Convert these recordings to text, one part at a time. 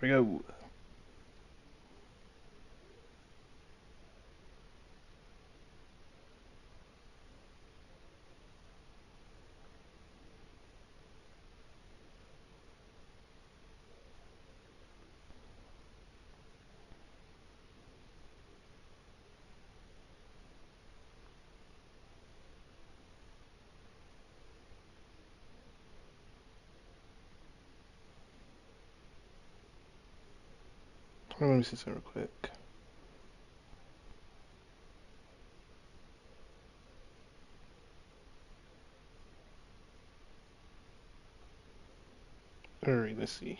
we go. Let me see something real quick. Alright, let's see.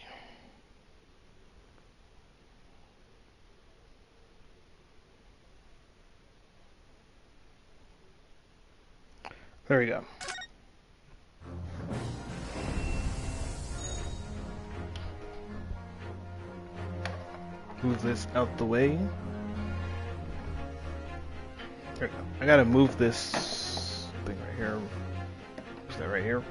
There we go. Move this out the way. There we go. I gotta move this thing right here. Is that right here?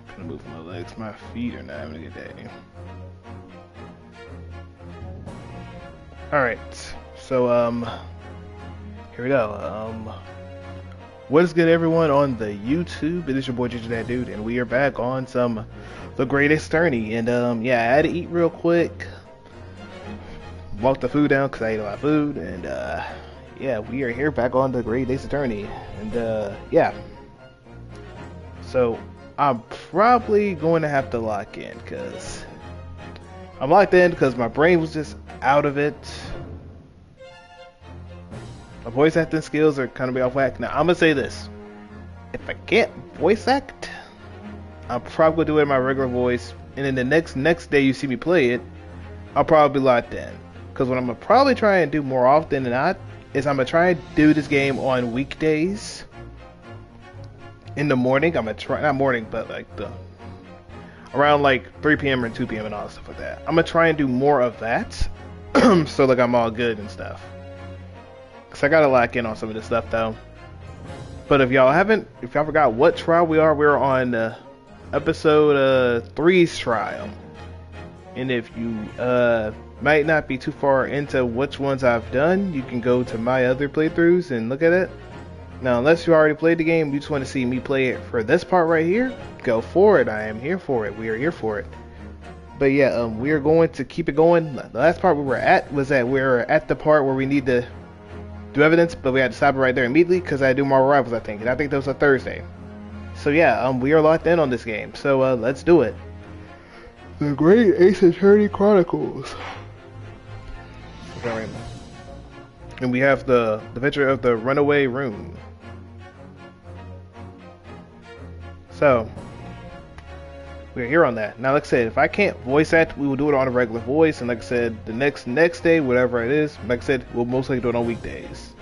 I'm gonna move my legs. My feet are not having a good day. Alright. So, here we go. What is good, everyone, on the YouTube? It is your boy Ginger That Dude, and we are back on some The Greatest Journey. And yeah, I had to eat real quick, walk the food down because I ate a lot of food, and yeah, we are here back on The Greatest Journey. And yeah, so I'm probably going to have to lock in because I'm locked in because my brain was just out of it. My voice acting skills are kind of be off whack. Now, I'm going to say this. If I can't voice act, I'll probably do it in my regular voice. And then the next day you see me play it, I'll probably be locked in. Because what I'm going to probably try and do more often than not is I'm going to try and do this game on weekdays. In the morning. I'm going to try, not morning, but like around like 3 p.m. or 2 p.m. and all stuff like that. I'm going to try and do more of that. So like I'm all good and stuff. Cause I gotta lock in on some of this stuff though. But if y'all forgot what trial we're on episode 3's trial. And if you might not be too far into which ones I've done, you can go to my other playthroughs and look at it. Now, unless you already played the game, you just want to see me play it for this part right here, go for it. I am here for it. We are here for it. But yeah, we are going to keep it going. The last part we were at was that we're at the part where we need to do evidence, but we had to stop it right there immediately because I had to do more arrivals, I think. And I think that was a Thursday. So yeah, we are locked in on this game. So let's do it. The Great Ace Attorney Chronicles. Okay, and we have the picture of the runaway room. So we're here on that. Now, like I said, if I can't voice act, we will do it on a regular voice. And like I said, the next day, whatever it is, like I said, we'll most likely do it on weekdays.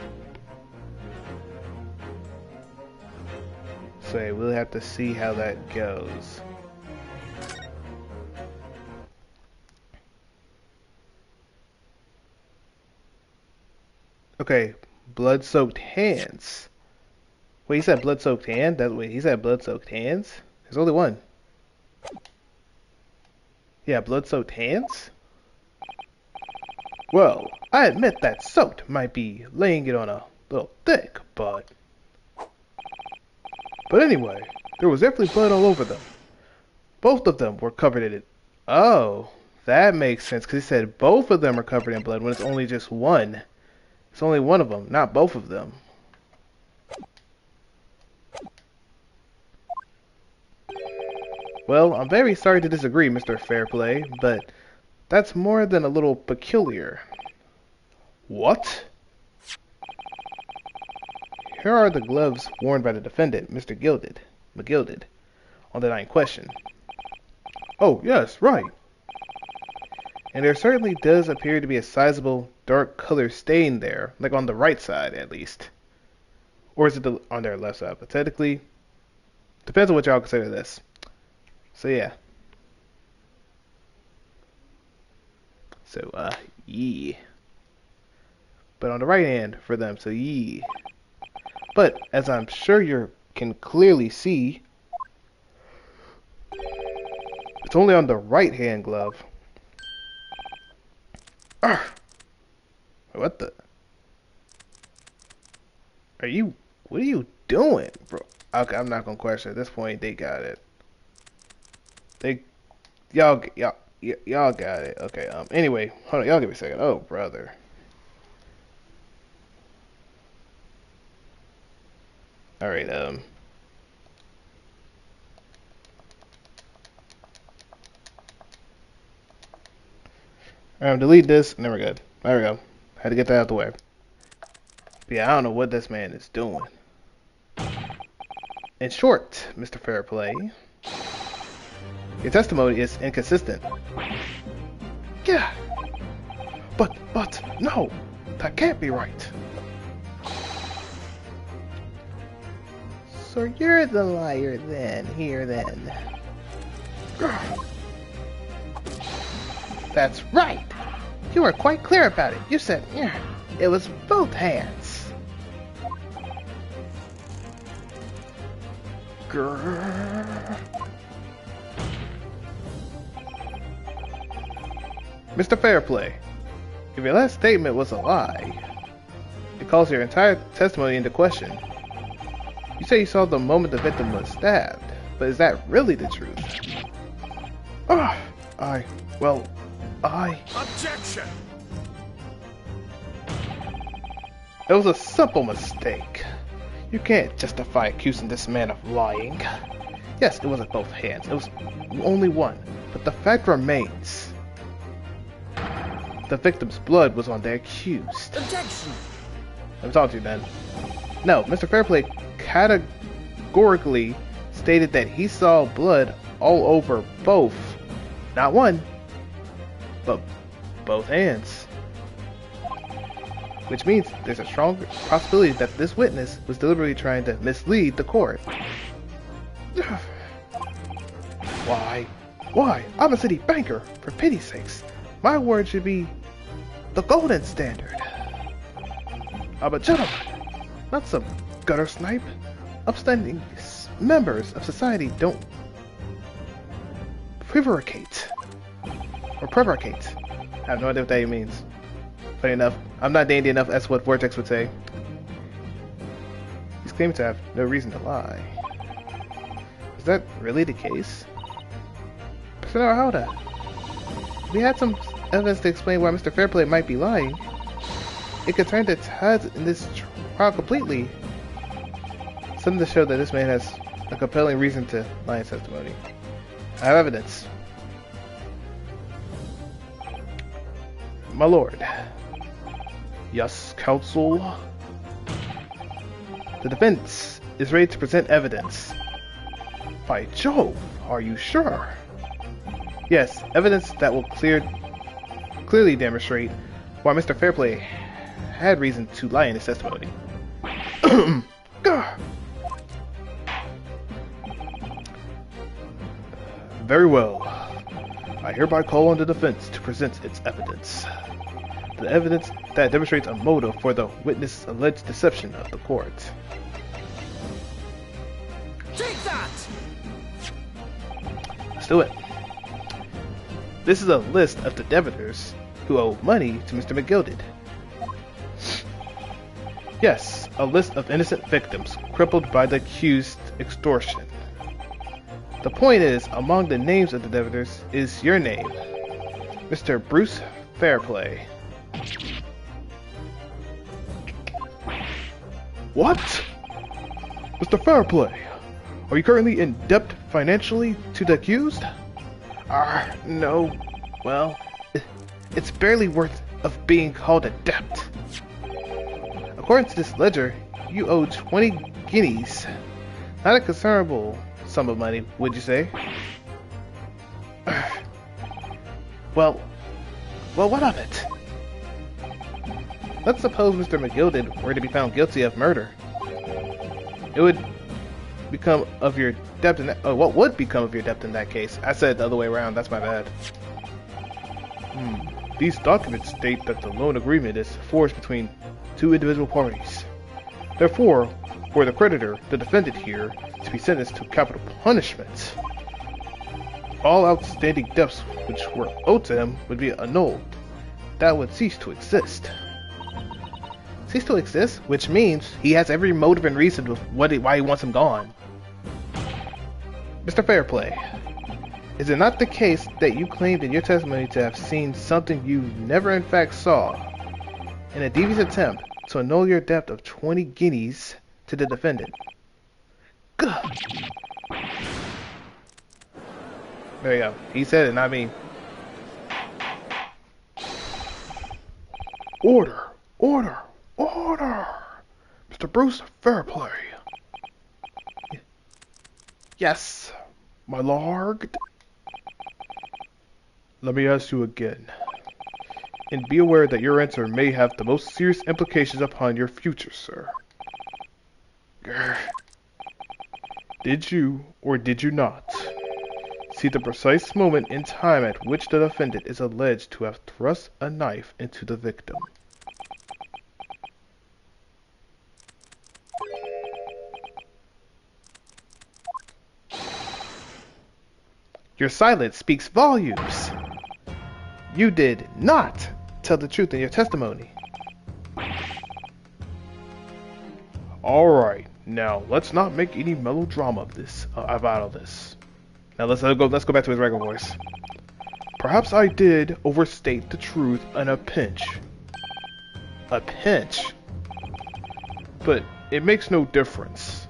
So we'll have to see how that goes. Okay, blood-soaked hands. Wait, he said blood-soaked hand? Wait, he said blood-soaked hands? There's only one. Yeah, blood-soaked hands? Well, I admit that soaked might be laying it on a little thick, but anyway, there was definitely blood all over them. Both of them were covered in it. Oh, that makes sense, because he said both of them are covered in blood when it's only just one. It's only one of them, not both of them. Well, I'm very sorry to disagree, Mr. Fairplay, but that's more than a little peculiar. What? Here are the gloves worn by the defendant, Mr. McGilded, on the night in question. Oh, yes, right. And there certainly does appear to be a sizable dark color stain there, like on the right side, at least. Or is it on their left side? Pathetically, depends on what y'all consider this. So, yeah. So, yeah. But on the right hand for them, so yeah. But, as I'm sure you can clearly see, It's only on the right hand glove. Arrgh. What the? What are you doing, bro? Okay, I'm not gonna question. At this point, they got it. Y'all got it. Okay, anyway, hold on, y'all give me a second. Oh, brother. Alright, delete this, and then we're good. There we go. Had to get that out of the way. But yeah, I don't know what this man is doing. In short, Mr. Fairplay, your testimony is inconsistent. Yeah. But, no. That can't be right. So you're the liar then, then. That's right. You were quite clear about it. You said, yeah, it was both hands. Grrr. Mr. Fairplay, if your last statement was a lie, it calls your entire testimony into question. You say you saw the moment the victim was stabbed, but is that really the truth? Objection! It was a simple mistake. You can't justify accusing this man of lying. Yes, it wasn't both hands. It was only one. But the fact remains. The victim's blood was on the accused. Objection! I'm talking to you then. No, Mr. Fairplay categorically stated that he saw blood all over both, not one, but both hands. Which means there's a strong possibility that this witness was deliberately trying to mislead the court. Why? I'm a city banker, for pity's sakes. My word should be the golden standard. I'm a gentleman, not some gutter snipe. Upstanding members of society don't prevaricate. Or prevaricate. I have no idea what that means. Funny enough, I'm not dandy enough, that's what Vortex would say. He's claiming to have no reason to lie. Is that really the case? Professor Howda, we had some evidence to explain why Mr. Fairplay might be lying. It could turn the tides in this trial completely. Something to show that this man has a compelling reason to lie in testimony. I have evidence. My lord. Yes, counsel. The defense is ready to present evidence. By Jove, are you sure? Yes, evidence that will clearly demonstrate why Mr. Fairplay had reason to lie in his testimony. Very well. I hereby call on the defense to present its evidence. The evidence that demonstrates a motive for the witness' alleged deception of the court. Take that! Let's do it. This is a list of the debtors who owe money to Mr. McGilded. Yes, a list of innocent victims crippled by the accused extortion. The point is, among the names of the debtors is your name, Mr. Bruce Fairplay. What? Mr. Fairplay, are you currently in debt financially to the accused? No. Well, it's barely worth of being called a debt. According to this ledger, you owe 20 guineas. Not a considerable sum of money, would you say? Well, what of it? Let's suppose Mr. McGilded were to be found guilty of murder. It would become of your debt in that. What would become of your debt in that case? I said it the other way around. That's my bad. These documents state that the loan agreement is forged between two individual parties. Therefore, for the creditor, the defendant here, to be sentenced to capital punishment. all outstanding debts which were owed to him would be annulled. That would cease to exist. Cease to exist? Which means he has every motive and reason of why he wants him gone. Mr. Fairplay, is it not the case that you claimed in your testimony to have seen something you never in fact saw in a devious attempt to annul your debt of 20 guineas to the defendant? Gah. There you go. He said it, not me. Order! Order! Order! Mr. Bruce Fairplay. Yes, my lord. Let me ask you again. And be aware that your answer may have the most serious implications upon your future, sir. Grr. Did you, or did you not, see the precise moment in time at which the defendant is alleged to have thrust a knife into the victim? Your silence speaks volumes. You did not tell the truth in your testimony. Alright, now let's not make any melodrama of this, about all this. Now let's go back to his regular voice. Perhaps I did overstate the truth in a pinch. A pinch? But it makes no difference.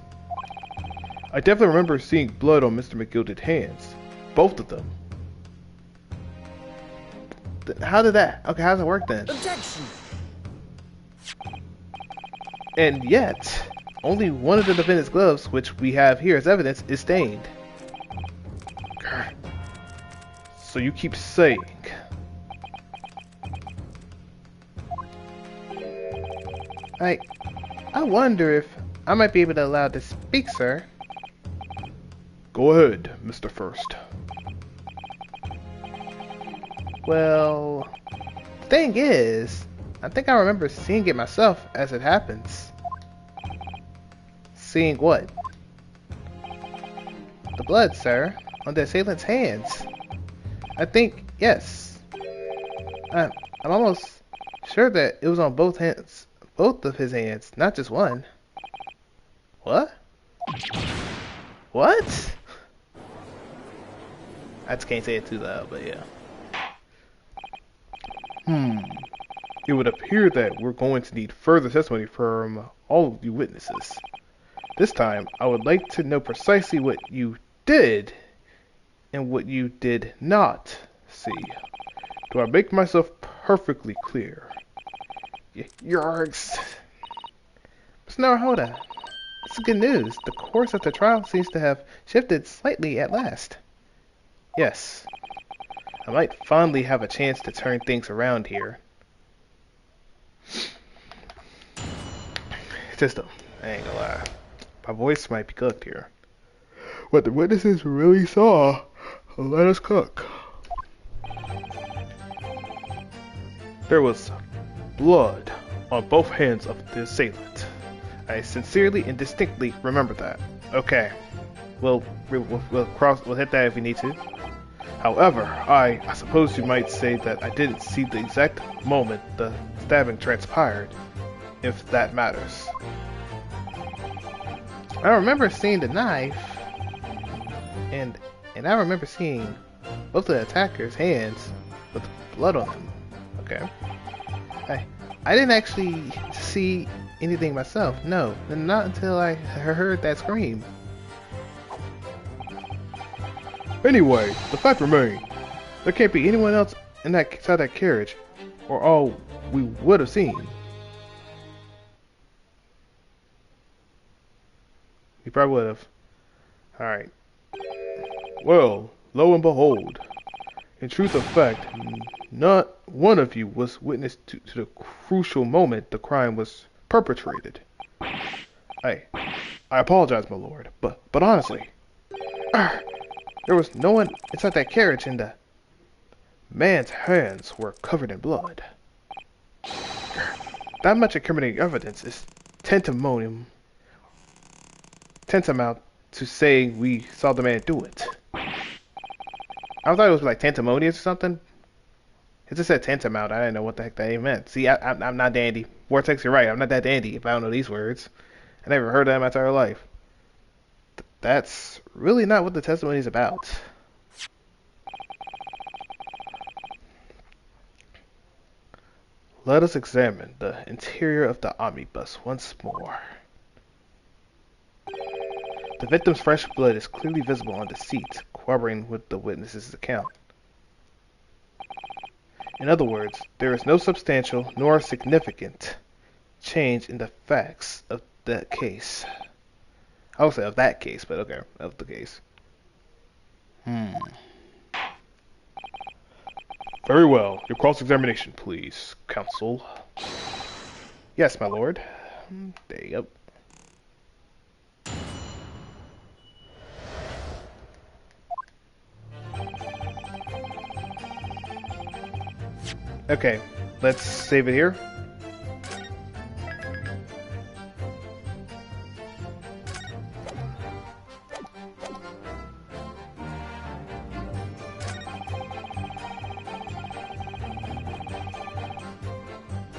I definitely remember seeing blood on Mr. McGilded's hands. Both of them. How did that? Okay, how does it work then? Objection. And yet, only one of the defendant's gloves, which we have here as evidence, is stained. So you keep saying. I wonder if I might be able to allow to speak, sir. Go ahead, Mr. First. Well, the thing is, I think I remember seeing it myself as it happens. Seeing what? The blood, sir, on the assailant's hands. I think, yes. I'm almost sure that it was on both hands, both of his hands, not just one. What? What? I just can't say it too loud, but yeah. It would appear that we're going to need further testimony from all of you witnesses. This time, I would like to know precisely what you did and what you did not see. Do I make myself perfectly clear? Yargs. Mr. Naruhoda, this is good news. The course of the trial seems to have shifted slightly at last. Yes. I might finally have a chance to turn things around here. Just I ain't gonna lie. My voice might be cooked here. What the witnesses really saw, let us cook. There was blood on both hands of the assailant. I sincerely and distinctly remember that. Okay. We'll hit that if we need to. However, I suppose you might say that I didn't see the exact moment the stabbing transpired, if that matters. I remember seeing the knife, and I remember seeing both of the attackers' hands with blood on them. Okay. I didn't actually see anything myself. No, not until I heard that scream. Anyway, the fact remains, there can't be anyone else inside that carriage, or all we would have seen. We probably would have. Alright. Well, lo and behold, in truth of fact, not one of you was witness to the crucial moment the crime was perpetrated. I apologize, my lord, but honestly, there was no one inside that carriage, and the man's hands were covered in blood. That much incriminating evidence is tantamount to saying we saw the man do it. I thought it was like Tantamonious or something. It just said Tantamount. I didn't know what the heck that even meant. See, I'm not dandy. Vortex, you're right. I'm not that dandy if I don't know these words. I never heard that in my entire life. That's really not what the testimony is about. Let us examine the interior of the omnibus once more. The victim's fresh blood is clearly visible on the seat, corroborating with the witness's account. In other words, there is no substantial nor significant change in the facts of that case. I would say of that case, but okay, of the case. Very well. Your cross-examination, please, counsel. Yes, my lord. There you go. Okay, let's save it here.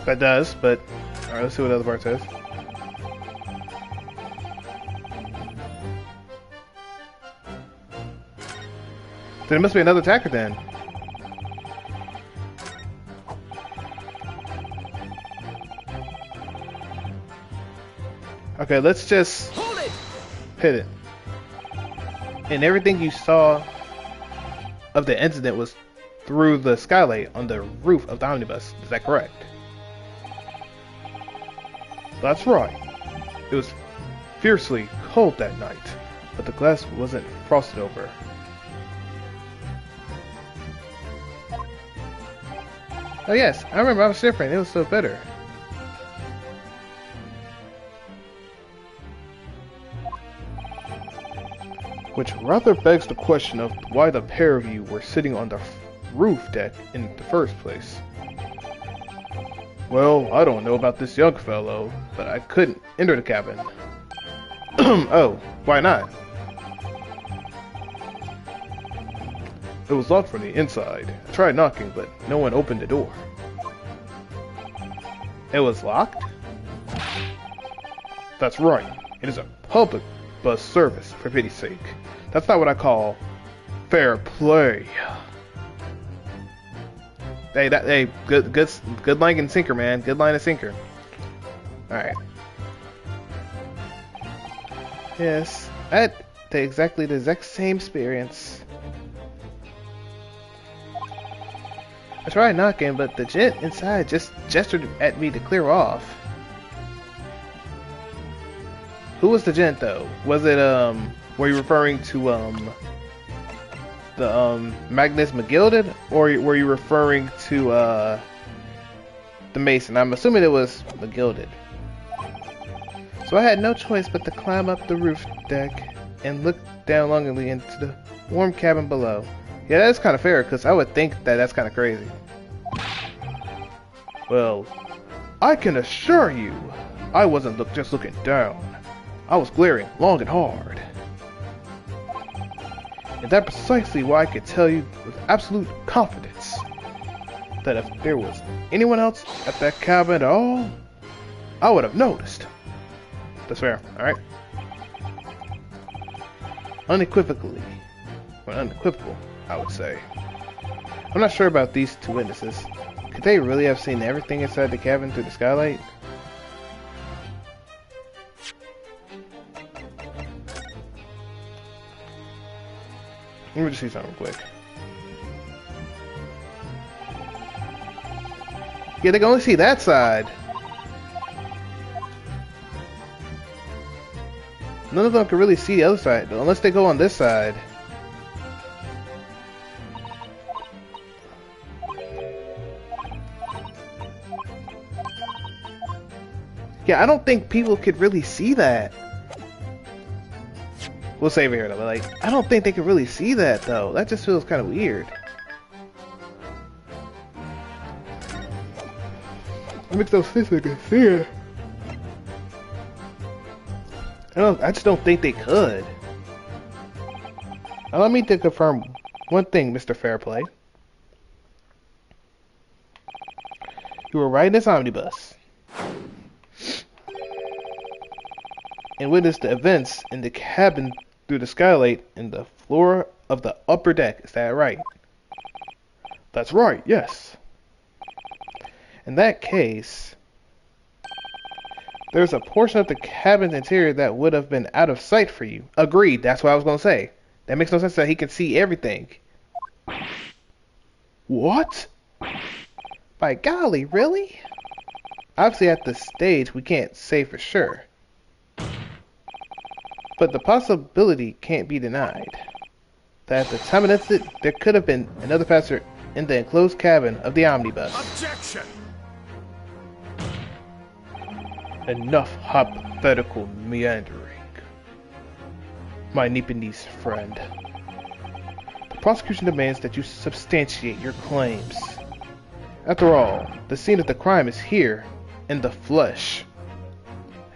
That does, but alright, let's see what other part says. Then it must be another attacker then. Okay, let's just hit it. And everything you saw of the incident was through the skylight on the roof of the omnibus. Is that correct? That's right. It was fiercely cold that night, but the glass wasn't frosted over. Oh yes, I remember I was different. It was so better. Which rather begs the question of why the pair of you were sitting on the roof deck in the first place. Well, I don't know about this young fellow, but I couldn't enter the cabin. Oh, why not? It was locked from the inside. I tried knocking, but no one opened the door. It was locked? That's right. It is a public bus service, for pity's sake. That's not what I call fair play. Hey, good line and sinker, man. Good line and sinker. Alright. Yes, I had exactly the exact same experience. I tried knocking, but the gent inside just gestured at me to clear off. Who was the gent, though? Was it, were you referring to, the Magnus McGilded, or were you referring to the Mason? I'm assuming it was McGilded. So I had no choice but to climb up the roof deck and look down longingly into the warm cabin below. Yeah, that's kind of fair, because I would think that that's kind of crazy. Well, I can assure you, I wasn't just looking down. I was glaring long and hard. And that's precisely why I could tell you with absolute confidence that if there was anyone else at that cabin at all, I would have noticed. That's fair, alright? Unequivocally, or unequivocal, I would say. I'm not sure about these two witnesses. Could they really have seen everything inside the cabin through the skylight? Let me just see something real quick. Yeah, they can only see that side. None of them can really see the other side, though, unless they go on this side. Yeah, I don't think people could really see that. We'll save it here though, but like, I don't think they can really see that though. That just feels kind of weird. It makes no sense they can see it. I just don't think they could. Allow me to confirm One thing, Mr. Fairplay. You were riding this omnibus and witnessed the events in the cabin through the skylight in the floor of the upper deck. Is that right? That's right, yes. In that case, there's a portion of the cabin's interior that would have been out of sight for you. Agreed, that's what I was going to say. That makes no sense that he can see everything. What? By golly, really? Obviously at this stage we can't say for sure. But the possibility can't be denied that at the time of the incident, there could have been another passenger in the enclosed cabin of the omnibus. Objection! Enough hypothetical meandering, my Nipponese friend. The prosecution demands that you substantiate your claims. After all, the scene of the crime is here, in the flesh.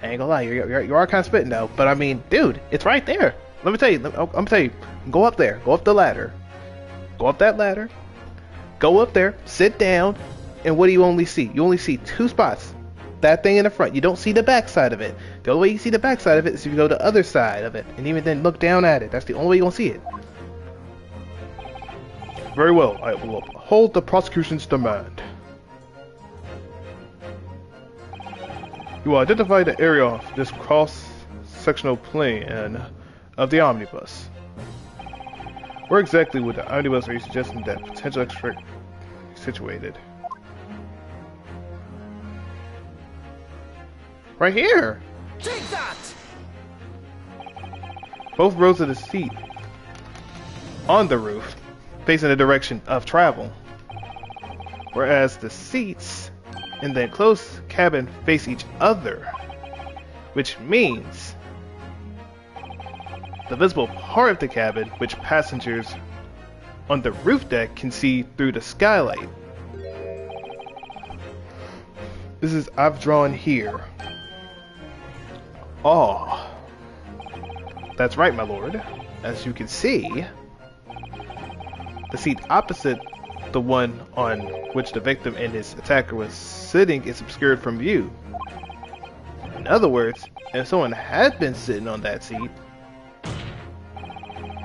I ain't gonna lie, you are kind of spitting though, but I mean, dude, it's right there. Let me tell you, I'm gonna tell you, go up there, go up the ladder. Go up that ladder, go up there, sit down, and what do you only see? You only see two spots. That thing in the front. You don't see the back side of it. The only way you see the back side of it is if you go to the other side of it, and even then look down at it. That's the only way you're gonna see it. Very well, I will uphold the prosecution's demand. You will identify the area of this cross-sectional plane of the omnibus. Where exactly would the omnibus are you suggesting that potential extract situated? Right here! Take that! Both rows of the seat on the roof face in the direction of travel, whereas the seats in the enclosed cabin face each other, which means the visible part of the cabin which passengers on the roof deck can see through the skylight. This is I've drawn here. Oh, that's right, my lord. As you can see, the seat opposite the one on which the victim and his attacker was sitting is obscured from view. In other words, if someone had been sitting on that seat,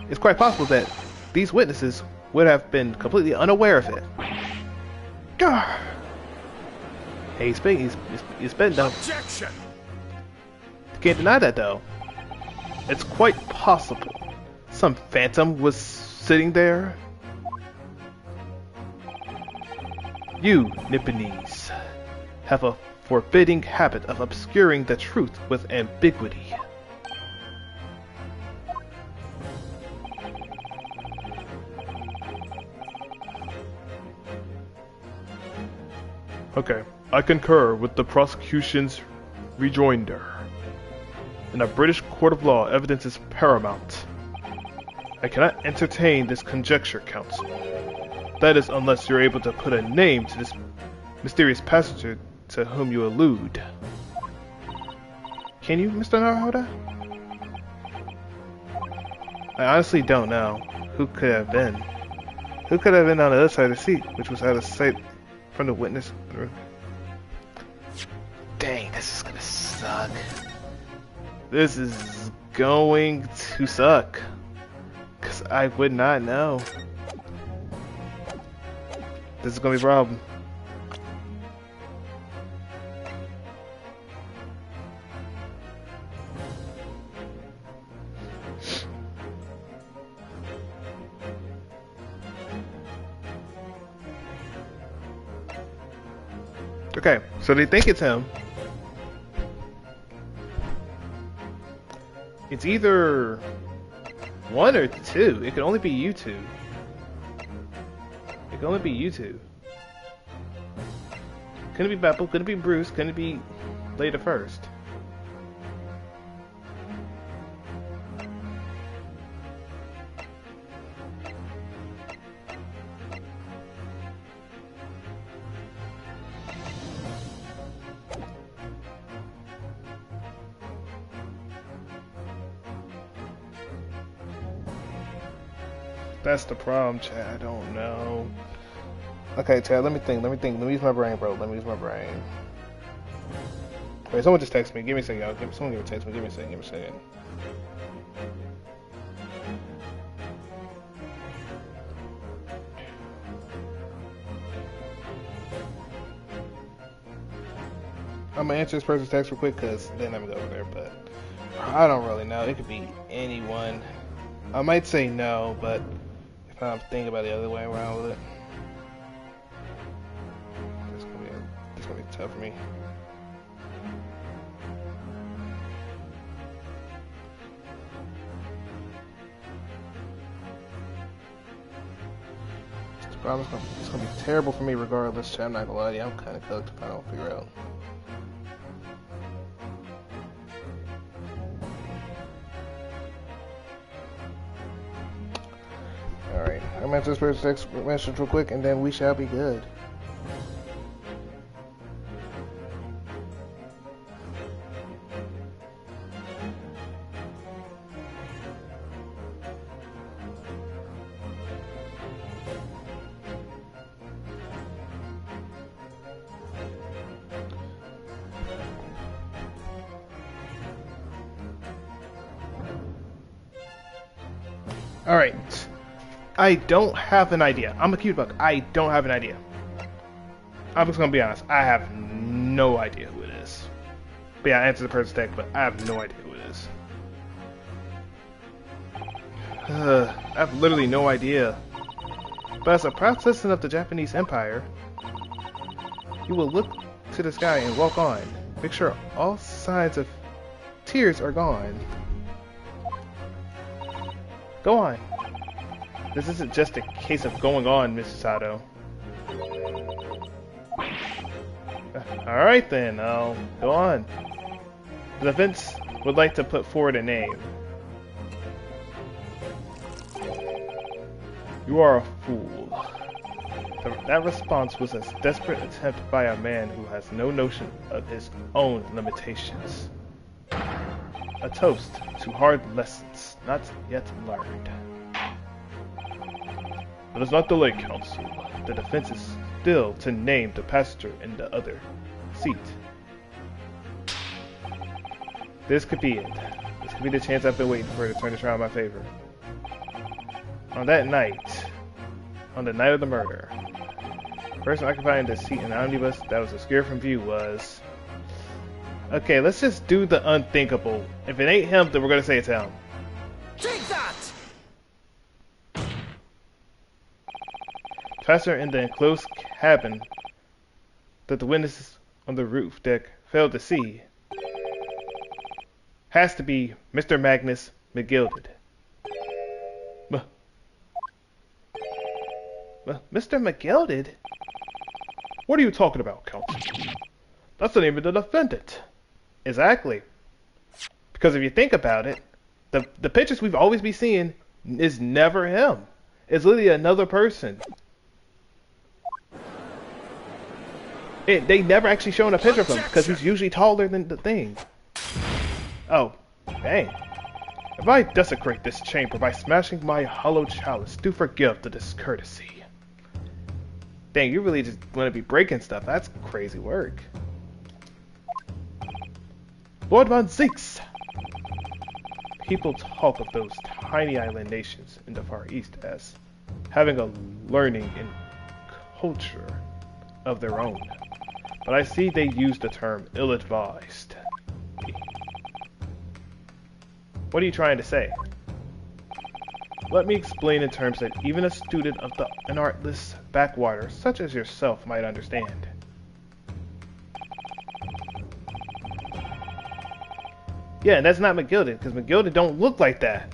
it's quite possible that these witnesses would have been completely unaware of it. Gah! Hey, he's spitting though. Objection! Can't deny that though. It's quite possible some phantom was sitting there. You, Nipponese, have a forbidding habit of obscuring the truth with ambiguity. Okay, I concur with the prosecution's rejoinder. In a British court of law, evidence is paramount. I cannot entertain this conjecture, counsel. That is, unless you're able to put a name to this mysterious passenger to whom you allude. Can you, Mr. Naruhoda? I honestly don't know who could have been. Who could have been on the other side of the seat, which was out of sight from the witness? Dang, this is gonna suck. This is going to suck. Because I would not know. This is going to be a problem. Okay, so they think it's him. It's either one or two. It can only be you two. It can only be you two. Couldn't it be Beppo? Couldn't it be Bruce? Couldn't it be Leda first? That's the problem, Chad. I don't know. Okay, Chad, let me think. Let me use my brain, bro. Let me use my brain. Wait, someone just text me. Give me a second, y'all. Someone give me a text me. Give me a second. I'm gonna answer this person's text real quick because then I'm gonna go over there, but I don't really know. It could be anyone. I might say no, but if I'm thinking about the other way around with it, it's gonna be tough for me. It's gonna be terrible for me regardless. I'm not gonna lie to you. I'm kind of cooked if I don't figure out. Alright, I'm gonna answer this person's text message real quick and then we shall be good. Alright. I don't have an idea. I'm a cute bug. I don't have an idea. I'm just gonna be honest. I have no idea who it is. But yeah, I answered the person's text, but I have no idea who it is. I have literally no idea. But as a proud citizen of the Japanese Empire, you will look to the sky and walk on. Make sure all signs of tears are gone. Go on. This isn't just a case of going on, Mrs. Sato. Alright then, I'll go on. The defense would like to put forward a name. You are a fool. That response was a desperate attempt by a man who has no notion of his own limitations. A toast to hard lessons not yet learned. Let us not delay, Counsel. The defense is still to name the passenger in the other seat. This could be it. This could be the chance I've been waiting for to turn this around in my favor. On that night, on the night of the murder, the person occupying the seat in the omnibus that was obscured from view was... Okay, let's just do the unthinkable. If it ain't him, then we're gonna say it's him. Take that! Passenger in the enclosed cabin that the witnesses on the roof deck failed to see has to be Mr. Magnus McGilded. Mr. McGilded? What are you talking about, Counsel? That's the name of the defendant. Exactly. Because if you think about it, the pictures we've always been seeing is never him. It's literally another person. They never actually shown a picture of him because he's usually taller than the thing. Oh, dang. If I desecrate this chamber by smashing my hollow chalice, do forgive the discourtesy. Dang, you really just want to be breaking stuff. That's crazy work. Lord Von Zeeks! People talk of those tiny island nations in the Far East as having a learning and culture of their own. But I see they use the term ill-advised. What are you trying to say? Let me explain in terms that even a student of an artless backwater such as yourself might understand. Yeah, and that's not McGilded, because McGilded don't look like that.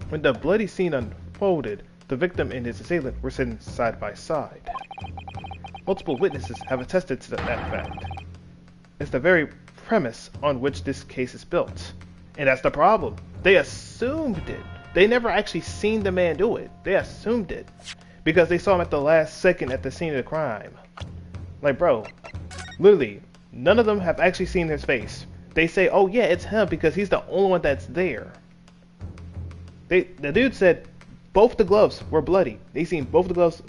When the bloody scene unfolded, the victim and his assailant were sitting side by side. Multiple witnesses have attested to that fact. It's the very premise on which this case is built. And that's the problem. They assumed it. They never actually seen the man do it. They assumed it. Because they saw him at the last second at the scene of the crime. Like, bro, literally, none of them have actually seen his face. They say, oh yeah, it's him because he's the only one that's there. The dude said both the gloves were bloody. They seen both the gloves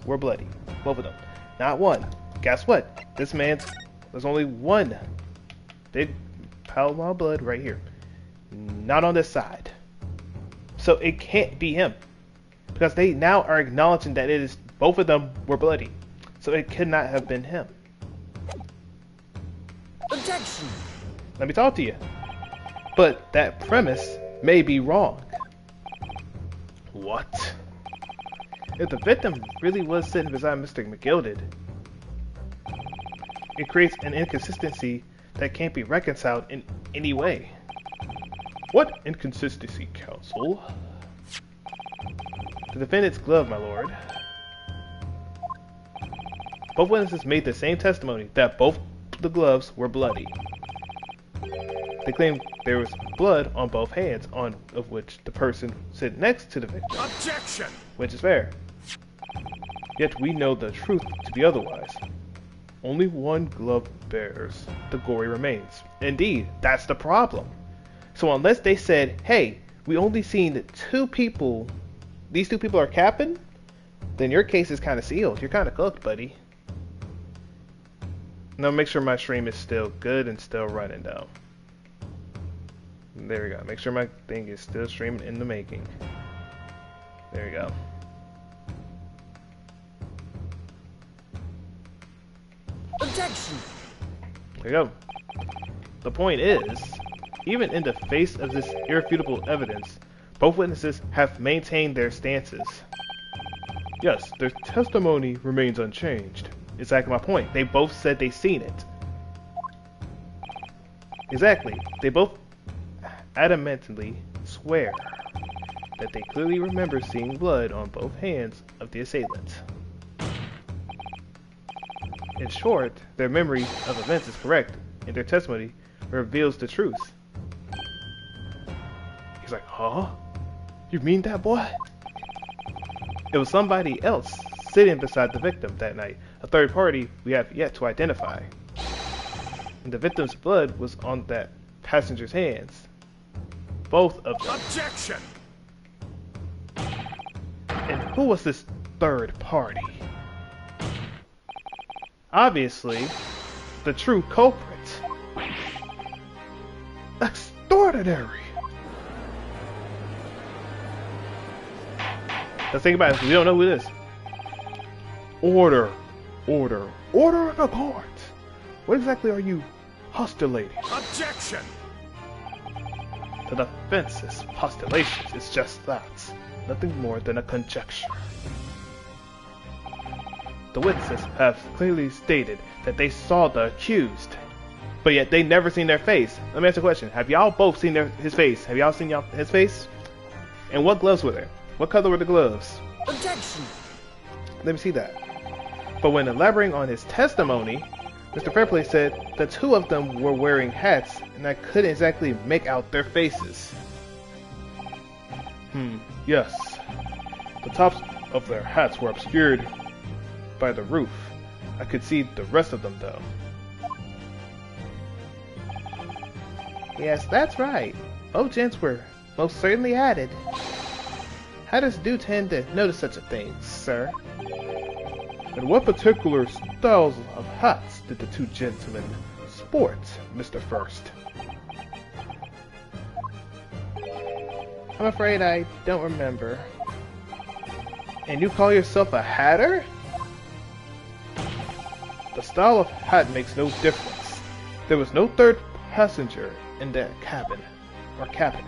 were bloody. Both of them. Not one. Guess what? There's only one big pile of blood right here. Not on this side. So it can't be him. Because they now are acknowledging that both of them were bloody. So it could not have been him. Objection! Let me talk to you. But that premise may be wrong. What? If the victim really was sitting beside Mr. McGilded, it creates an inconsistency that can't be reconciled in any way. What inconsistency, counsel? The defendant's glove, my lord. Both witnesses made the same testimony that both the gloves were bloody. They claimed there was blood on both hands, of which the person sitting next to the victim. Objection! Which is fair. Yet we know the truth to be otherwise. Only one glove bears the gory remains. Indeed, that's the problem. So unless they said, hey, we only seen two people, these two people are capping, then your case is kind of sealed. You're kind of cooked, buddy. Now make sure my stream is still good and still running though. There we go. Make sure my thing is still streaming in the making. There we go. Objection! There you go. The point is, even in the face of this irrefutable evidence, both witnesses have maintained their stances. Yes, their testimony remains unchanged. Exactly my point. They both said they seen it. Exactly. They both adamantly swear that they clearly remember seeing blood on both hands of the assailant. In short, their memory of events is correct, and their testimony reveals the truth. He's like, huh? You mean that, boy? It was somebody else sitting beside the victim that night, a third party we have yet to identify. And the victim's blood was on that passenger's hands. Both of them. Objection! And who was this third party? Obviously, the true culprit. Extraordinary! Let's think about it. We don't know who it is. Order. Order. Order in the court. What exactly are you postulating? Objection! The defense's postulations is just that. Nothing more than a conjecture. The witnesses have clearly stated that they saw the accused, but yet they never seen their face. Let me ask you a question. Have y'all both seen his face? Have y'all seen his face? And what gloves were there? What color were the gloves? Objection! Let me see that. But when elaborating on his testimony, Mr. Fairplay said the two of them were wearing hats, and I couldn't exactly make out their faces. Yes. The tops of their hats were obscured by the roof. I could see the rest of them though. Yes, that's right. Both gents were most certainly added. Hatters do tend to notice such a thing, sir. And what particular styles of hats did the two gentlemen sport, Mr. First? I'm afraid I don't remember. And you call yourself a hatter? The style of hat makes no difference. There was no third passenger in that cabin, or cabinet,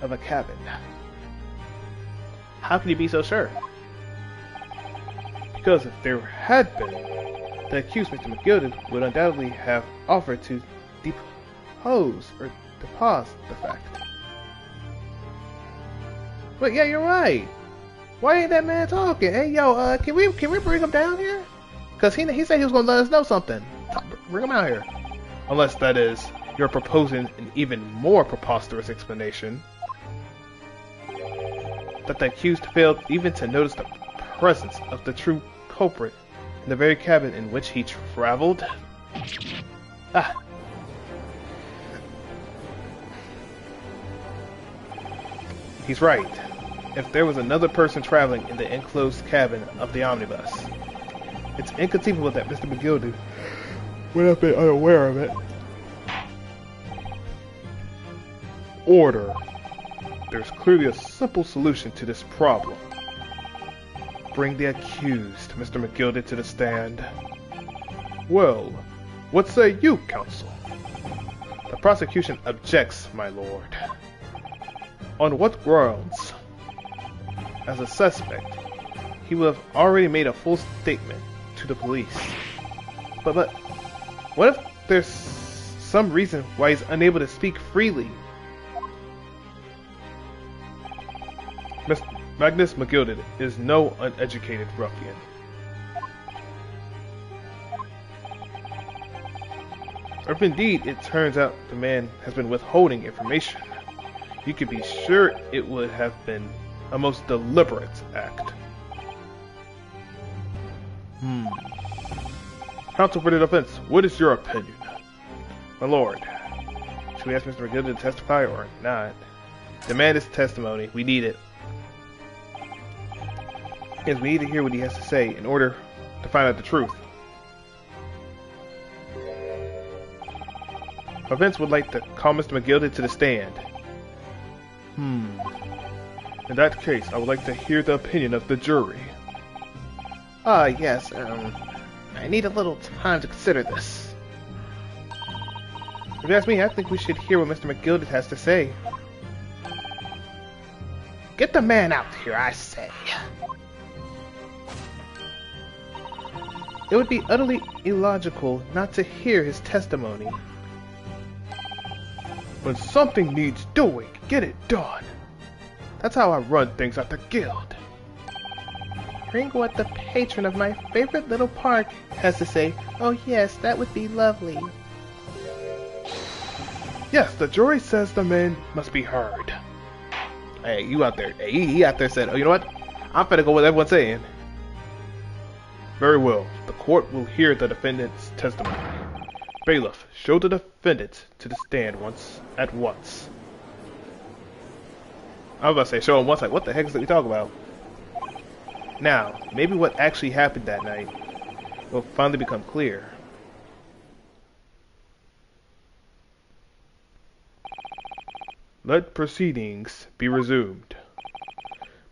of a cabin. How can you be so sure? Because if there had been, the accused Mr. McGilded would undoubtedly have offered to depose or deposit the fact. But yeah, you're right. Why ain't that man talking? Hey, yo, can we bring him down here? Cause he said he was gonna let us know something. Bring him out here. Unless that is, you're proposing an even more preposterous explanation. That the accused failed even to notice the presence of the true culprit in the very cabin in which he traveled. He's right. If there was another person traveling in the enclosed cabin of the omnibus, it's inconceivable that Mr. McGildy would have been unaware of it. Order. There's clearly a simple solution to this problem. Bring the accused, Mr. McGildy, to the stand. Well, what say you, counsel? The prosecution objects, my lord. On what grounds? As a suspect, he would have already made a full statement to the police. But what if there's some reason why he's unable to speak freely? Magnus McGilded is no uneducated ruffian. If indeed it turns out the man has been withholding information, you can be sure it would have been a most deliberate act. Counsel for the defense, what is your opinion? My lord, should we ask Mr. McGilden to testify or not? Demand his testimony. We need it. Yes, we need to hear what he has to say in order to find out the truth. Vince would like to call Mr. McGilden to the stand. In that case, I would like to hear the opinion of the jury. Yes, I need a little time to consider this. If you ask me, I think we should hear what Mr. McGilden has to say. Get the man out here, I say. It would be utterly illogical not to hear his testimony. When something needs doing, get it done. That's how I run things at the guild. Hearing what the patron of my favorite little park has to say. Oh yes, that would be lovely. Yes, the jury says the man must be heard. Hey, you out there. Hey, he out there said, oh, you know what? I'm finna go with everyone's saying. Very well. The court will hear the defendant's testimony. Bailiff, show the defendant to the stand at once. I was about to say show him once, like what the heck is that we talking about? Now, maybe what actually happened that night will finally become clear. Let proceedings be resumed.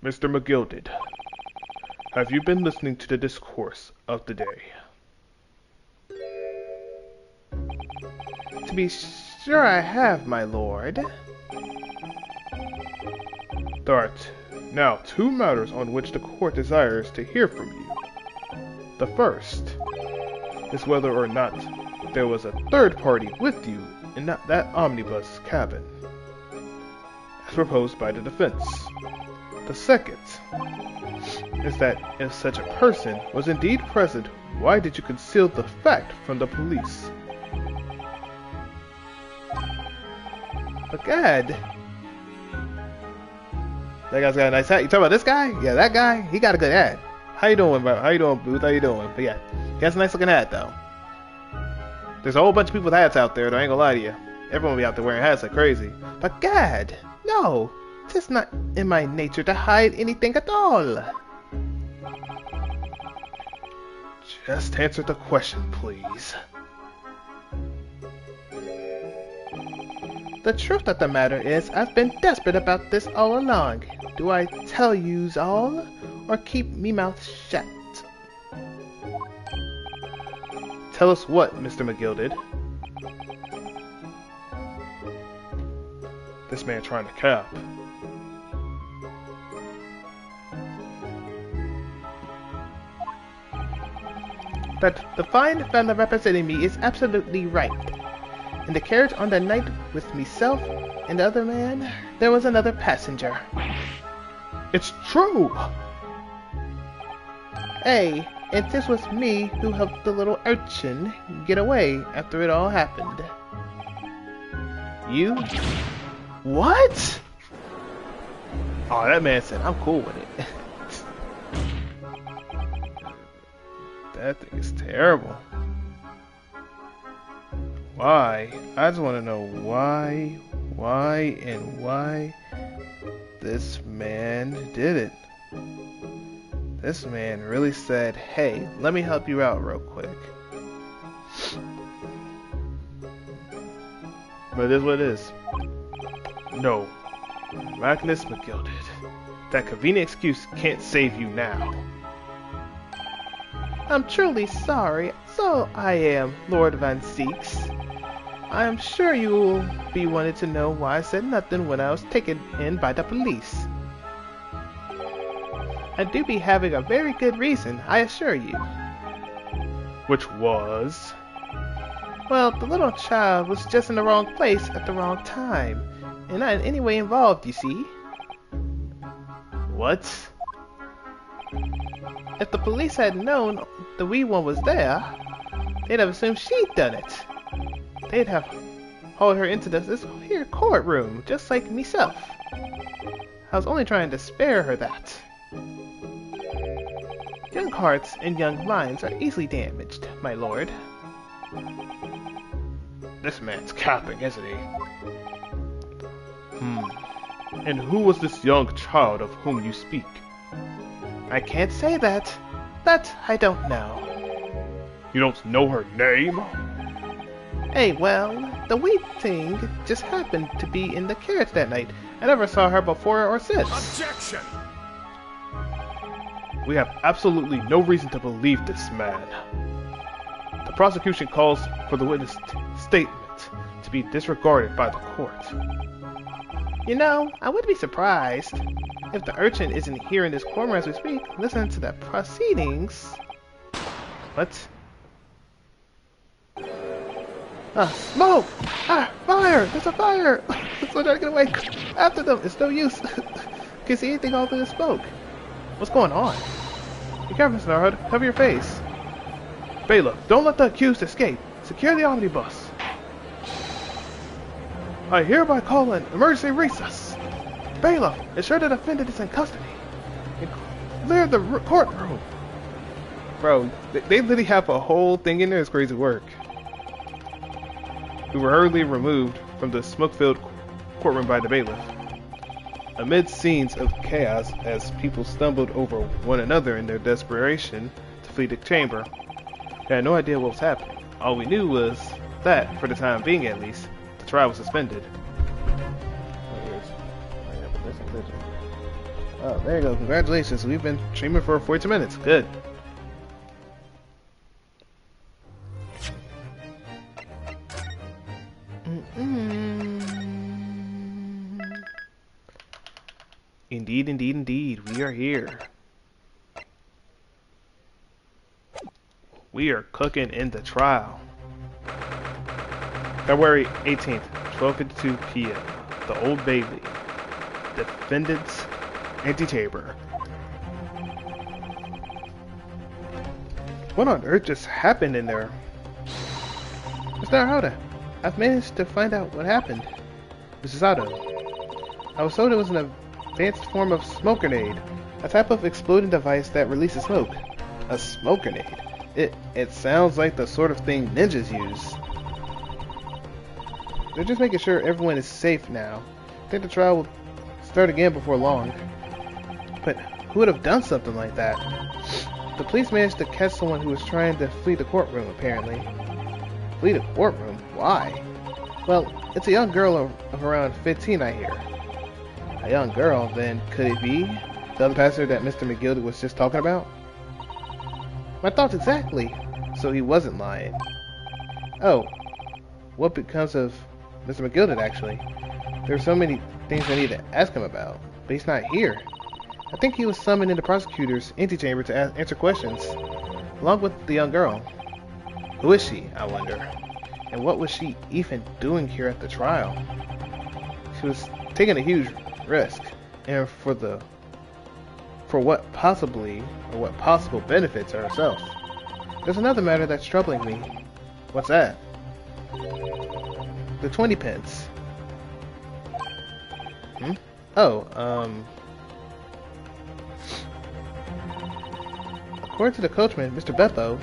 Mr. McGilded, have you been listening to the discourse of the day? To be sure I have, my lord. There are now two matters on which the court desires to hear from you. The first is whether or not there was a third party with you in that omnibus cabin, as proposed by the defense. The second is that if such a person was indeed present, why did you conceal the fact from the police? But God, that guy's got a nice hat. You talking about this guy? Yeah, that guy. He got a good hat. How you doing, bro? How you doing, Booth? How you doing? But yeah, he has a nice looking hat though. There's a whole bunch of people with hats out there. Though, I ain't gonna lie to you. Everyone will be out there wearing hats like crazy. But God, no, 'tis not in my nature to hide anything at all. Just answer the question, please. The truth of the matter is, I've been desperate about this all along. Do I tell yous all, or keep me mouth shut? Tell us what, Mr. McGilded? This man trying to cap. That the fine fellow representing me is absolutely right. In the carriage on the night with myself and the other man, there was another passenger. It's true! Hey, and this was me who helped the little urchin get away after it all happened. You? What? Oh, that man said, I'm cool with it. That thing is terrible. Why? I just want to know why this man did it. This man really said, hey, let me help you out real quick. But it is what it is. No. Magnus McGilded. That convenient excuse can't save you now. I'm truly sorry. So I am, Lord Van Seeks. I am sure you will be wanting to know why I said nothing when I was taken in by the police. I do be having a very good reason, I assure you. Which was? Well, the little child was just in the wrong place at the wrong time, and not in any way involved, you see. What? If the police had known the wee one was there, they'd have assumed she'd done it. They'd have hauled her into this here courtroom, just like myself. I was only trying to spare her that. Young hearts and young minds are easily damaged, my lord. This man's capping, isn't he? And who was this young child of whom you speak? I can't say that. That I don't know. You don't know her name? Hey, well, the wee thing just happened to be in the carriage that night. I never saw her before or since. Objection! We have absolutely no reason to believe this man. The prosecution calls for the witness' statement to be disregarded by the court. You know, I wouldn't be surprised if the urchin isn't here in this courtroom as we speak, listening to the proceedings. What? Smoke! Fire! There's a fire! Let's try to get away. After them, it's no use. Can't see anything all through the smoke. What's going on? Be careful, Mr. Narhood. Cover your face. Bailiff, don't let the accused escape. Secure the omnibus. I hereby call an emergency recess. Bailiff, ensure the defendant is in custody. And clear the courtroom. Bro, they literally have a whole thing in there. It's crazy work. We were hurriedly removed from the smoke-filled courtroom by the bailiff. Amid scenes of chaos as people stumbled over one another in their desperation to flee the chamber, we had no idea what was happening. All we knew was that, for the time being at least, the trial was suspended. Oh, there you go. Congratulations. We've been streaming for 42 minutes. Good. Indeed, indeed, indeed. We are here. We are cooking in the trial. February 18th, 12:52 p.m. The Old Bailey. Defendant's antechamber. What on earth just happened in there? Mr. Narhoda, I've managed to find out what happened. Mrs. Otto. I was told it was an advanced form of smoke grenade, a type of exploding device that releases smoke. A smoke grenade? It sounds like the sort of thing ninjas use. They're just making sure everyone is safe now. I think the trial will start again before long. But who would have done something like that? The police managed to catch someone who was trying to flee the courtroom, apparently. Flee the courtroom? Why? Well, it's a young girl of around 15, I hear. A young girl? Then could it be the other passenger that Mr. McGilded was just talking about? My thoughts exactly. So he wasn't lying. Oh, what becomes of Mr. McGilded, actually? There are so many things I need to ask him about, but he's not here. I think he was summoned in the prosecutor's antechamber to answer questions, along with the young girl. Who is she, I wonder? And what was she even doing here at the trial? She was taking a huge risk, and for what possible benefits to herself. There's another matter that's troubling me. What's that? The 20 pence. According to the coachman, Mr. Beppo,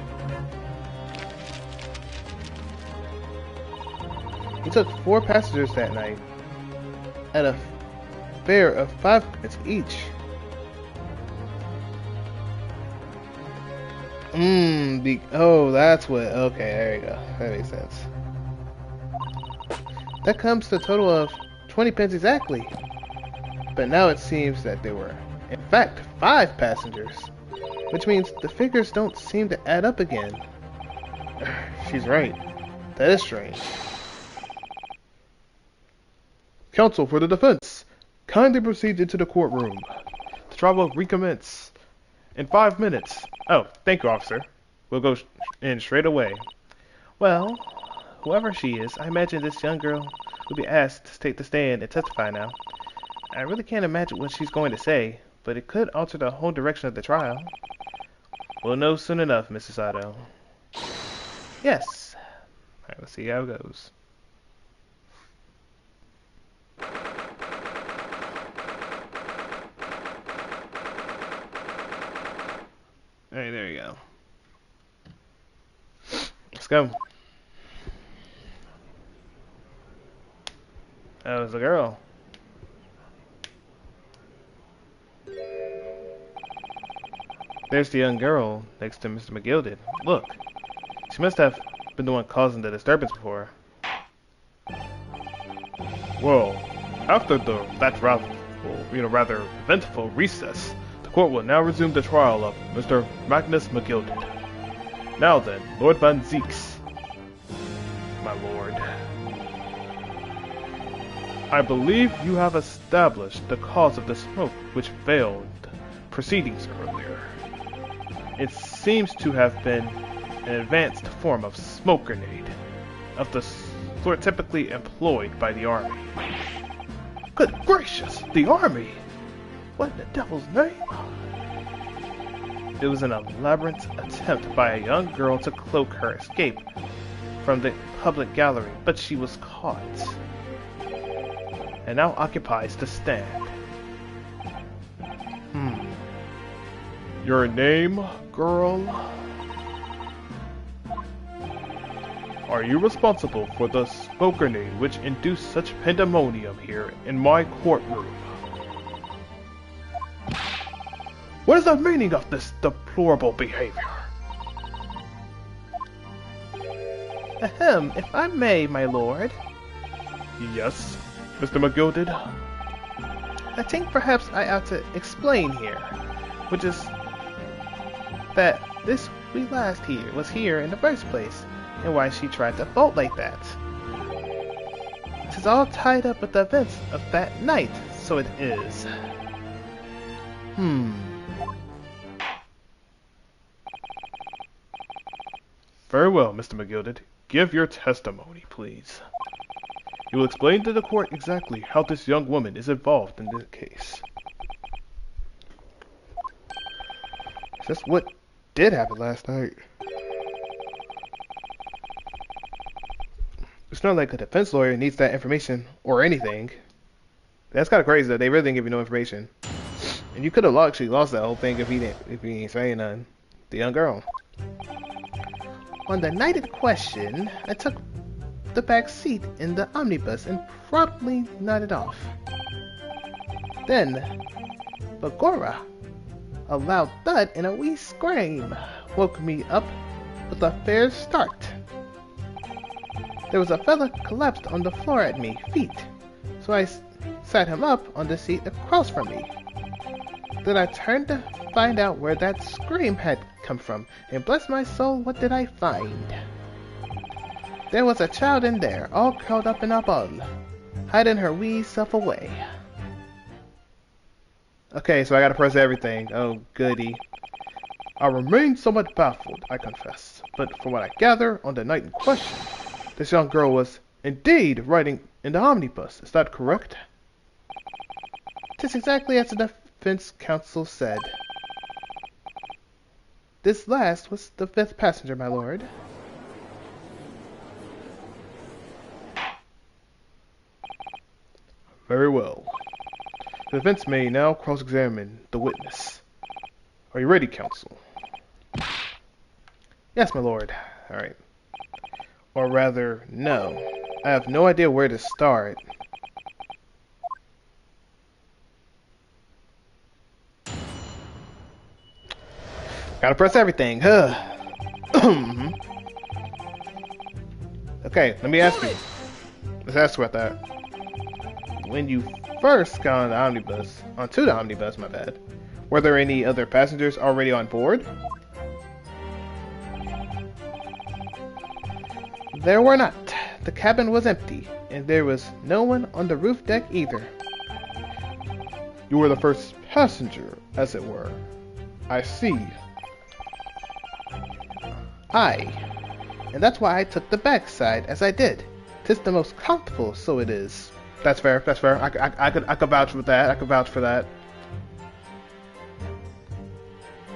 he took 4 passengers that night at a fare of 5 pence each. Oh, that's what. Okay, there you go. That makes sense. That comes to a total of 20 pence exactly. But now it seems that there were, in fact, 5 passengers, which means the figures don't seem to add up again. She's right. That is strange. Counsel for the defense, kindly proceed into the courtroom. The trial will recommence in 5 minutes. Oh, thank you, officer. We'll go in straight away. Well, whoever she is, I imagine this young girl will be asked to take the stand and testify now. I really can't imagine what she's going to say, but it could alter the whole direction of the trial. We'll know soon enough, Mrs. Sato. Yes. Alright, let's see how it goes. Alright, there you go. Let's go. That was a girl. There's the young girl next to Mr. McGilded. Look, she must have been the one causing the disturbance before. Well, after that rather eventful recess, the court will now resume the trial of Mr. Magnus McGilded. Now then, Lord Van Zeeks, my lord, I believe you have established the cause of the smoke which veiled proceedings earlier. It seems to have been an advanced form of smoke grenade, of the sort typically employed by the army. Good gracious, the army! What in the devil's name? It was an elaborate attempt by a young girl to cloak her escape from the public gallery, but she was caught, and now occupies the stand. Your name, girl? Are you responsible for the smoke grenade which induced such pandemonium here in my courtroom? What is the meaning of this deplorable behavior? Ahem, if I may, my lord. Yes, Mr. McGilded? I think perhaps I ought to explain here, which is that this we last here was here in the first place, and why she tried to bolt like that. It is all tied up with the events of that night, so it is. Very well, Mr. McGilded. Give your testimony, please. You will explain to the court exactly how this young woman is involved in this case. Just what did happen last night. It's not like a defense lawyer needs that information or anything. That's kind of crazy that they really didn't give you no information. And you could have actually lost that whole thing if he ain't saying nothing. The young girl. On the night in question, I took the back seat in the omnibus and promptly nodded off. Then, Bagora, a loud thud and a wee scream, woke me up with a fair start. There was a fella collapsed on the floor at me feet, so I sat him up on the seat across from me. Then I turned to find out where that scream had come from, and bless my soul, what did I find? There was a child in there, all curled up in a ball, hiding her wee self away. Okay, so I gotta press everything. Oh, goody. I remain somewhat baffled, I confess, but from what I gather, on the night in question, this young girl was indeed riding in the omnibus. Is that correct? 'Tis exactly as the defense counsel said. This last was the 5th passenger, my lord. Very well. The defense may now cross-examine the witness. Are you ready, counsel? Yes, my lord. Alright. Or rather, no. I have no idea where to start. Gotta press everything. Huh. Okay, let me ask you. Let's ask about that. When you first got on the omnibus, onto the omnibus, my bad, were there any other passengers already on board? There were not. The cabin was empty, and there was no one on the roof deck either. You were the first passenger, as it were. I see. Aye. And that's why I took the backside as I did. 'Tis the most comfortable, so it is. That's fair, that's fair. I could vouch for that. I could vouch for that.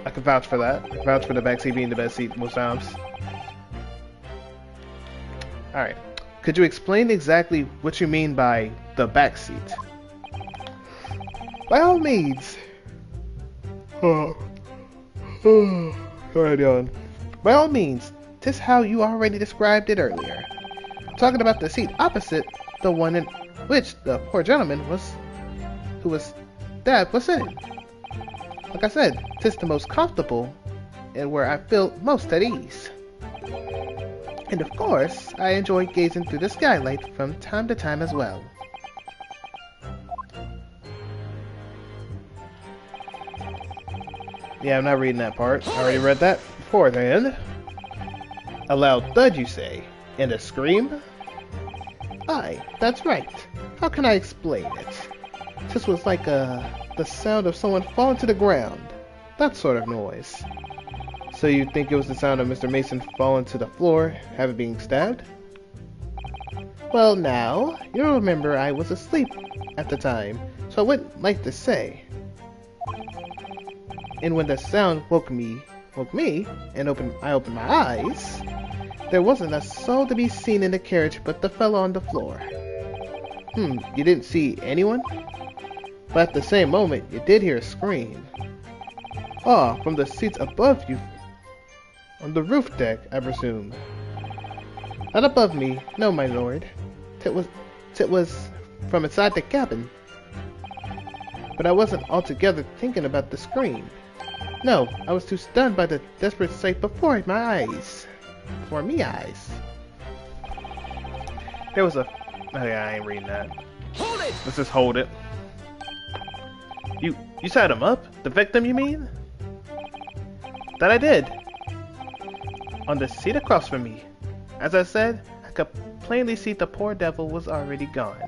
I could vouch for that. Vouch for the backseat being the best seat most times. Alright. Could you explain exactly what you mean by the backseat? By all means. Alright, yawn. By all means, 'tis how you already described it earlier. Talking about the seat opposite the one in which the poor gentleman who was stabbed was sitting. Like I said, 'tis the most comfortable and where I feel most at ease. And of course, I enjoy gazing through the skylight from time to time as well. Yeah, I'm not reading that part. I already read that beforehand. A loud thud, you say? And a scream? Aye, that's right. How can I explain it? This was like the sound of someone falling to the ground. That sort of noise. So you think it was the sound of Mr. Mason falling to the floor, having been stabbed? Well now, you'll remember I was asleep at the time, so I wouldn't like to say. And when the sound woke me, and I opened my eyes, there wasn't a soul to be seen in the carriage but the fellow on the floor. You didn't see anyone? But at the same moment, you did hear a scream. Ah, from the seats above you, on the roof deck, I presume. Not above me, no, my lord. It was from inside the cabin. But I wasn't altogether thinking about the scream. No, I was too stunned by the desperate sight before my eyes. Before me eyes. There was a... Oh yeah, I ain't reading that. Hold it! Let's just hold it. You tied him up? The victim, you mean? That I did. On the seat across from me. As I said, I could plainly see the poor devil was already gone.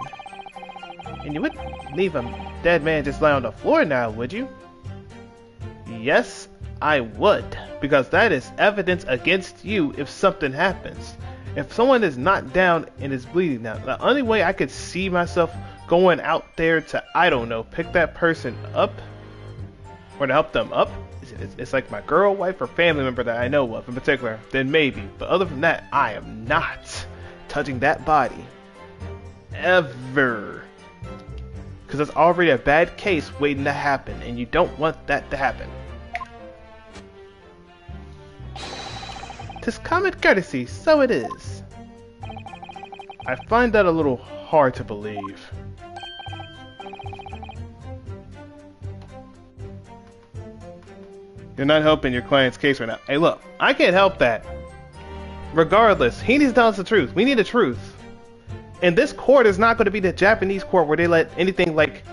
And you wouldn't leave a dead man just lie on the floor now, would you? Yes, I would. Because that is evidence against you if something happens. If someone is knocked down and is bleeding now, the only way I could see myself going out there to, I don't know, pick that person up or to help them up, it's like my girl, wife, or family member that I know of in particular, then maybe. But other than that, I am not touching that body. Ever. Because it's already a bad case waiting to happen, and you don't want that to happen. 'Tis common courtesy, so it is. I find that a little hard to believe. You're not helping your client's case right now. Hey look, I can't help that. Regardless, he needs to tell us the truth. We need the truth. And this court is not going to be the Japanese court where they let anything like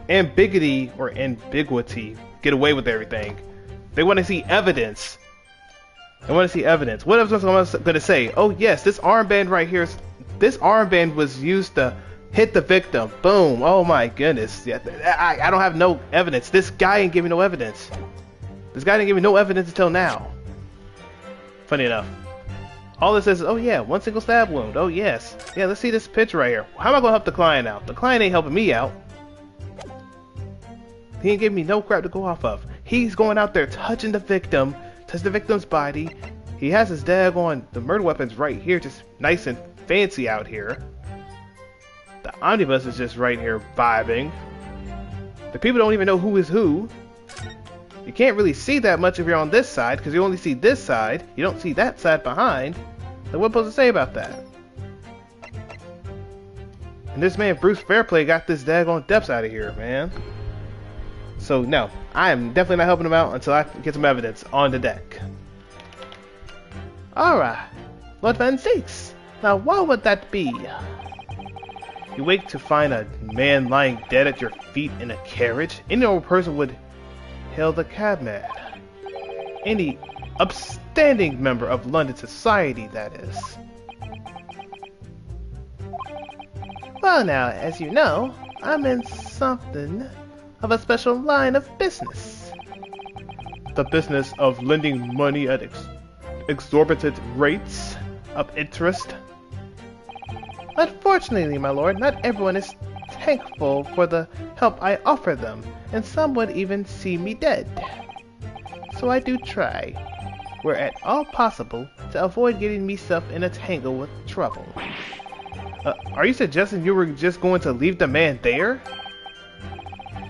ambiguity or ambiguity get away with everything. They want to see evidence. They want to see evidence. What else was I going to say? Oh yes, this armband right here. This armband was used to hit the victim. Boom. Oh my goodness. Yeah, I don't have no evidence. This guy ain't giving no evidence. This guy didn't give me no evidence until now. Funny enough. All it says is, oh yeah, one single stab wound. Oh yes. Yeah, let's see this picture right here. How am I going to help the client out? The client ain't helping me out. He ain't giving me no crap to go off of. He's going out there touching the victim, touch the victim's body. He has his daggone, the murder weapons right here, just nice and fancy out here. The omnibus is just right here vibing. The people don't even know who is who. You can't really see that much if you're on this side, because you only see this side. You don't see that side behind. So what am I supposed to say about that? And this man, Bruce Fairplay, got this daggone depths out of here, man. So no, I am definitely not helping him out until I get some evidence on the deck. Alright, Lord Van Six. Now what would that be? You wake to find a man lying dead at your feet in a carriage. Any old person would hail the cabman. Any upstanding member of London society, that is. Well now, as you know, I'm in something of a special line of business. The business of lending money at exorbitant rates of interest. Unfortunately, my lord, not everyone is thankful for the help I offer them, and some would even see me dead. So I do try, where at all possible, to avoid getting myself in a tangle with trouble. Are you suggesting you were just going to leave the man there?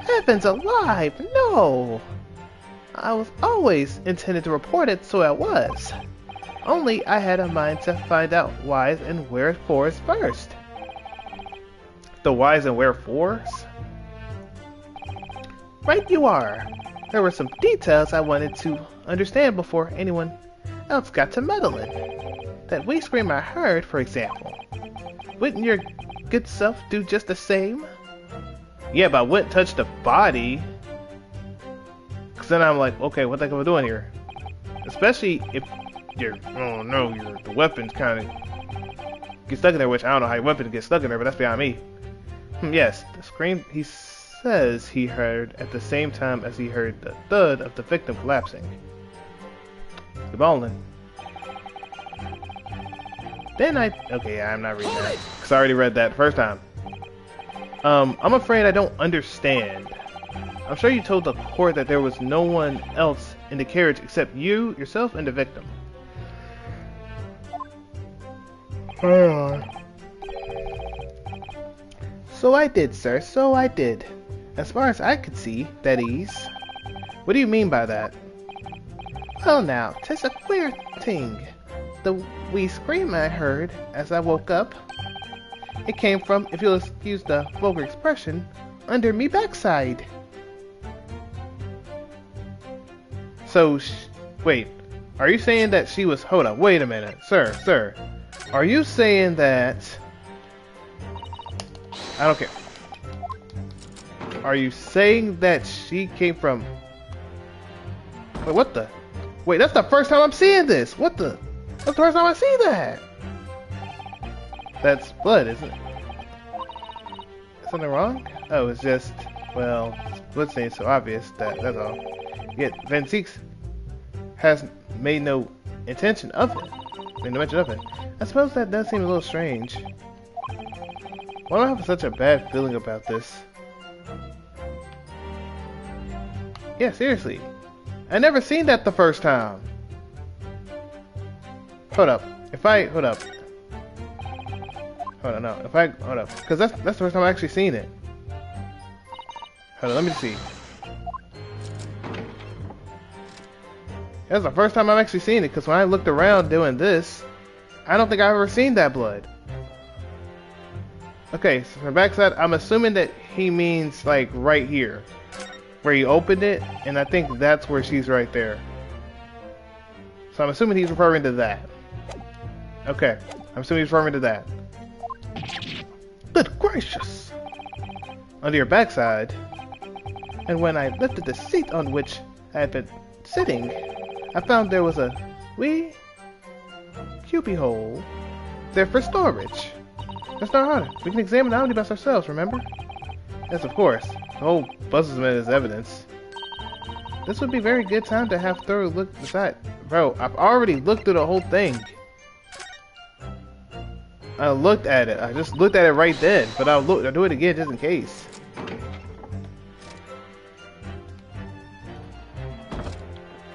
Heavens alive, no! I was always intended to report it, so I was. Only I had a mind to find out whys and wherefores first. The whys and wherefores? Right you are. There were some details I wanted to understand before anyone else got to meddling. That wee scream I heard, for example. Wouldn't your good self do just the same? Yeah, but I wouldn't touch the body. Cause then I'm like, okay, what the heck am I doing here? Especially if the weapons kind of get stuck in there, which I don't know how your weapon gets stuck in there, but that's beyond me. Yes, the scream he says he heard at the same time as he heard the thud of the victim collapsing. The bowling. Then okay, I'm not reading that, because I already read that the first time. I'm afraid I don't understand. I'm sure you told the court that there was no one else in the carriage except you, yourself, and the victim. So I did, sir, so I did. As far as I could see, that is. What do you mean by that? Well now, 'tis a queer thing. The wee scream I heard as I woke up, it came from, if you'll excuse the vulgar expression, under me backside. So, wait, are you saying that she was, hold up, wait a minute, sir, are you saying that, I don't care, are you saying that she came from, wait, what the, wait, that's the first time I'm seeing this, what the, that's the first time I see that. That's blood, isn't it? Something wrong? Oh, it's just, well, blood stains so obvious that's all. Yet Van Six has made no mention of it. I suppose that does seem a little strange. Why do I have such a bad feeling about this? Yeah, seriously. I never seen that the first time. Hold up. Hold up. Because that's the first time I actually seen it. Hold on, let me see. That's the first time I've actually seen it, because when I looked around doing this, I don't think I've ever seen that blood. Okay, so from backside, I'm assuming that he means like right here, where he opened it, and I think that's where she's right there. So I'm assuming he's referring to that. Okay, I'm assuming he's referring to that. Good gracious! Under your backside, and when I lifted the seat on which I had been sitting, I found there was a wee cubbyhole there for storage. Let's start harder. We can examine the omnibus ourselves, remember? Yes, of course. The whole bus is meant as evidence. This would be a very good time to have thorough look inside. Bro, I've already looked through the whole thing. I looked at it. I just looked at it right then, but I'll do it again just in case.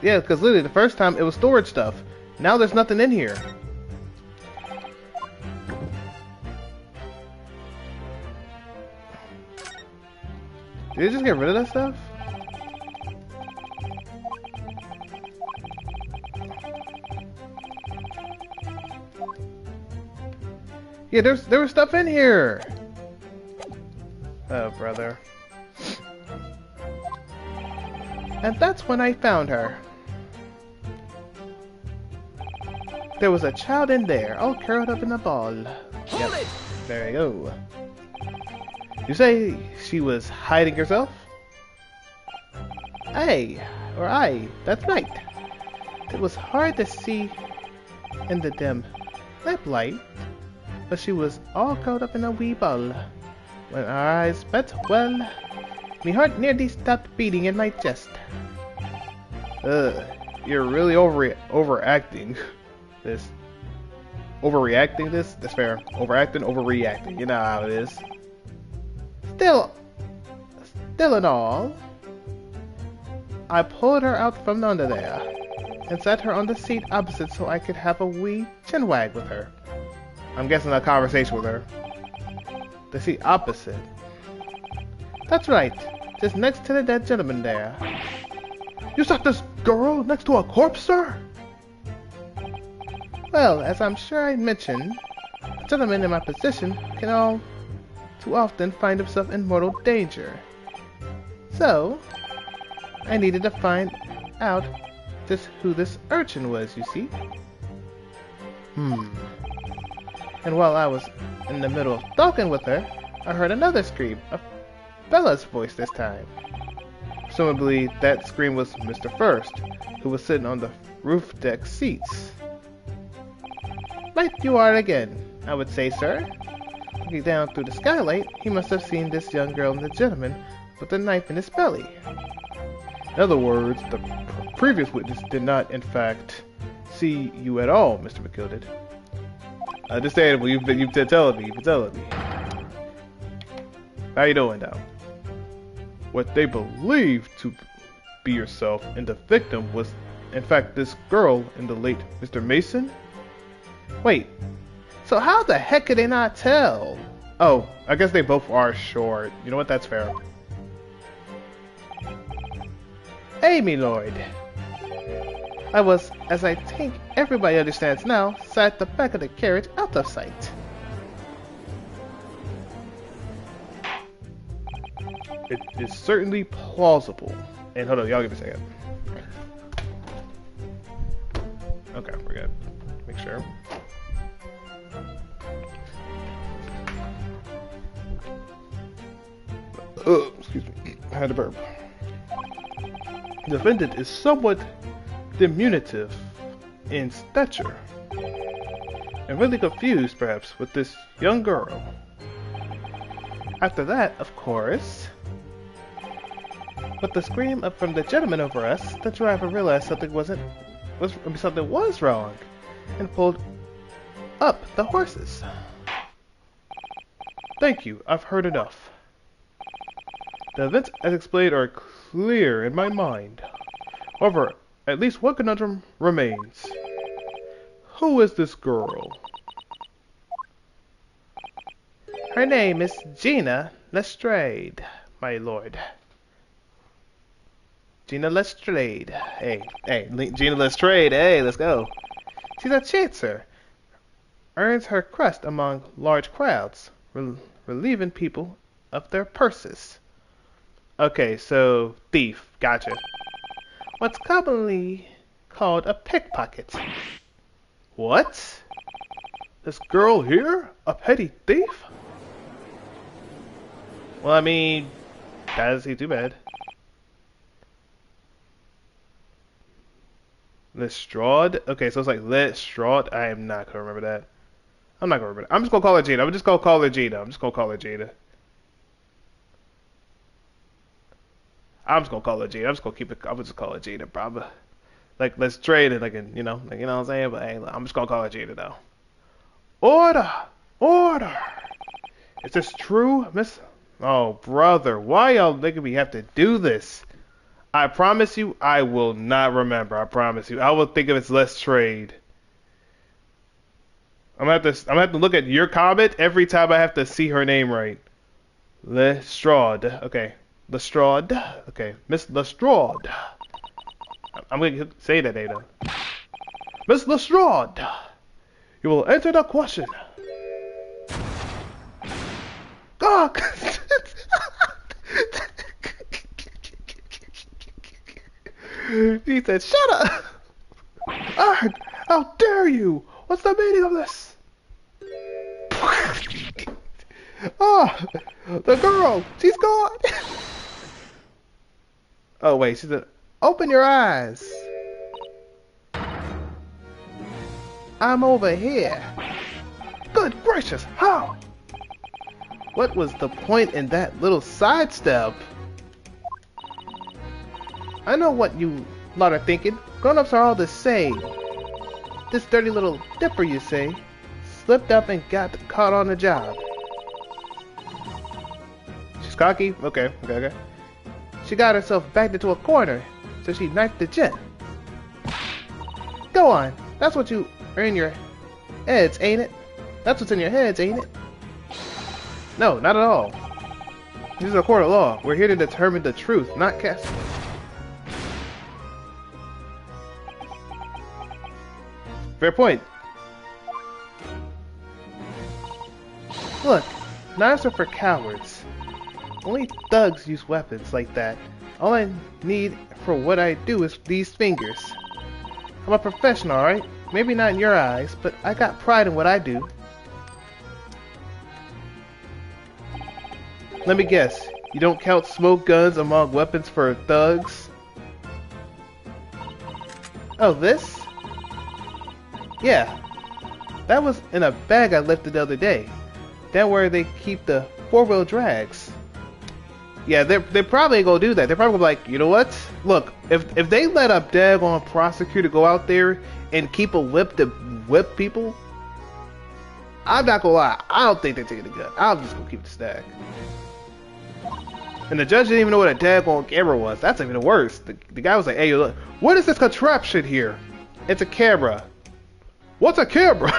Yeah, because literally the first time it was storage stuff. Now there's nothing in here. Did they just get rid of that stuff? Yeah, there was stuff in here. Oh, brother. And that's when I found her. There was a child in there, all curled up in a ball. Hold it! There you go. You say she was hiding herself? Aye, that's right. It was hard to see in the dim lamplight, but she was all curled up in a wee ball. When our eyes met, well, my heart nearly stopped beating in my chest. You're really overacting this. Overreacting this? That's fair. Overacting, overreacting. You know how it is. Still in all, I pulled her out from under there and sat her on the seat opposite so I could have a wee chinwag with her. I'm guessing a conversation with her. The seat opposite. That's right, just next to the dead gentleman there. You sat this girl next to a corpse, sir? Well, as I'm sure I mentioned, a gentleman in my position can all too often find himself in mortal danger. So, I needed to find out just who this urchin was, you see. And while I was in the middle of talking with her, I heard another scream, a fella's voice this time. Presumably, that scream was Mr. First, who was sitting on the roof deck seats. Right you are again, I would say, sir. Looking down through the skylight, he must have seen this young girl and the gentleman with the knife in his belly. In other words, the previous witness did not, in fact, see you at all, Mr. McGilded. Understandable, you've been telling me, How you doing now? What they believed to be yourself and the victim was, in fact, this girl and the late Mr. Mason? Wait, so how the heck could they not tell? Oh, I guess they both are short. You know what, that's fair. Hey, me lord. I was, as I think everybody understands now, sat at the back of the carriage out of sight. It is certainly plausible. And hold on, y'all give me a second. Okay, we're good. Make sure. Excuse me. I had a burp. The defendant is somewhat diminutive in stature, and really confused, perhaps, with this young girl. After that, of course, with the scream up from the gentleman over us, the driver realized something was wrong, and pulled up the horses. Thank you, I've heard enough. The events as explained are clear in my mind. However, at least one conundrum remains. Who is this girl? Her name is Gina Lestrade, my lord. Gina Lestrade. Hey, Gina Lestrade, hey, let's go. She's a chancer. Earns her crust among large crowds, relieving people of their purses. Okay, so thief, gotcha. What's commonly called a pickpocket. What? This girl here? A petty thief? Well, I mean, that doesn't seem too bad. Lestrade? Okay, so it's like Lestrade. I am not gonna remember that. I'm not gonna remember that. I'm just gonna call her Gina. I'm just gonna call her Gina. I'm just gonna call her Gina. I'm just gonna call her Gina. I'm just gonna keep it. I'm just call her Gina, probably. Like, let's trade it, like, you know what I'm saying. But hey, I'm just gonna call her Gina though. Order, order. Is this true, Miss? Oh, brother, why y'all making me have to do this? I promise you, I will not remember. I promise you, I will think of it's less trade. I'm gonna have to look at your comment every time I have to see her name right. Lestrade. Okay. Lestrade. Okay. Miss Lestrade. I'm going to say that, Ada. Miss Lestrade. You will enter the question. God. She said, "Shut up! Arg! How dare you? What's the meaning of this?" Ah, the girl, she's gone. Oh wait, she said, "Open your eyes. I'm over here." Good gracious, how? What was the point in that little sidestep? I know what you lot are thinking. Grown-ups are all the same. This dirty little dipper, you say, slipped up and got caught on the job. She's cocky? Okay. She got herself backed into a corner, so she knifed the jet. Go on. That's what you are in your heads, ain't it? That's what's in your heads, ain't it? No, not at all. This is a court of law. We're here to determine the truth, not cast. Fair point. Look, knives are for cowards. Only thugs use weapons like that. All I need for what I do is these fingers. I'm a professional, alright? Maybe not in your eyes, but I got pride in what I do. Let me guess, you don't count smoke guns among weapons for thugs? Oh, this? Yeah, that was in a bag I lifted the other day. Down where they keep the four-wheel drags. Yeah, they're probably gonna do that. They're probably like, you know what? Look, if they let a daggone prosecutor go out there and keep a whip to whip people, I'm not gonna lie, I don't think they're taking the gun. I'm just gonna keep the stack. And the judge didn't even know what a daggone camera was. That's even worse. The guy was like, hey, look, what is this contraption here? It's a camera. What's a camera?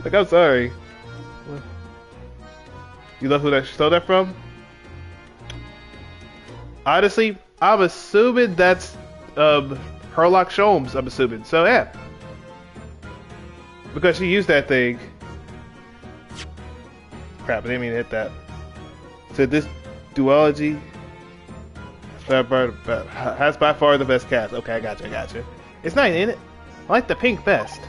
Like, I'm sorry. You know who that stole that from? Honestly, I'm assuming that's Herlock Sholmes, I'm assuming. So yeah. Because she used that thing. Crap, I didn't mean to hit that. So this duology has by far the best cast. Okay, I gotcha. It's nice, ain't it? I like the pink best.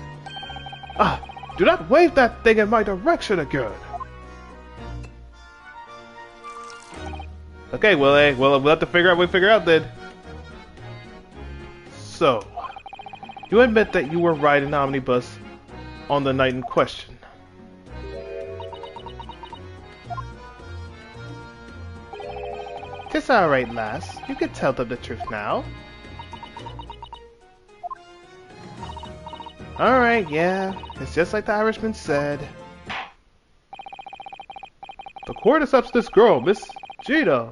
Ah, do not wave that thing in my direction again. Okay, well, we'll have to figure out what we figure out then. So, you admit that you were riding an omnibus on the night in question. It's alright, lass. You can tell them the truth now. Alright, yeah. It's just like the Irishman said. The court is up to this girl, Miss Gina.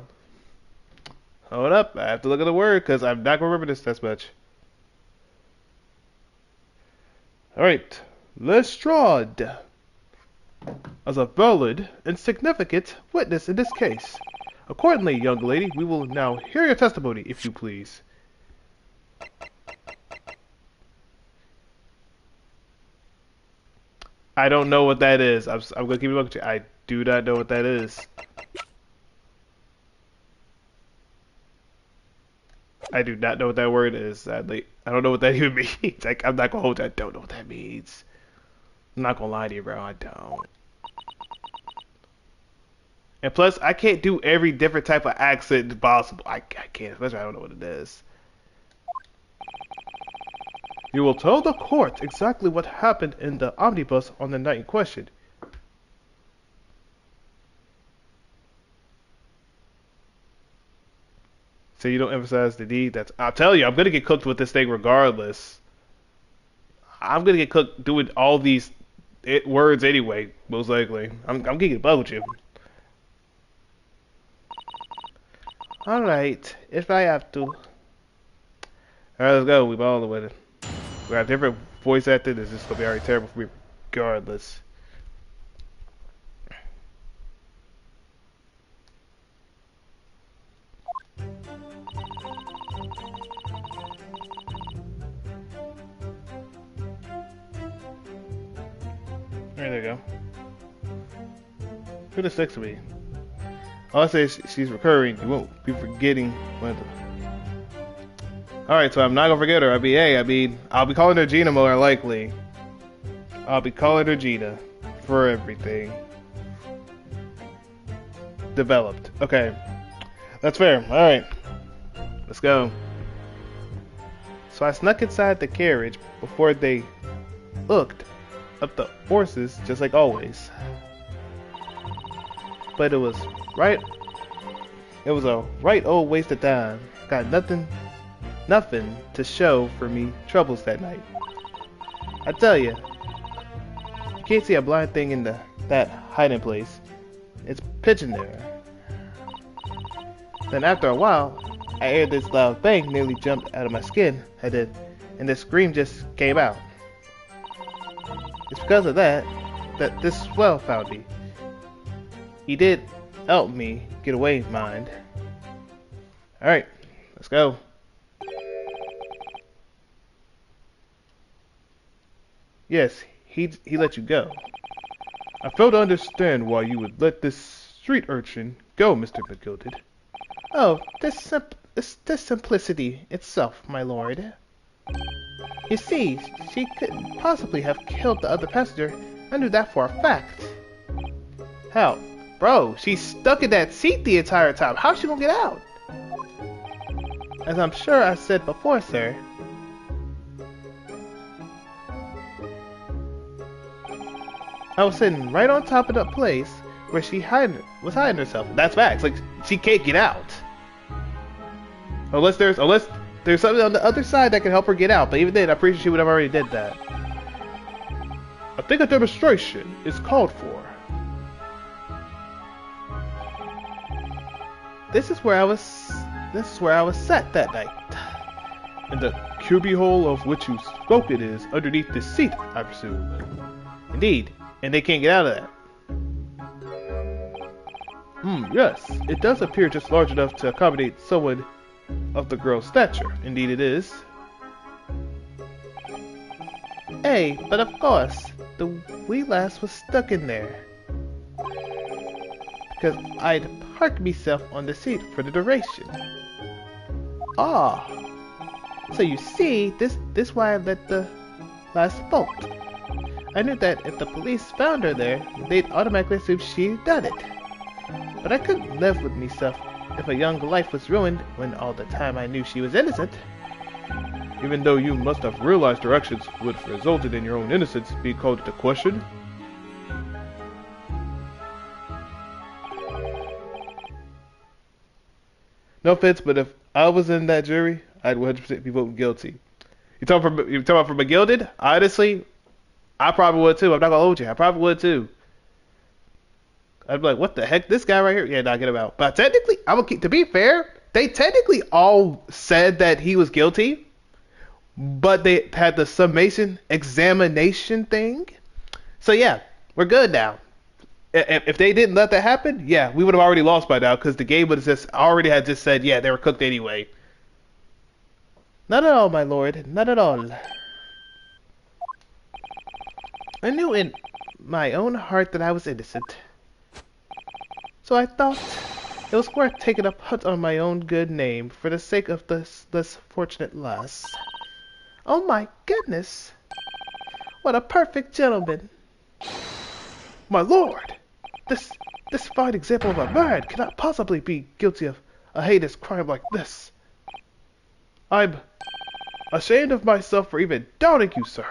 Hold up, I have to look at the word because I'm not going to remember this much. Alright, Lestrade. As a valid and significant witness in this case. Accordingly, young lady, we will now hear your testimony, if you please. I don't know what that is. I'm going to keep it looking. I do not know what that is. I do not know what that word is, sadly. I don't know what that even means. Like, I'm not going to hold you. I don't know what that means. I'm not going to lie to you, bro. I don't. And plus, I can't do every different type of accent possible. I can't, especially I don't know what it is. You will tell the court exactly what happened in the omnibus on the night in question. So you don't emphasize the D. I'll tell you, I'm gonna get cooked with this thing regardless. I'm gonna get cooked doing all these words anyway, most likely. I'm getting bug with you. Alright, if I have to. Alright, let's go. We've all the way. We have different voice acting. This is gonna be already terrible for me regardless. There they go. Who this next to me? I'll say she's recurring. You won't be forgetting one of the. Alright, so I'm not gonna forget her. I'll be calling her Gina more likely. I'll be calling her Gina for everything. Developed. Okay. That's fair. Alright. Let's go. So I snuck inside the carriage before they looked up the horses, just like always. But it was a right old waste of time. Got nothing to show for me troubles that night. I tell you can't see a blind thing in that hiding place. It's pitch in there. Then after a while, I heard this loud bang, nearly jumped out of my skin, and the scream just came out. It's because of that this swell found me. He did help me get away, mind. Alright, let's go. Yes, he let you go. I fail to understand why you would let this street urchin go, Mr. McGilded. Oh, this simplicity itself, my lord. You see, she couldn't possibly have killed the other passenger. I knew that for a fact. How? Bro, she's stuck in that seat the entire time. How's she gonna get out? As I'm sure I said before, sir. I was sitting right on top of the place where she was hiding herself. That's facts. Like, she can't get out. Unless there's something on the other side that can help her get out. But even then, I'm pretty sure she would have already did that. I think a demonstration is called for. This is where I was sat that night. And the cubbyhole of which you spoke it is underneath this seat, I presume. Indeed. And they can't get out of that. Yes. It does appear just large enough to accommodate someone of the girl's stature. Indeed it is. Hey, but of course, the wee lass was stuck in there. Because I'd parked myself on the seat for the duration. Ah. So you see, this why I let the lass bolt. I knew that if the police found her there, they'd automatically assume she'd done it. But I couldn't live with myself if a young life was ruined when all the time I knew she was innocent. Even though you must have realized her actions would have resulted in your own innocence being called into question. No offense, but if I was in that jury, I'd 100% be voting guilty. You talking about from a gilded? Honestly, I probably would too. I'm not gonna hold you. I probably would too. I'd be like, what the heck? This guy right here? Yeah, nah, get him out. But technically, to be fair, they technically all said that he was guilty, but they had the summation examination thing. So yeah, we're good now. If they didn't let that happen, yeah, we would have already lost by now because the game would have just said, yeah, they were cooked anyway. Not at all, my lord. Not at all. I knew in my own heart that I was innocent. So I thought it was worth taking a punt on my own good name for the sake of this less fortunate lass. Oh my goodness! What a perfect gentleman! My lord! This fine example of a man cannot possibly be guilty of a heinous crime like this. I'm ashamed of myself for even doubting you, sir.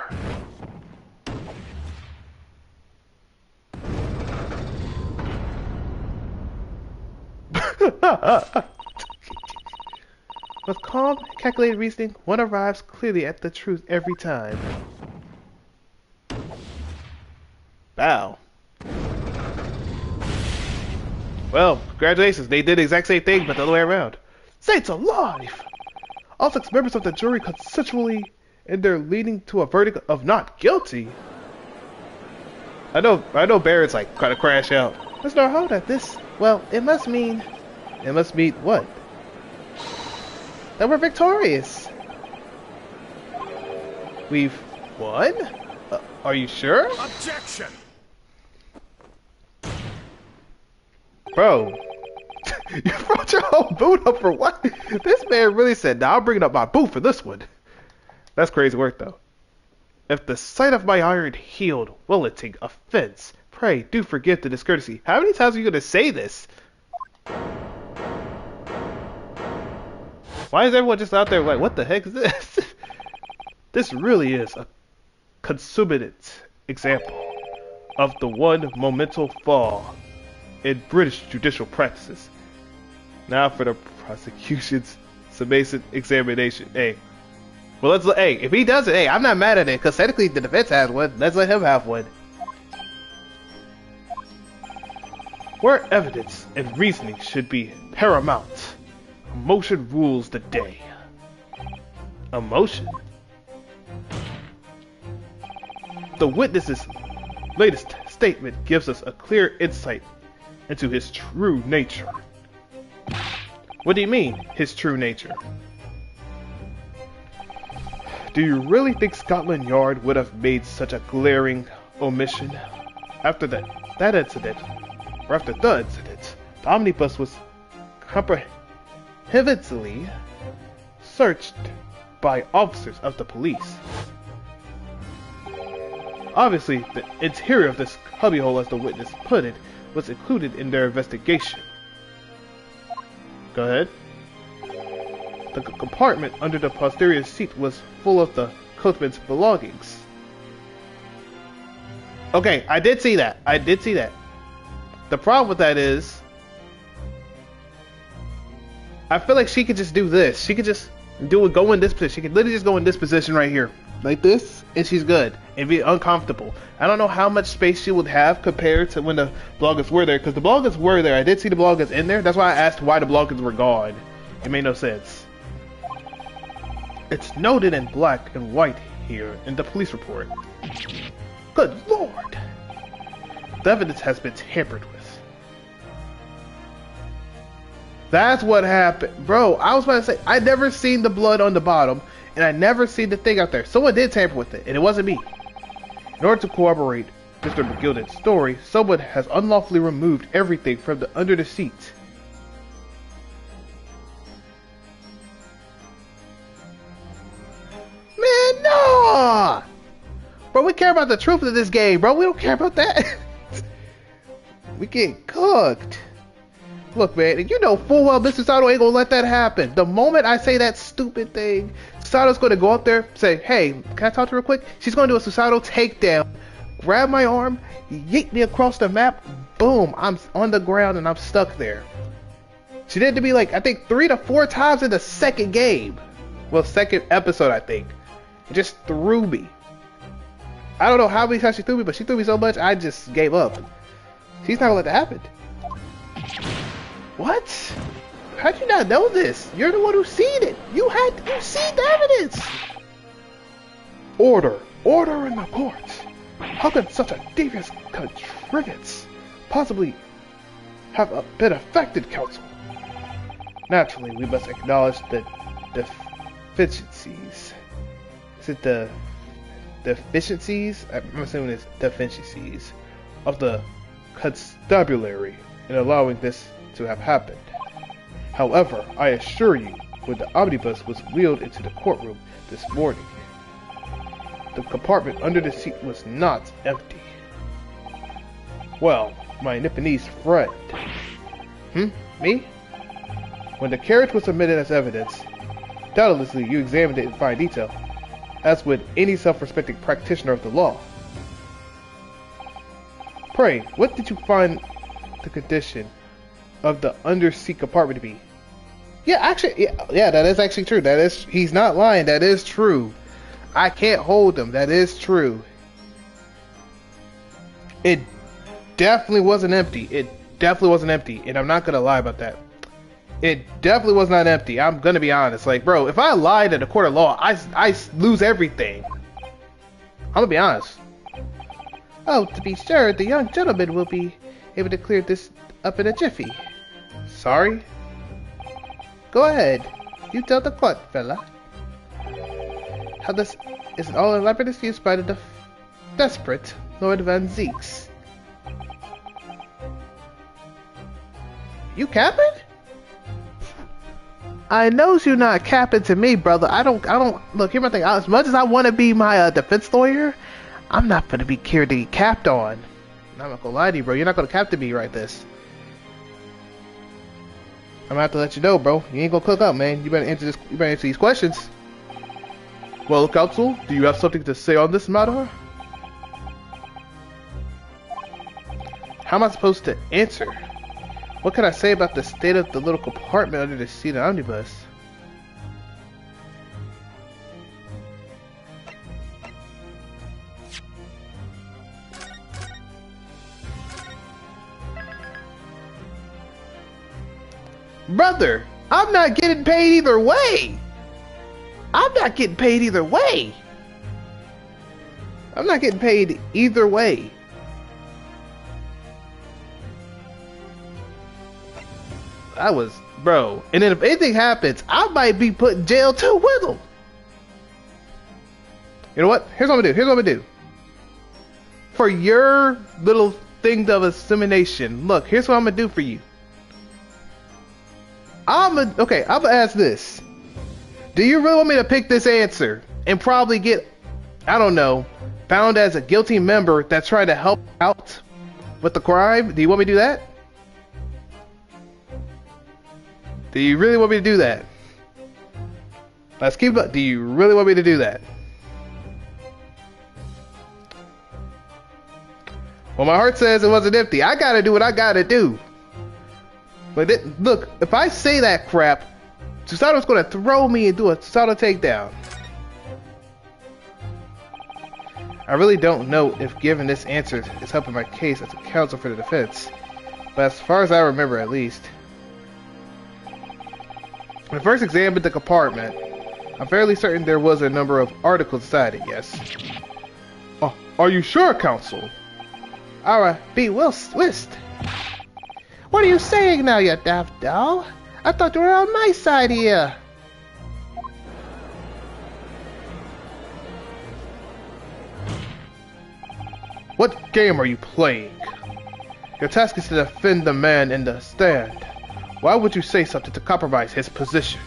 With calm, calculated reasoning, one arrives clearly at the truth every time. Bow. Well, congratulations. They did the exact same thing, but the other way around. Saints alive! All 6 members of the jury consensually in their leading to a verdict of not guilty. I know Barrett's like kind of crash out. There's no doubt that this. Well, it must mean what? That we're victorious. We've won? Are you sure? Objection! Bro. You brought your whole boot up for what? This man really said, "Nah, I'm bringing up my boot for this one." That's crazy work, though. If the sight of my iron healed Willeting offense, pray do forgive the discourtesy. How many times are you going to say this? Why is everyone just out there like, what the heck is this? This really is a consummate example of the one momental flaw in British judicial practices. Now for the prosecution's summation examination. Hey, well hey, if he does it, hey, I'm not mad at it, because technically the defense has one. Let's let him have one. Where evidence and reasoning should be paramount, emotion rules the day. Emotion? The witness's latest statement gives us a clear insight into his true nature. What do you mean, his true nature? Do you really think Scotland Yard would have made such a glaring omission? After that incident, or after the incident, the omnibus was comprehensively searched by officers of the police. Obviously, the interior of this cubbyhole, as the witness put it, was included in their investigation. Go ahead. The compartment under the posterior seat was full of the coachman's belongings. Okay, I did see that. I did see that. The problem with that is, I feel like she could just do this. She could just go in this position. She could literally just go in this position right here, like this, and she's good and be uncomfortable. I don't know how much space she would have compared to when the bloggers were there, because the bloggers were there. I did see the bloggers in there. That's why I asked why the bloggers were gone. It made no sense. It's noted in black and white here in the police report. Good Lord! The evidence has been tampered with. That's what happened. Bro, I was about to say, I never seen the blood on the bottom, and I never seen the thing out there. Someone did tamper with it, and it wasn't me. In order to corroborate Mr. McGilden's story, someone has unlawfully removed everything from under the seat. Man, no! Bro, we care about the truth of this game, bro. We don't care about that. We get cooked. Look, man, you know full well Mr. Sato ain't gonna let that happen. The moment I say that stupid thing, Susato's gonna go up there, say, "Hey, can I talk to her real quick?" She's gonna do a Susato takedown, grab my arm, yeet me across the map, boom, I'm on the ground and I'm stuck there. She did it to me like, I think 3 to 4 times in the second game. Well, second episode, I think. It just threw me. I don't know how many times she threw me, but she threw me so much, I just gave up. She's not gonna let that happen. What? How'd you not know this? You're the one who seen it. You seen the evidence. Order. Order in the court. How could such a devious contrivance possibly have been affected, counsel? Naturally, we must acknowledge the deficiencies. Is it the deficiencies? I'm assuming it's deficiencies of the constabulary in allowing this to have happened. However, I assure you, when the omnibus was wheeled into the courtroom this morning, the compartment under the seat was not empty. Well, my Nipponese friend. Me? When the carriage was submitted as evidence, doubtlessly you examined it in fine detail, as would any self-respecting practitioner of the law. Pray, what did you find the condition of the underseat compartment to be? Yeah, actually, yeah, that is actually true. He's not lying. That is true. I can't hold him. That is true. It definitely wasn't empty. It definitely wasn't empty, and I'm not gonna lie about that. It definitely was not empty. I'm gonna be honest. Like, bro, if I lied at a court of law, I lose everything. I'm gonna be honest. Oh, to be sure, the young gentleman will be able to clear this up in a jiffy. Sorry? Go ahead. You tell the court, fella. How this is an all elaborate excuse by the desperate Lord Van Zeeks. You capping? I knows you not capping to me, brother. I don't, look, here's my thing. As much as I want to be my defense lawyer, I'm not going to be here to get capped on. I'm not gonna lie to you, bro. You're not gonna cap to me right this. I'm gonna have to let you know, bro. You ain't gonna cook up, man. You better answer this. You better answer these questions. Well, counsel, do you have something to say on this matter? How am I supposed to answer? What can I say about the state of the little compartment under the seat of the omnibus? Brother, I'm not getting paid either way. I'm not getting paid either way. I'm not getting paid either way. I was, bro. And then if anything happens, I might be put in jail too with them. You know what? Here's what I'm gonna do. Here's what I'm gonna do. For your little thing of assimilation, look, here's what I'm gonna do for you. I'm gonna ask this. Do you really want me to pick this answer and probably get, I don't know, found as a guilty member that's trying to help out with the crime? Do you want me to do that? Do you really want me to do that? Let's keep up. Do you really want me to do that? Well, my heart says it wasn't empty. I gotta do what I gotta do. But look, if I say that crap, Susato's gonna throw me and do a Susato takedown. I really don't know if giving this answer is helping my case as a counsel for the defense. But as far as I remember, at least. When I first examined the compartment, I'm fairly certain there was a number of articles inside it, yes. Are you sure, counsel? Alright, be whist. What are you saying now, you daft doll? I thought you were on my side here. What game are you playing? Your task is to defend the man in the stand. Why would you say something to compromise his position?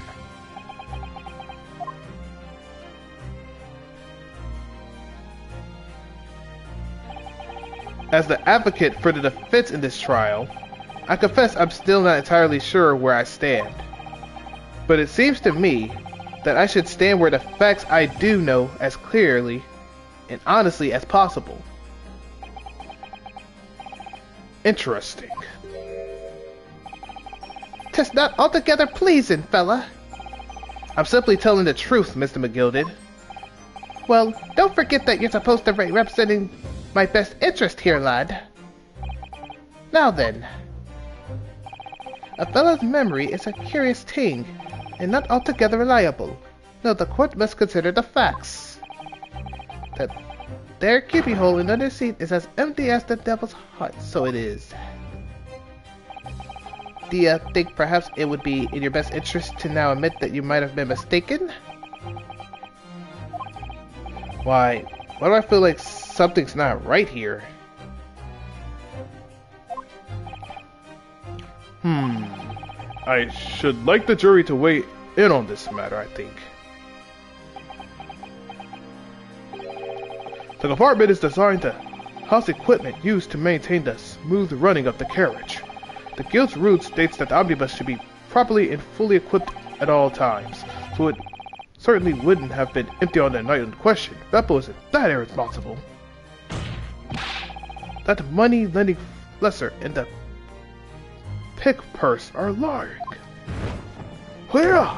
As the advocate for the defense in this trial, I confess I'm still not entirely sure where I stand. But it seems to me that I should stand where the facts I do know as clearly and honestly as possible. Interesting. 'Tis not altogether pleasing, fella. I'm simply telling the truth, Mr. McGilded. Well, don't forget that you're supposed to be representing my best interest here, lad. Now then. A fellow's memory is a curious thing, and not altogether reliable. No, the court must consider the facts. That their cubbyhole in under seat is as empty as the devil's heart, so it is. Do you think perhaps it would be in your best interest to now admit that you might have been mistaken? Why do I feel like something's not right here? I should like the jury to weigh in on this matter, I think. The compartment is designed to house equipment used to maintain the smooth running of the carriage. The guild's rule states that the omnibus should be properly and fully equipped at all times, so it certainly wouldn't have been empty on the night in question. Beppo isn't that irresponsible. That money-lending lesser and the pick purse are lying. Clear!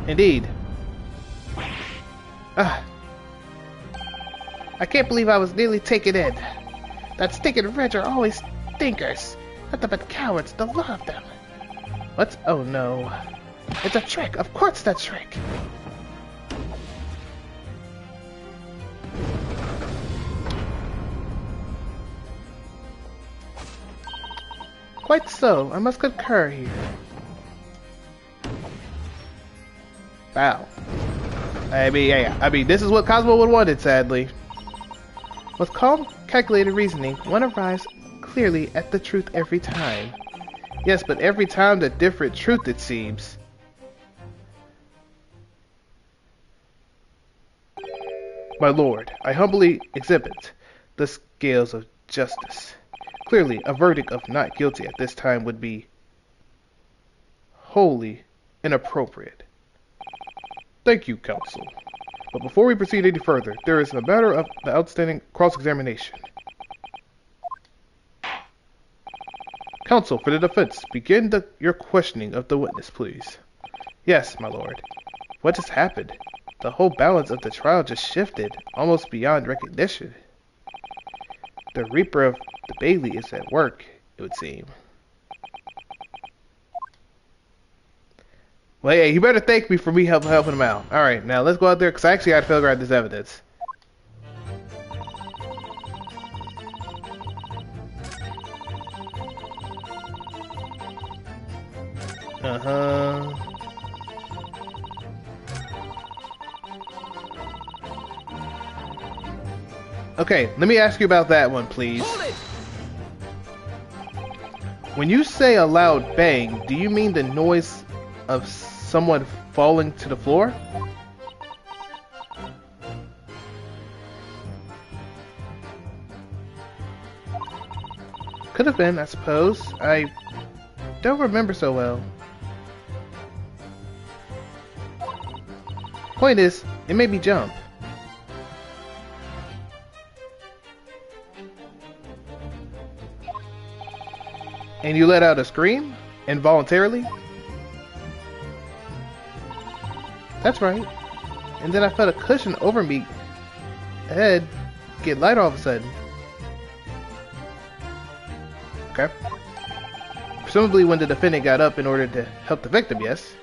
Indeed. I can't believe I was nearly taken in. That stinking Reg are always stinkers. Nothing but cowards, the lot of them. What? Oh no. It's a trick. Of course it's a trick. Quite so. I must concur here. Wow. I mean, this is what Cosmo would have wanted, sadly. With calm, calculated reasoning, one arrives clearly at the truth every time. Yes, but every time the different truth it seems. My lord, I humbly exhibit the scales of justice. Clearly, a verdict of not guilty at this time would be wholly inappropriate. Thank you, counsel. But before we proceed any further, there is a matter of the outstanding cross-examination. Counsel for the defense, begin your questioning of the witness, please. Yes, my lord. What just happened? The whole balance of the trial just shifted, almost beyond recognition. The Reaper of the Bailey is at work, it would seem. Well, hey, you better thank me for me helping him out. Alright, now let's go out there, because I actually got to figure out this evidence. Uh-huh. Okay, let me ask you about that one, please. When you say a loud bang, do you mean the noise of someone falling to the floor? Could have been, I suppose. I don't remember so well. Point is, it made me jump. And you let out a scream? Involuntarily? That's right. And then I felt a cushion over me head get light all of a sudden. Okay. Presumably when the defendant got up in order to help the victim, yes?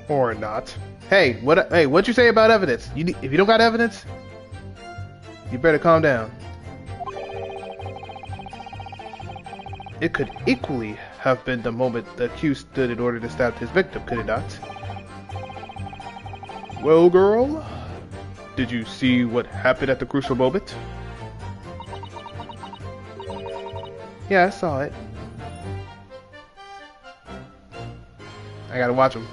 Or not. Hey, what'd you say about evidence? If you don't got evidence, you better calm down. It could equally have been the moment the accused stood in order to stab his victim, could it not? Well, girl, did you see what happened at the crucial moment? Yeah, I saw it. I gotta watch him.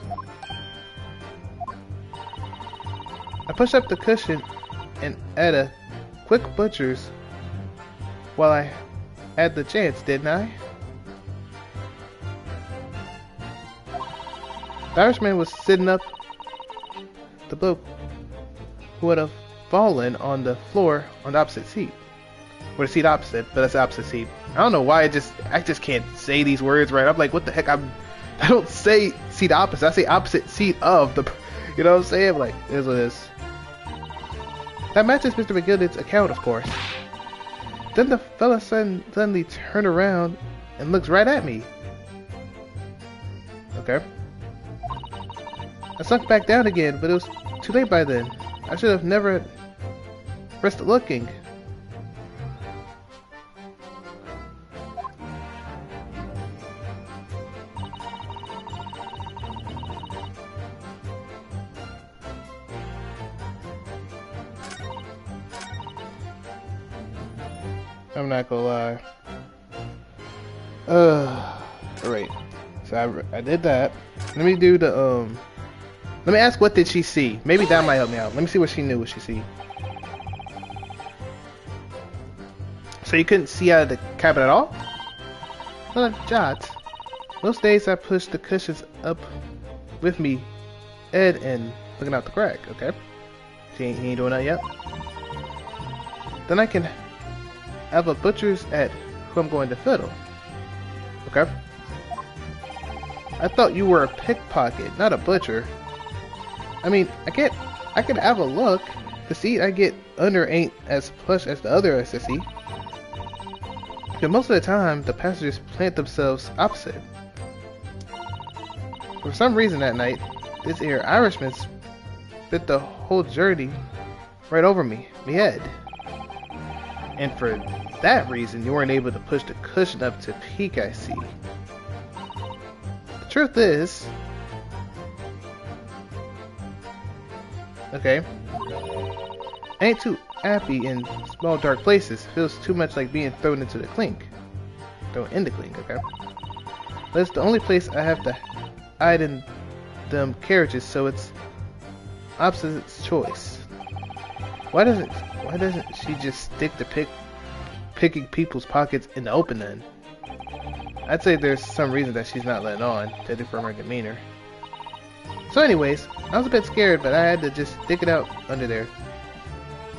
I pushed up the cushion and at a quick butcher's while I had the chance, didn't I? The Irishman was sitting up. The bloke who would have fallen on the floor on the opposite seat. Or the seat opposite, but that's the opposite seat. I don't know why I just can't say these words right. I'm like, what the heck? I don't say seat opposite. I say opposite seat of the. You know what I'm saying? Like, here's what it is. That matches Mr. McGillicuddy's account, of course. Then the fella suddenly turned around and looks right at me. Okay. I sunk back down again, but it was too late by then. I should have never rested looking. I'm not gonna lie. Alright. So I did that. Let me do the, let me ask what did she see? Maybe that might help me out. Let me see what she knew what she see. So you couldn't see out of the cabin at all? Well, Jot. Most days I push the cushions up with me, Ed, and looking out the crack, okay? He ain't doing that yet. Then I can have a butcher's at who I'm going to fiddle. Okay. I thought you were a pickpocket, not a butcher. I mean, I can have a look. The seat I get under ain't as plush as the other SSE. Because most of the time, the passengers plant themselves opposite. For some reason that night, this here Irishman spent the whole journey right over me head. And for that reason, you weren't able to push the cushion up to peek, I see. The truth is... Okay. I ain't too happy in small dark places. Feels too much like being thrown into the clink. throw Indicling, okay? That's the only place I have to hide in them carriages, so it's opposite's choice. Why doesn't she just stick to picking people's pockets in the open then? I'd say there's some reason that she's not letting on, judging from her demeanor. So anyways, I was a bit scared, but I had to just stick it out under there.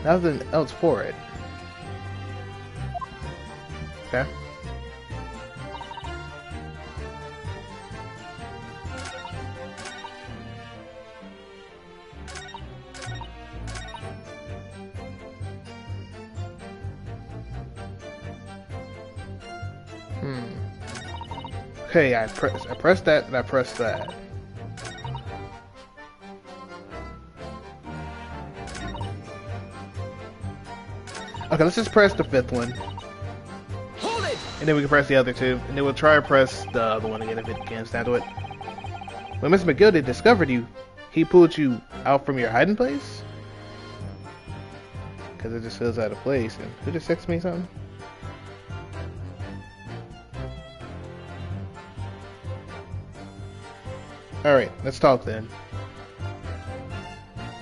Nothing else for it. Okay. Okay, I pressed that, and I pressed that. Okay, let's just press the fifth one. Hold it! And then we can press the other two. And then we'll try to press the other one again if it can stand to it. When Mr. McGildy discovered you, he pulled you out from your hiding place? Because it just feels out of place. And who just texted me something? Alright, let's talk then.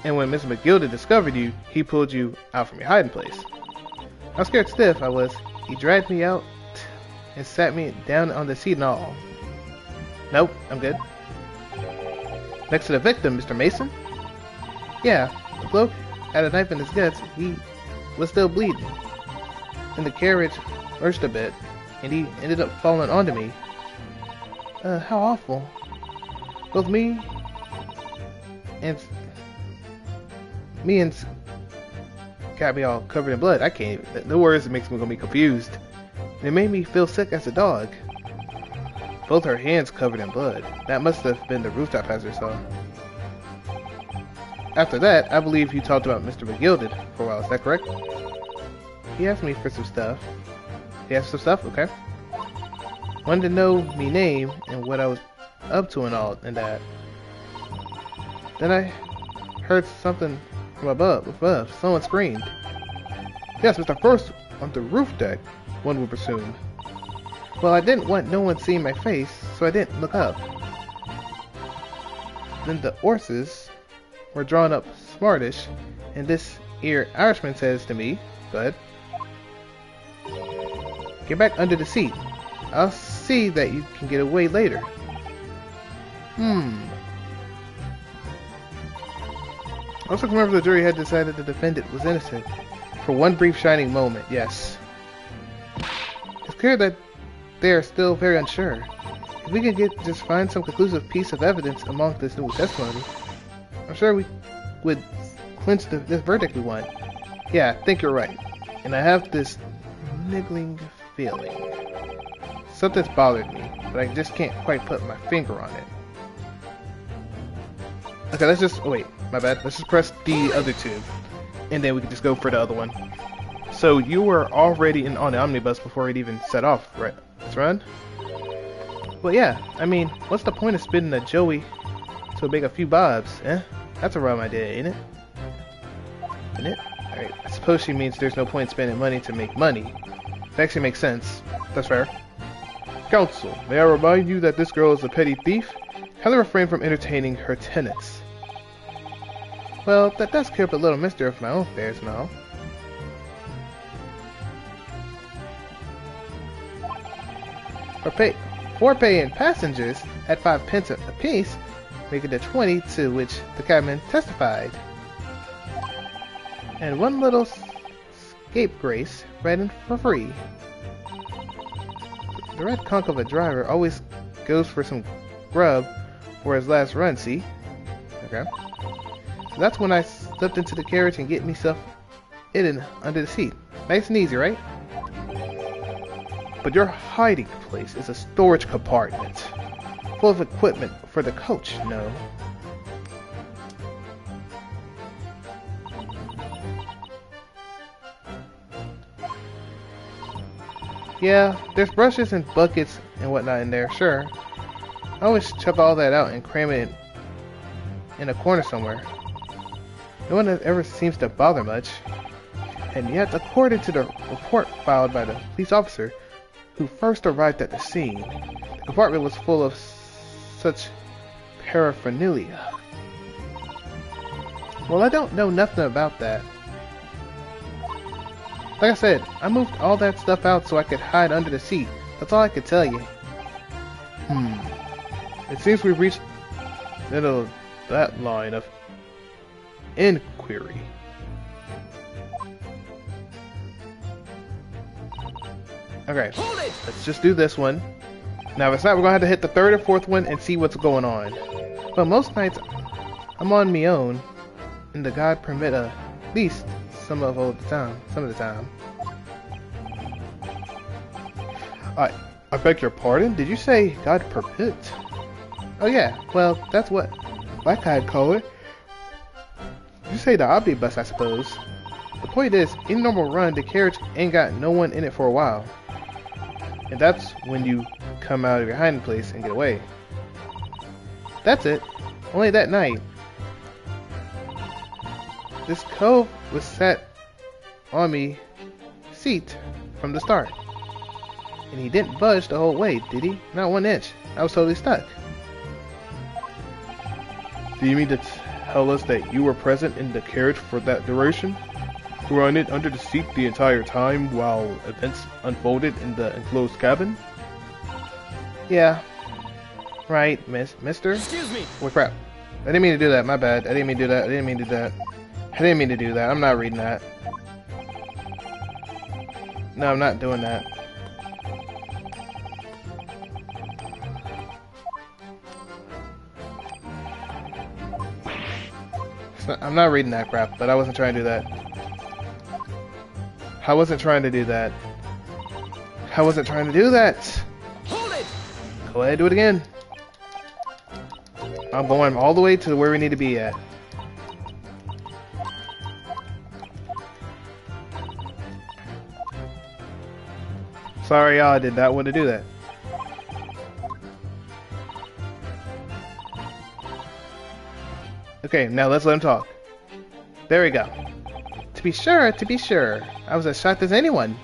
And when Mr. McGildy discovered you, he pulled you out from your hiding place. I was scared stiff, I was. He dragged me out and sat me down on the seat and all. Nope, I'm good. Next to the victim, Mr. Mason? Yeah, the bloke had a knife in his guts. He was still bleeding. And the carriage lurched a bit, and he ended up falling onto me. How awful. Both me and got me all covered in blood. I can't even, the words makes me gonna be confused. It made me feel sick as a dog. Both her hands covered in blood. That must have been the rooftop hazard saw. After that, I believe you talked about Mr. McGilded for a while, is that correct? He asked me for some stuff. He asked for some stuff? Okay. Wanted to know me name and what I was up to and all and that. Then I heard something from above. Someone screamed. Yes, Mr. First on the roof deck, one would presume. Well, I didn't want no one seeing my face, so I didn't look up. Then the horses were drawn up smartish, and this here Irishman says to me, go ahead, get back under the seat. I'll see that you can get away later. Also remember the jury had decided the defendant was innocent. For one brief shining moment, yes. It's clear that they are still very unsure. If we can just find some conclusive piece of evidence among this new testimony, I'm sure we would clinch this verdict we want. Yeah, I think you're right. And I have this niggling feeling. Something's bothered me, but I just can't quite put my finger on it. Okay, let's just, oh wait, my bad. Let's just press the other two, and then we can just go for the other one. So you were already on the omnibus before it even set off, right? Let's run? Well, yeah, I mean, what's the point of spending a Joey to make a few bobs, eh? That's a rum idea, ain't it? Isn't it? Alright, I suppose she means there's no point spending money to make money. That actually makes sense. That's fair. Counsel, may I remind you that this girl is a petty thief? Kindly refrain from entertaining her tenants. Well, that does clear up a little mystery of my own affairs and all. For paying passengers at 5 pence a piece, making it 20, to which the cabman testified. And one little scapegrace riding for free. The red conch of a driver always goes for some grub for his last run, see? Okay. So that's when I slipped into the carriage and get myself hidden under the seat. Nice and easy, right? But your hiding place is a storage compartment full of equipment for the coach, no? Yeah, there's brushes and buckets and whatnot in there, sure. I always chuck all that out and cram it in a corner somewhere. No one ever seems to bother much. And yet, according to the report filed by the police officer, who first arrived at the scene. The compartment was full of such paraphernalia. Well, I don't know nothing about that. Like I said, I moved all that stuff out so I could hide under the seat. That's all I could tell you. It seems we've reached the end of that line of inquiry. Okay, let's just do this one. Now, if it's not, we're gonna have to hit the third or fourth one and see what's going on. But most nights, I'm on me own, and the God permit at least some of the time. I beg your pardon? Did you say God permit? Oh yeah, well, that's what my kind call it. You say the omnibus, I suppose. The point is, in normal run, the carriage ain't got no one in it for a while. And that's when you come out of your hiding place and get away. That's it. Only that night. This cove was set on me seat from the start. And he didn't budge the whole way, did he? Not 1 inch. I was totally stuck. Do you mean to tell us that you were present in the carriage for that duration? You were on it under the seat the entire time while events unfolded in the enclosed cabin? Yeah. Right, mister? Excuse me. Oh crap. I didn't mean to do that, my bad. I didn't mean to do that. I didn't mean to do that. I didn't mean to do that. I'm not reading that. No, I'm not doing that. I'm not reading that crap, but I wasn't trying to do that. I wasn't trying to do that. I wasn't trying to do that. Hold it. Go ahead, do it again. I'm going all the way to where we need to be at. Sorry, y'all, I did not want to do that. Okay, now let's let him talk. There we go. To be sure. I was as shocked as anyone.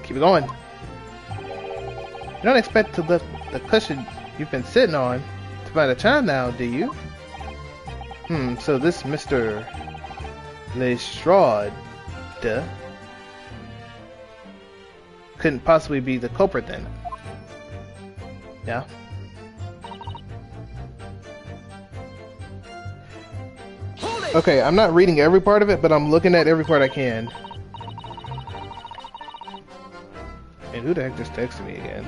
Keep it going. You don't expect to lift the cushion you've been sitting on to find a child now, do you? So this Mr. Lestrade couldn't possibly be the culprit then. Yeah? Okay, I'm not reading every part of it, but I'm looking at every part I can. And who the heck just texted me again?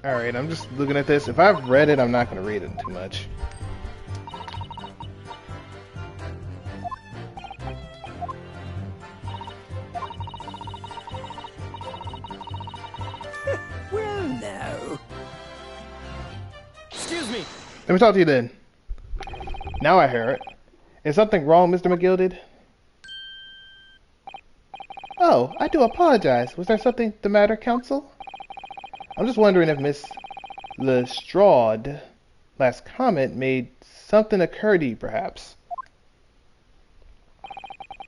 Alright, I'm just looking at this. If I've read it, I'm not going to read it too much. Well, no. Excuse me. Let me talk to you then. Now I hear it. Is something wrong, Mr. McGilded? Oh, I do apologize. Was there something the matter, Counsel? I'm just wondering if Miss Lestrade last comment made something occur to you, perhaps.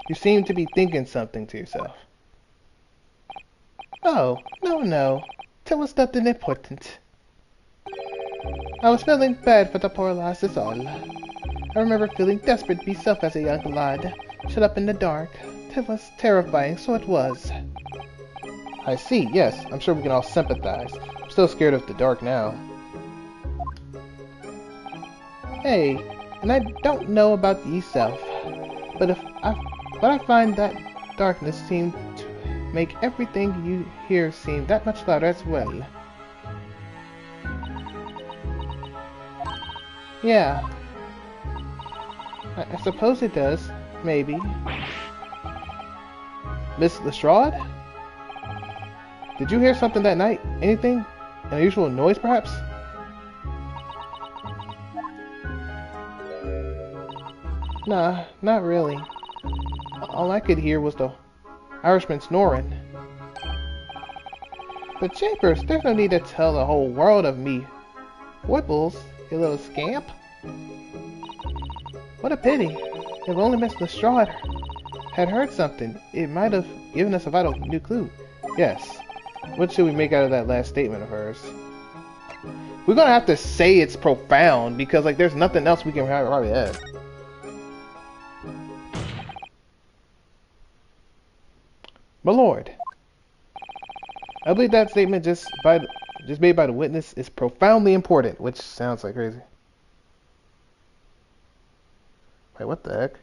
You seem to be thinking something to yourself. Oh, no. There was nothing important. I was feeling bad for the poor lass, is all. I remember feeling desperate myself as a young lad, shut up in the dark. It was terrifying, so it was. I see, yes. I'm sure we can all sympathize. I'm still scared of the dark now. Hey, and I don't know about yourself, but I find that darkness seemed to make everything you hear seem that much louder as well. Yeah. I suppose it does. Maybe. Miss Lestrade? Did you hear something that night? Anything? An unusual noise, perhaps? Nah, not really. All I could hear was the Irishman snoring. But Japers, there's no need to tell the whole world of me. Whipples, you little scamp. What a pity. If only Miss Lestrade had heard something, it might have given us a vital new clue. Yes. What should we make out of that last statement of hers? We're gonna have to say it's profound because, like, there's nothing else we can probably add. My lord, I believe that statement just made by the witness is profoundly important, which sounds like crazy. Wait, what the heck?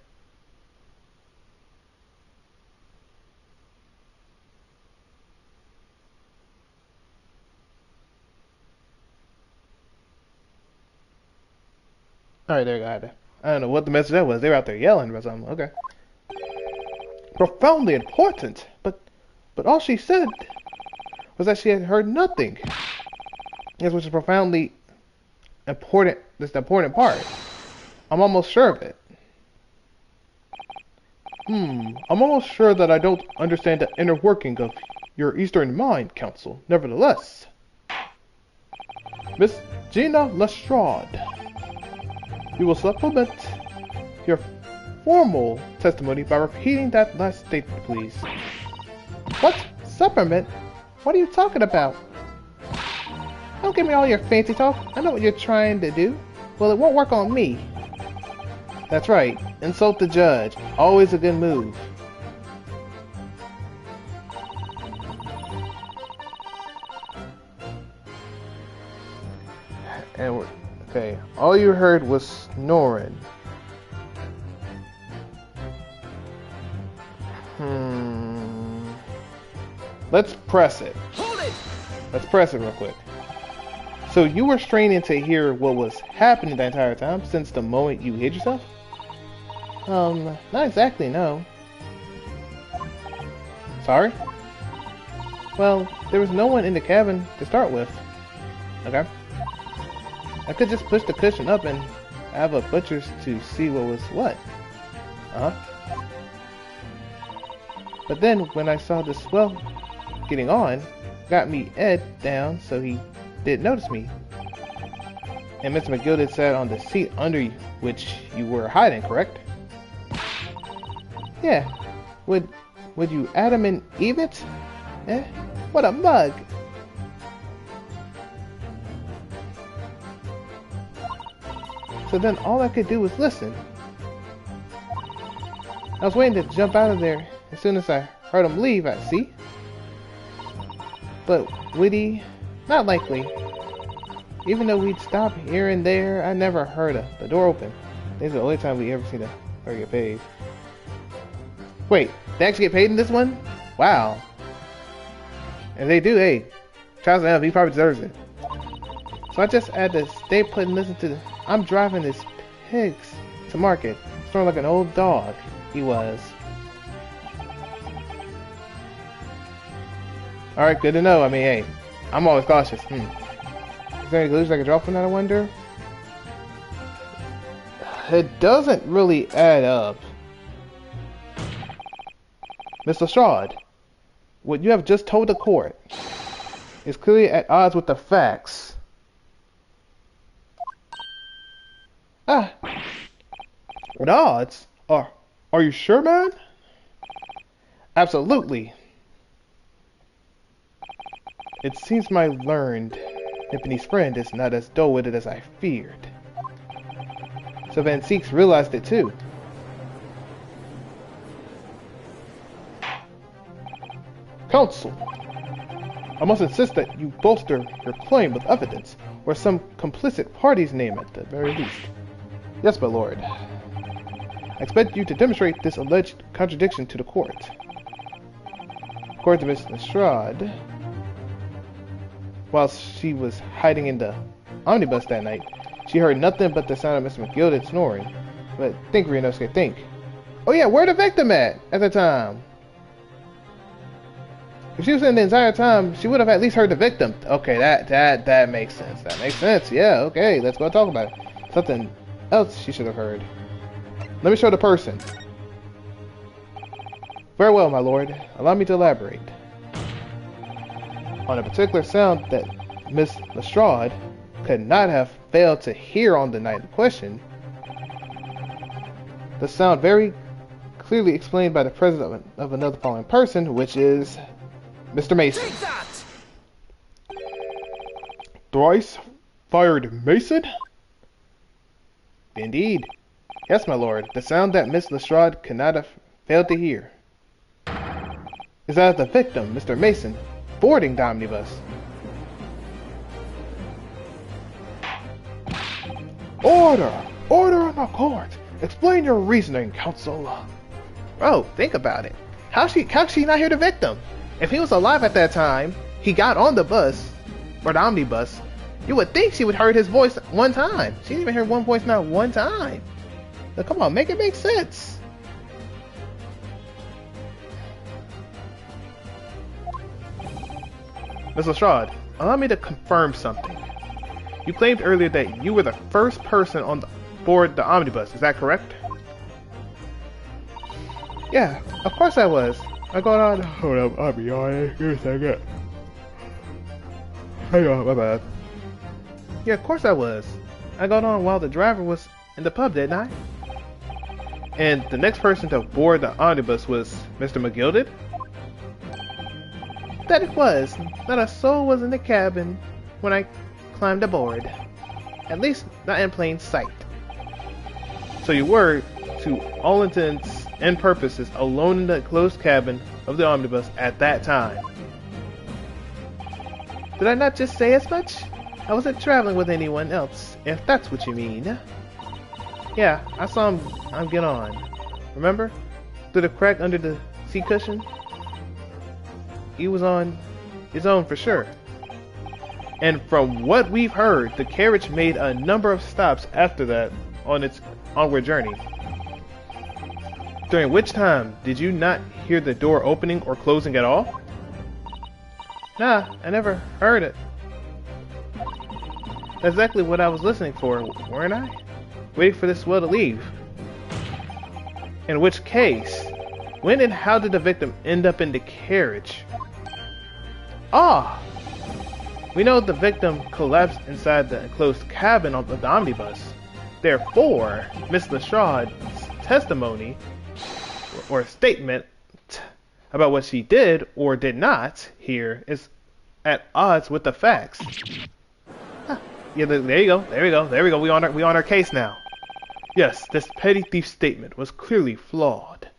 Alright, there you go. I don't know what the message that was. They were out there yelling or something. Okay. Profoundly important, but all she said was that she had heard nothing. Yes, which is profoundly important. That's the important part. I'm almost sure of it. I'm almost sure that I don't understand the inner working of your Eastern Mind, Council. Nevertheless, Miss Gina Lestrade, you will supplement your formal testimony by repeating that last statement, please. What? Supplement? What are you talking about? Don't give me all your fancy talk. I know what you're trying to do. Well, it won't work on me. That's right. Insult the judge. Always a good move. And okay, all you heard was snoring. Let's press it. Hold it! Let's press it real quick. So you were straining to hear what was happening the entire time since the moment you hid yourself? Not exactly, no. Sorry? Well, there was no one in the cabin to start with. Okay. I could just push the cushion up and have a butcher's to see what was what. But then when I saw the swell getting on, got me Ed down so he didn't notice me. And Mr. McGilded sat on the seat under you, which you were hiding, correct? Yeah. Would you Adam and Eve it? Eh? What a mug! So then all I could do was listen. I was waiting to jump out of there as soon as I heard him leave, I see. But would he? Not likely. Even though we'd stop here and there, I never heard the door open. This is the only time we ever seen her get paid. Wait, they actually get paid in this one? Wow. And they do, hey. Charles F, he probably deserves it. So I just had to stay put and listen to I'm driving this pigs to market. Sort of like an old dog. He was. Alright, good to know. I mean, hey, I'm always cautious. Is there any clues I can draw from that, I wonder? It doesn't really add up. Miss Lestrade, what you have just told the court is clearly at odds with the facts. At odds? Are you sure, man? Absolutely. It seems my learned Nipponese friend is not as dull-witted as I feared. So Van Seeks realized it too. Counsel, I must insist that you bolster your claim with evidence, or some complicit party's name at the very least. Yes, my lord. I expect you to demonstrate this alleged contradiction to the court. According to Miss Lestrade, whilst she was hiding in the omnibus that night, she heard nothing but the sound of Mr. McGilded snoring. But think, Ryunosuke, think. Oh yeah, where the victim at the time? If she was in the entire time, she would have at least heard the victim. Okay, that makes sense. That makes sense. Yeah, okay, let's go talk about it. Something else she should have heard. Let me show the person. Very well, my lord. Allow me to elaborate. on a particular sound that Miss Lestrade could not have failed to hear on the night in question. The sound very clearly explained by the presence of another fallen person, which is Mr. Mason. Take that! Thrice fired Mason? Indeed. Yes, my lord. The sound that Miss Lestrade could not have failed to hear is that of the victim, Mr. Mason, boarding the omnibus. Order! Order in the court! Explain your reasoning, counsel. Bro, think about it. How'd she not hear the victim? If he was alive at that time, he got on the bus, or the omnibus, you would think she would heard his voice one time. She didn't even hear one voice not one time. Now, come on, make it make sense. Miss Lestrade, allow me to confirm something. You claimed earlier that you were the first person on board the omnibus, is that correct? Yeah, of course I was. I got on. Hold up, I'll be honest. Give me a second. Hang on, my bad. Yeah, of course I was. I got on while the driver was in the pub, didn't I? And the next person to board the omnibus was Mr. McGilded? That it was. Not a soul was in the cabin when I climbed aboard. At least not in plain sight. So you were, to all intents and purposes, alone in the closed cabin of the omnibus at that time. Did I not just say as much? I wasn't traveling with anyone else, if that's what you mean. Yeah, I saw him get on. Remember? Through the crack under the seat cushion? He was on his own for sure. And from what we've heard, the carriage made a number of stops after that on its onward journey. During which time, did you not hear the door opening or closing at all? Nah, I never heard it. That's exactly what I was listening for, weren't I? Waiting for this swell to leave. In which case, when and how did the victim end up in the carriage? Ah! We know the victim collapsed inside the enclosed cabin of the omnibus. Therefore, Miss Lestrade's testimony or statement about what she did or did not hear is at odds with the facts. Huh. Yeah, there you go. There we go. There we go. We on our case now. Yes, this petty thief statement was clearly flawed.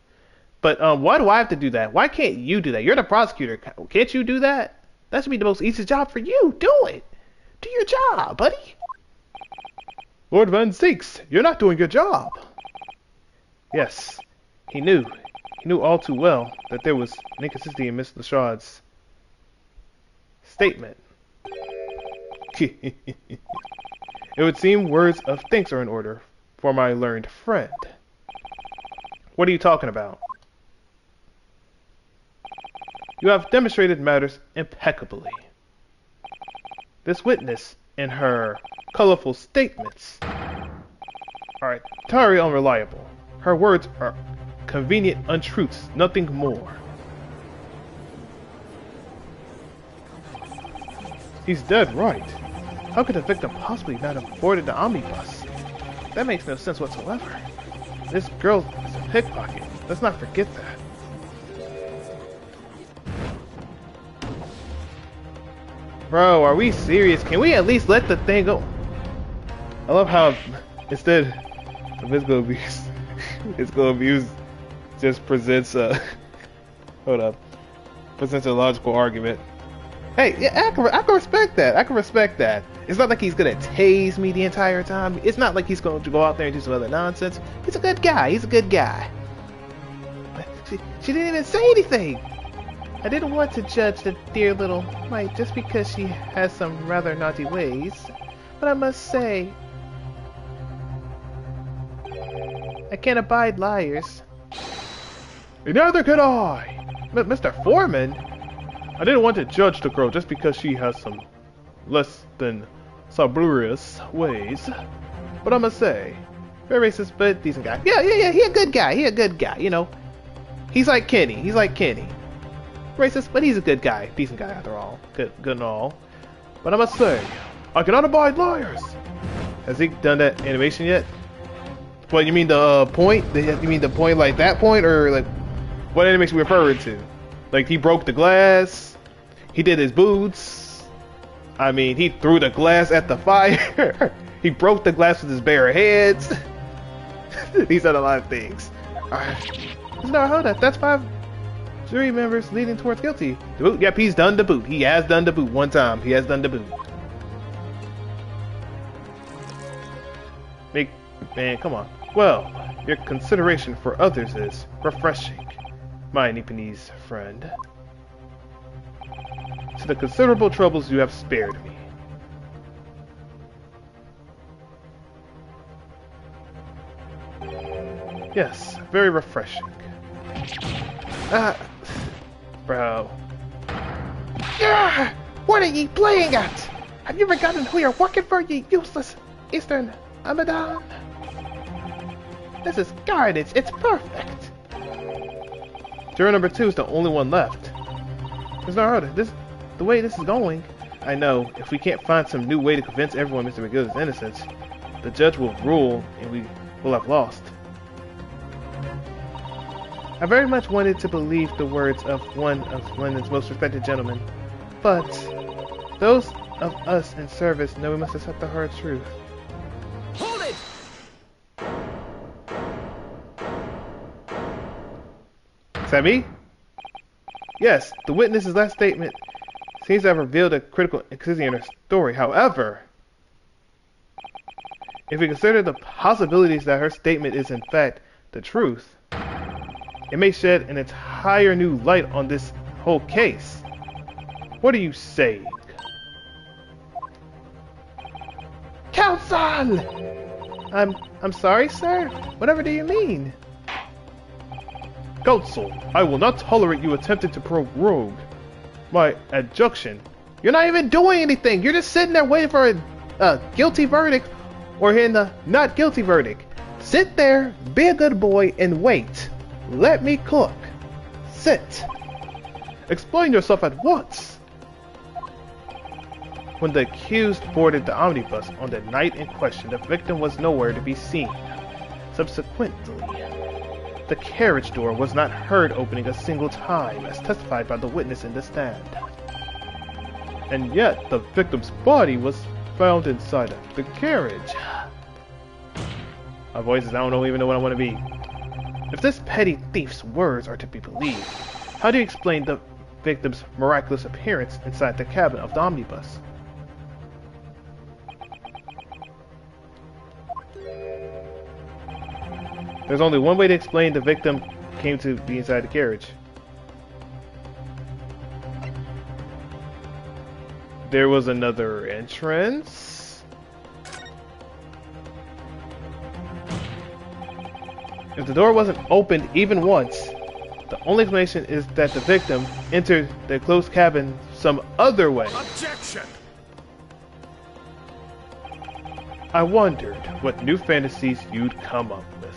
But why do I have to do that? Why can't you do that? You're the prosecutor. Can't you do that? That should be the most easiest job for you. Do it. Do your job, buddy. Lord Van Zeeks, you're not doing your job. Yes, he knew. He knew all too well that there was an inconsistency in Miss Lestrade's statement. It would seem words of thanks are in order for my learned friend. What are you talking about? You have demonstrated matters impeccably. This witness and her colorful statements are entirely unreliable. Her words are convenient untruths, nothing more. He's dead right. How could the victim possibly not have boarded the omnibus? That makes no sense whatsoever. This girl is a pickpocket. Let's not forget that. Bro, are we serious? Can we at least let the thing go? I love how instead of physical abuse just presents a presents a logical argument. Hey, yeah, I can respect that. I can respect that. It's not like he's gonna tase me the entire time. It's not like he's going to go out there and do some other nonsense. He's a good guy. He's a good guy. She didn't even say anything. I didn't want to judge the dear little mite just because she has some rather naughty ways, but I must say, I can't abide liars. Neither can I! But Mr. Foreman? I didn't want to judge the girl just because she has some less than salubrious ways, but I must say, very racist but decent guy. Yeah, he a good guy. He a good guy, you know. He's like Kenny. racist, but he's a good guy. Decent guy after all. Good and all. But I must say, I cannot abide liars. Has he done that animation yet? What, you mean the point? You mean the point like that point? Or like, what animation we referring to? Like he broke the glass? He did his boots? I mean, he threw the glass at the fire? He broke the glass with his bare hands? He's done a lot of things. No, hold up. That's 5 jury members leading towards guilty. The boot? Yep, he's done the boot. He has done the boot one time. He has done the boot. Man, come on. Well, your consideration for others is refreshing, my Nipponese friend. To the considerable troubles you have spared me. Yes, very refreshing. Bro. What are ye playing at? Have you forgotten who you're working for, you useless Eastern Amadan? This is garbage. It's perfect. Juror number 2 is the only one left. There's no hurry. The way this is going, I know if we can't find some new way to convince everyone Mr. McGill's innocence, the judge will rule and we will have lost. I very much wanted to believe the words of one of London's most respected gentlemen, but those of us in service know we must accept the hard truth. Hold it! Is that me? Yes, the witness's last statement seems to have revealed a critical inconsistency in her story. However, if we consider the possibilities that her statement is in fact the truth, it may shed an entire new light on this whole case. What are you saying? Counsel! I'm sorry, sir? Whatever do you mean? Counsel, I will not tolerate you attempting to prorogue my adjunction. You're not even doing anything. You're just sitting there waiting for a guilty verdict or hearing the not guilty verdict. Sit there, be a good boy, and wait. Let me cook. Sit. Explain yourself at once. When the accused boarded the omnibus on the night in question, the victim was nowhere to be seen. Subsequently, the carriage door was not heard opening a single time, as testified by the witness in the stand. And yet, the victim's body was found inside of the carriage. My voice is, I don't even know what I want to be. If this petty thief's words are to be believed, how do you explain the victim's miraculous appearance inside the cabin of the omnibus? There's only one way to explain the victim came to be inside the carriage. There was another entrance. If the door wasn't opened even once, the only explanation is that the victim entered the closed cabin some other way. Objection! I wondered what new fantasies you'd come up with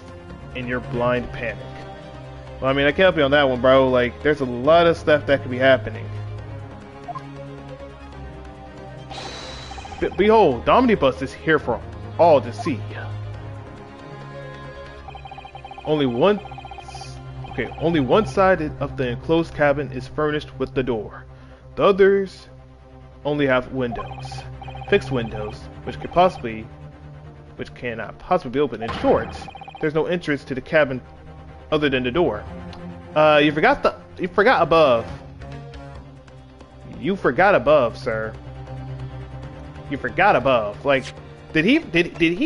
in your blind panic. Well, I mean, I can't help you on that one, bro. Like, there's a lot of stuff that could be happening. Behold, the omnibus is here for all to see. Only one side of the enclosed cabin is furnished with the door. The others only have windows, fixed windows, which cannot possibly be opened. In short, there's no entrance to the cabin other than the door. You forgot above. You forgot above, sir. You forgot above. Like, did he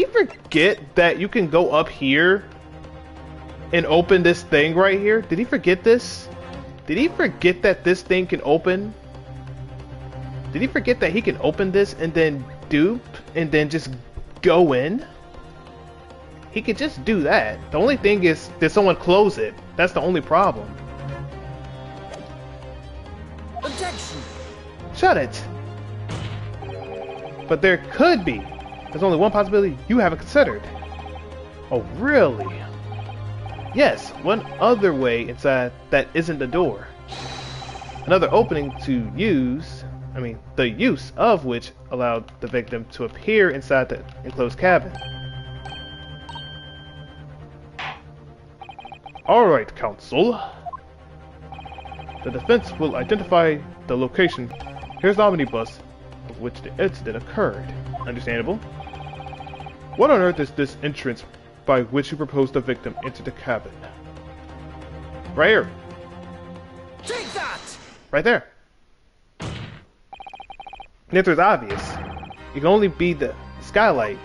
forget that you can go up here and open this thing right here? Did he forget this? Did he forget that this thing can open? Did he forget that he can open this and then dupe and then just go in? He could just do that. The only thing is, did someone close it? That's the only problem. Objection! Shut it! But there could be. There's only one possibility you haven't considered. Oh, really? Yes, one other way inside that isn't the door. Another opening to the use of which allowed the victim to appear inside the enclosed cabin. Alright, Counsel. The defense will identify the location. Here's the omnibus of which the incident occurred. Understandable? What on earth is this entrance by which you propose the victim enter the cabin? Right here. Take that! Right there. The answer is obvious. It can only be the skylight.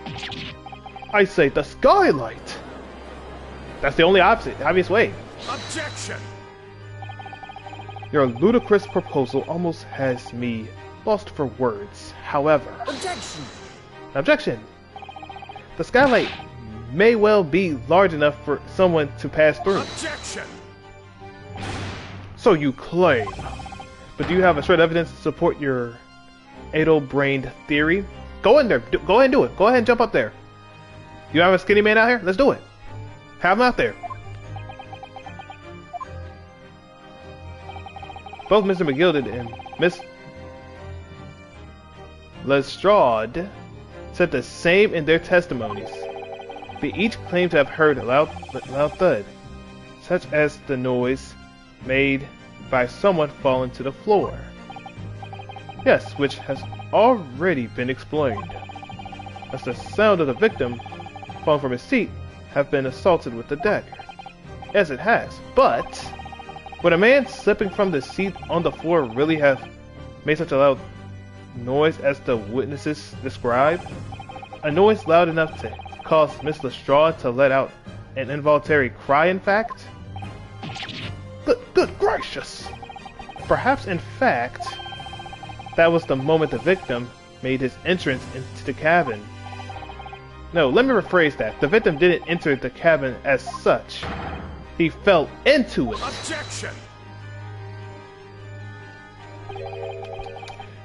I say the skylight! That's the only obvious way. Objection! Your ludicrous proposal almost has me lost for words. However... Objection! Objection! The skylight may well be large enough for someone to pass through. Objection! So you claim. But do you have a shred of evidence to support your addle-brained theory? Go in there. Go ahead and do it. Go ahead and jump up there. You have a skinny man out here? Let's do it. Have him out there. Both Mr. McGilded and Miss Lestrade said the same in their testimonies. They each claim to have heard a loud thud, such as the noise made by someone falling to the floor. Yes, which has already been explained, as the sound of the victim falling from his seat have been assaulted with the dagger. Yes, it has, but would a man slipping from the seat on the floor really have made such a loud noise as the witnesses describe? A noise loud enough to cause Miss Lestrade to let out an involuntary cry, in fact? Good gracious! Perhaps, in fact, that was the moment the victim made his entrance into the cabin. No, let me rephrase that. The victim didn't enter the cabin as such. He fell into it. Objection!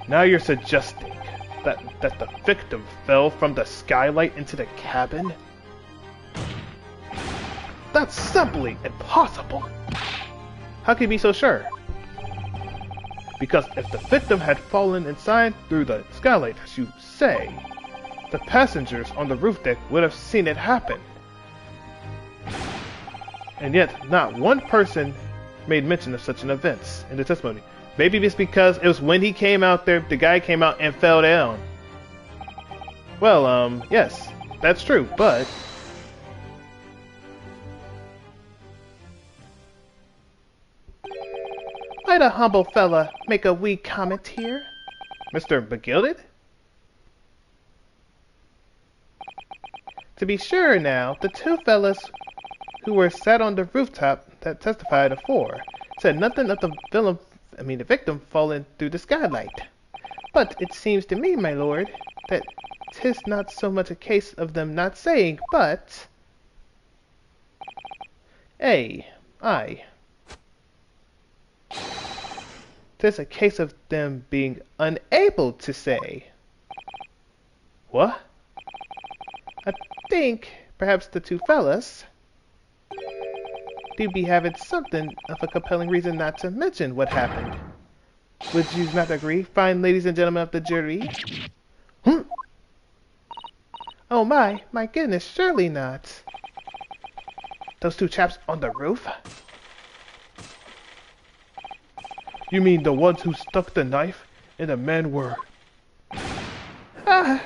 Now you're suggesting that the victim fell from the skylight into the cabin? That's simply impossible. How can you be so sure? Because if the victim had fallen inside through the skylight, as you say, the passengers on the roof deck would have seen it happen. And yet, not one person made mention of such an event in the testimony. Maybe it's because it was when he came out there, the guy came out and fell down. Well, yes, that's true, but... Might a humble fella make a wee comment here? Mr. McGilded? To be sure now, the two fellas who were sat on the rooftop that testified afore said nothing of the victim falling through the skylight. But it seems to me, my lord, that 'tis not so much a case of them not saying, but... Aye. 'Tis a case of them being unable to say. What? I think perhaps the two fellas do be having something of a compelling reason not to mention what happened. Would you not agree, fine ladies and gentlemen of the jury? Oh my goodness, surely not. Those two chaps on the roof? You mean the ones who stuck the knife in the men were... Ah!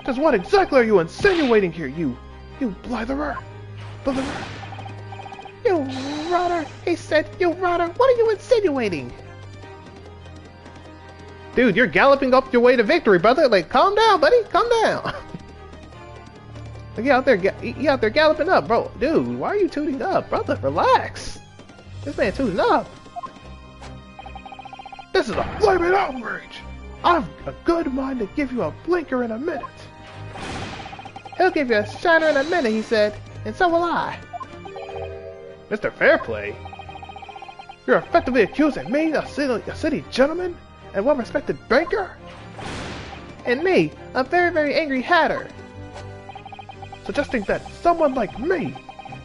Just what exactly are you insinuating here, you blitherer? You rotter! He said, you rotter! What are you insinuating? Dude, you're galloping up your way to victory, brother. Like, calm down, buddy. Calm down. You out there galloping up, bro. Dude, why are you tooting up, brother? Relax. This man tooting up. This is a flaming outrage. I've a good mind to give you a blinker in a minute. He'll give you a shiner in a minute, he said, and so will I. Mr. Fairplay, you're effectively accusing me, a city gentleman and well-respected banker, and me, a very, very angry hatter. suggesting that someone like me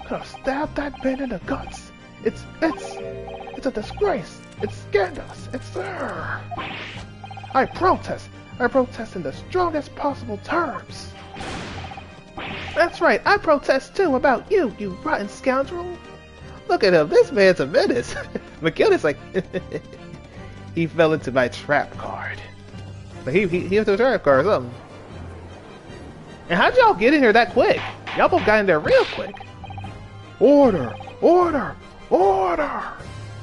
could have stabbed that man in the guts. It's a disgrace. It's scandalous. It's I protest. I protest in the strongest possible terms. That's right. I protest too about you, you rotten scoundrel. Look at him. This man's a menace. McGillis like he fell into my trap card. But he went to a trap card or something. And how'd y'all get in here that quick? Y'all both got in there real quick. Order! Order! Order!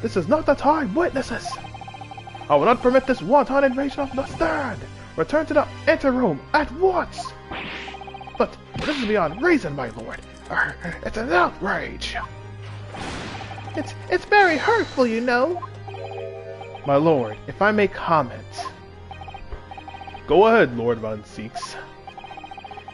This is not the time, witnesses! I will not permit this wanton invasion of the stand! Return to the anteroom at once! But this is beyond reason, my lord. It's an outrage! It's very hurtful, you know. My lord, if I may comment. Go ahead, Lord Von Seeks.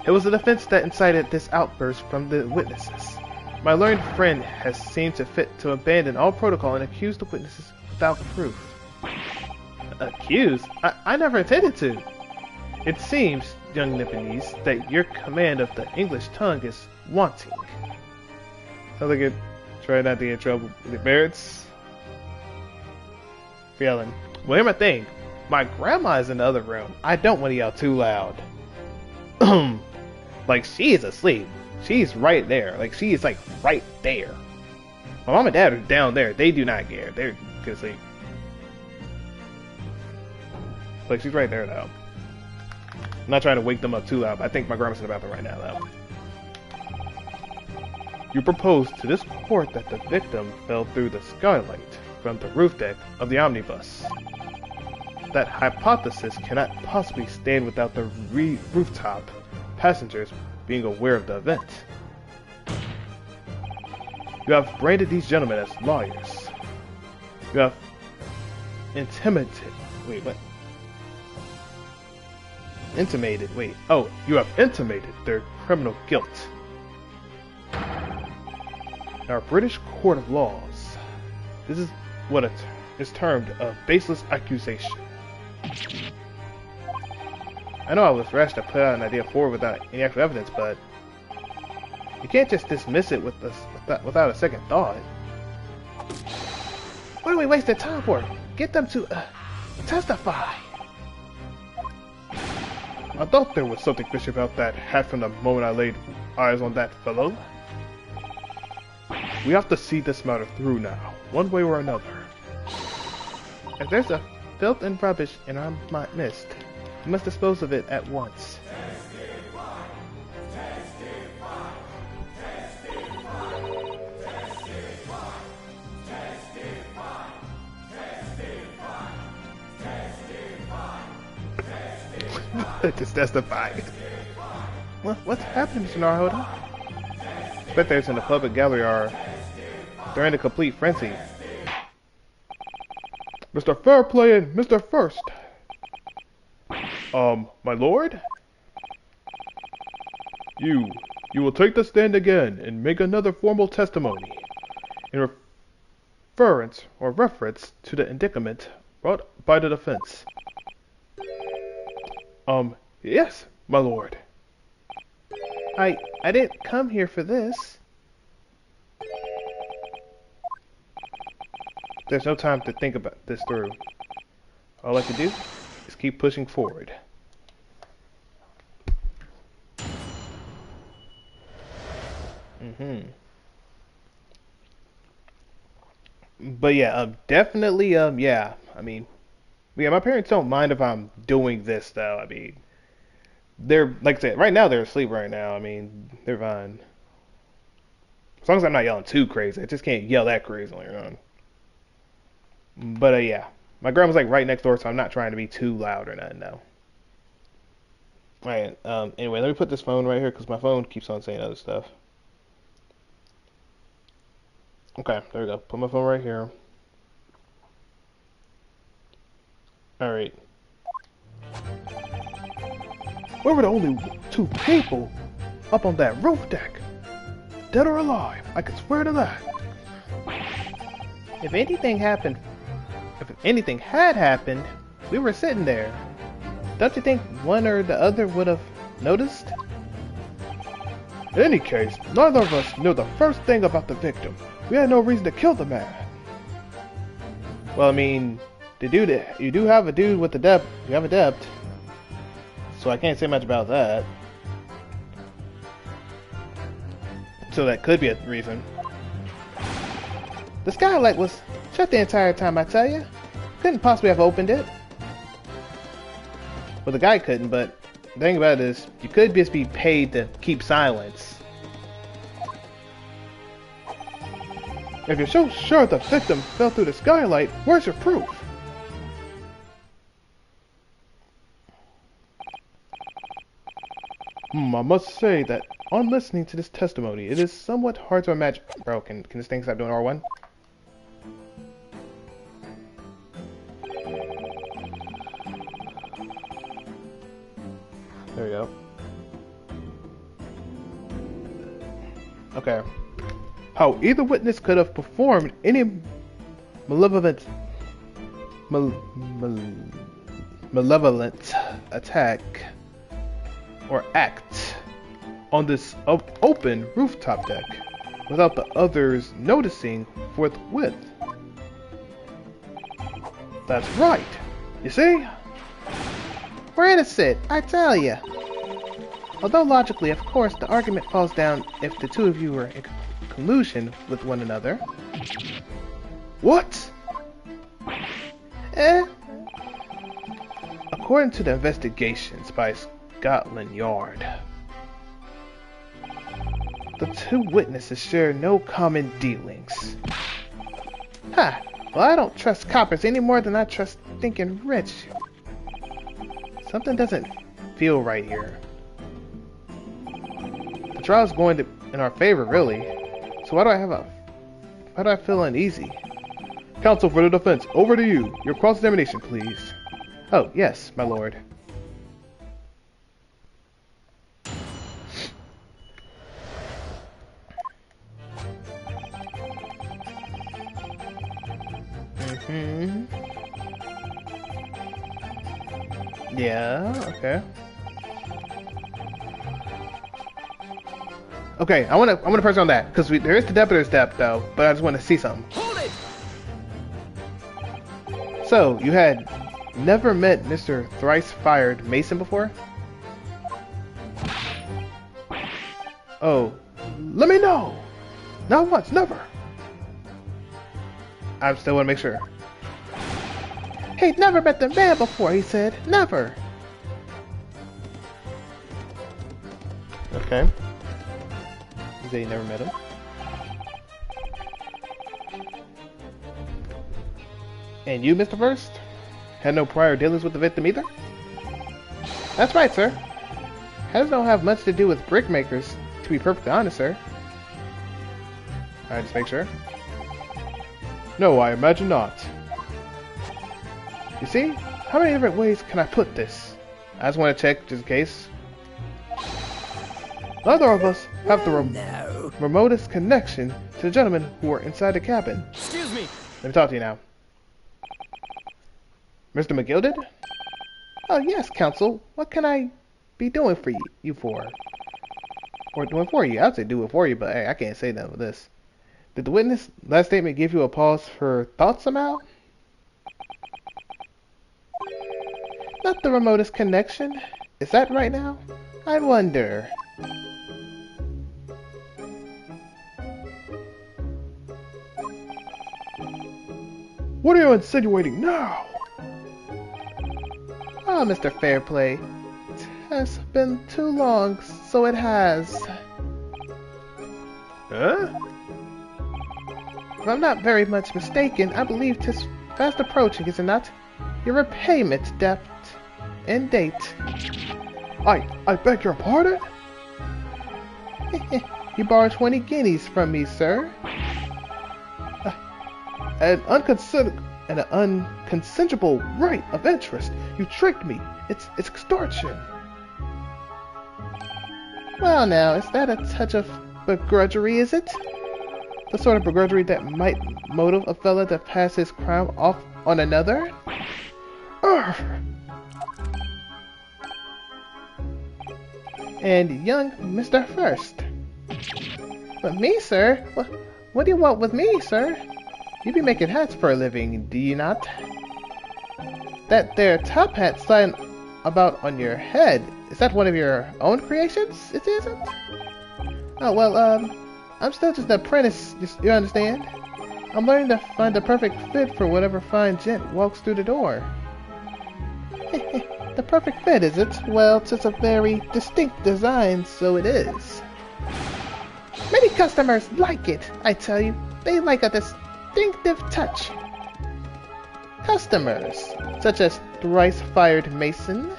It was the defense that incited this outburst from the witnesses. My learned friend has seemed to fit to abandon all protocol and accuse the witnesses without proof. Accuse? I never intended to. It seems, young Nipponese, that your command of the English tongue is wanting. Sounds like you're trying not to get in trouble with the merits. Feeling. Well, here's my thing. My grandma is in the other room. I don't want to yell too loud. Like, she is asleep. She's right there. Like, she is, like, right there. My mom and dad are down there. They do not care. They're good asleep. Like, she's right there, though. I'm not trying to wake them up too loud, but I think my grandma's in the bathroom right now, though. You propose to this court that the victim fell through the skylight from the roof deck of the omnibus. That hypothesis cannot possibly stand without the rooftop passengers being aware of the event. You have branded these gentlemen as lawyers. You have you have intimated their criminal guilt. In our British Court of Laws, this is what is termed a baseless accusation. I know I was rash to put out an idea forward without any actual evidence, but you can't just dismiss it without a second thought. What are we wasting time for? Get them to testify. I thought there was something fishy about that hat from the moment I laid eyes on that fellow. We have to see this matter through now, one way or another. If there's a filth and rubbish in our midst, we must dispose of it at once. Just testify. What's happening, Mr. Narhoda? Spectators in the public gallery they're in a complete frenzy. Mr. Fairplay and Mr. First. My lord? You will take the stand again and make another formal testimony in reference to the indictment brought by the defense. Yes, my lord. I didn't come here for this. There's no time to think about this through. All I can do is keep pushing forward. But yeah, definitely, yeah. I mean, yeah, my parents don't mind if I'm doing this, though. I mean, they're, like I said, right now they're asleep right now. I mean, they're fine. As long as I'm not yelling too crazy. I just can't yell that crazily around. But, yeah. My grandma's, like, right next door, so I'm not trying to be too loud or nothing, no. Alright, anyway, let me put this phone right here, because my phone keeps on saying other stuff. Okay, there we go. Put my phone right here. Alright. We were the only two people up on that roof deck. Dead or alive, I can swear to that. If anything had happened, we were sitting there. Don't you think one or the other would have noticed? In any case, neither of us knew the first thing about the victim. We had no reason to kill the man. Well, I mean, you do have a dude with a debt. You have a debt. So I can't say much about that. So that could be a reason. The skylight was shut the entire time, I tell you. Couldn't possibly have opened it. Well, the guy couldn't, but the thing about it is, you could just be paid to keep silence. If you're so sure the victim fell through the skylight, where's your proof? I must say that on listening to this testimony, it is somewhat hard to imagine. Bro, can this thing stop doing R1? There we go. Okay. How either witness could have performed any malevolent attack or act on this open rooftop deck without the others noticing forthwith. That's right. You see? We're innocent, I tell ya. Although logically, of course, the argument falls down if the two of you were in collusion with one another. What? According to the investigations by Scotland Yard, the two witnesses share no common dealings. Ha! Well, I don't trust coppers any more than I trust thinking rich. Something doesn't feel right here. The trial's going in our favor, really. So why do I feel uneasy? Counsel for the defense, over to you. Your cross-examination, please. Oh, yes, my lord. Yeah, okay. Okay, I wanna press on that because there is the depth, there's depth though, but I just want to see something. Hold it! So you had never met Mr. Thrice Fired Mason before? Oh, let me know. Not once, never. I still want to make sure. He'd never met the man before, he said. Never. Okay. He said he never met him. And you, Mr. First? Had no prior dealings with the victim either? That's right, sir. Has don't have much to do with brickmakers, to be perfectly honest, sir. Alright, just make sure. No, I imagine not. You see? How many different ways can I put this? I just want to check just in case. Neither of us have the remotest connection to the gentlemen who are inside the cabin. Excuse me. Let me talk to you now. Mr. McGill did? Oh yes, counsel. What can I be doing for you for? Or doing for you? I'd say do it for you, but hey, I can't say none of this. Did the witness last statement give you a pause for thought somehow? Not the remotest connection. Is that right now? I wonder. What are you insinuating now? Ah, Mr. Fairplay. It has been too long, so it has. Huh? If I'm not very much mistaken, I believe 'tis fast approaching, is it not? Your repayment debt and date. I beg your pardon? You borrowed 20 guineas from me, sir. An unconsensual right of interest. You tricked me. It's extortion. Well now, is that a touch of begrudgery, is it? The sort of begrudgery that might motive a fella to pass his crime off on another? Urgh. And young Mr. First, But me, sir? What do you want with me, sir? You be making hats for a living, do you not? That there top hat sliding about on your head, is that one of your own creations? It isn't? Oh, well, I'm still just an apprentice, you understand? I'm learning to find the perfect fit for whatever fine gent walks through the door. The perfect fit, is it? Well, it's a very distinct design, so it is. Many customers like it, I tell you. They like a distinctive touch. Customers, such as thrice-fired Mason.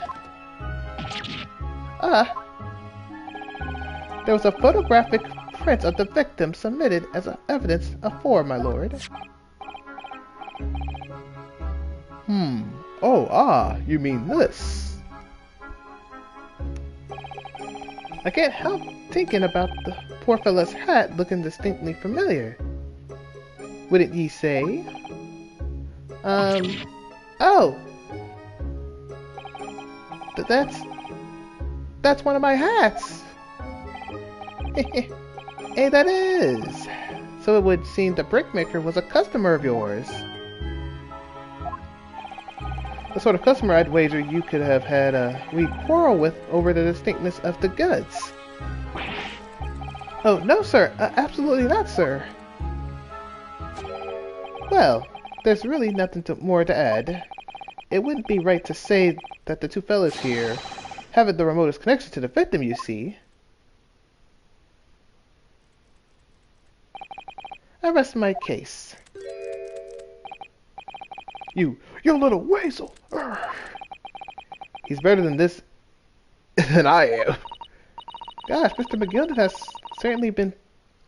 There was a photographic print of the victim submitted as evidence for my lord. Oh, you mean this? I can't help thinking about the poor fellow's hat looking distinctly familiar. Wouldn't ye say? Oh! That's one of my hats! Hey, that is! So it would seem the brickmaker was a customer of yours. The sort of customer I'd wager you could have had a wee quarrel with over the distinctness of the goods. Oh, no, sir. Absolutely not, sir. Well, there's really nothing more to add. It wouldn't be right to say that the two fellows here haven't the remotest connection to the victim, you see. I rest my case. You little weasel! Urgh. He's better than this than I am. Gosh, Mr. McGilden has certainly been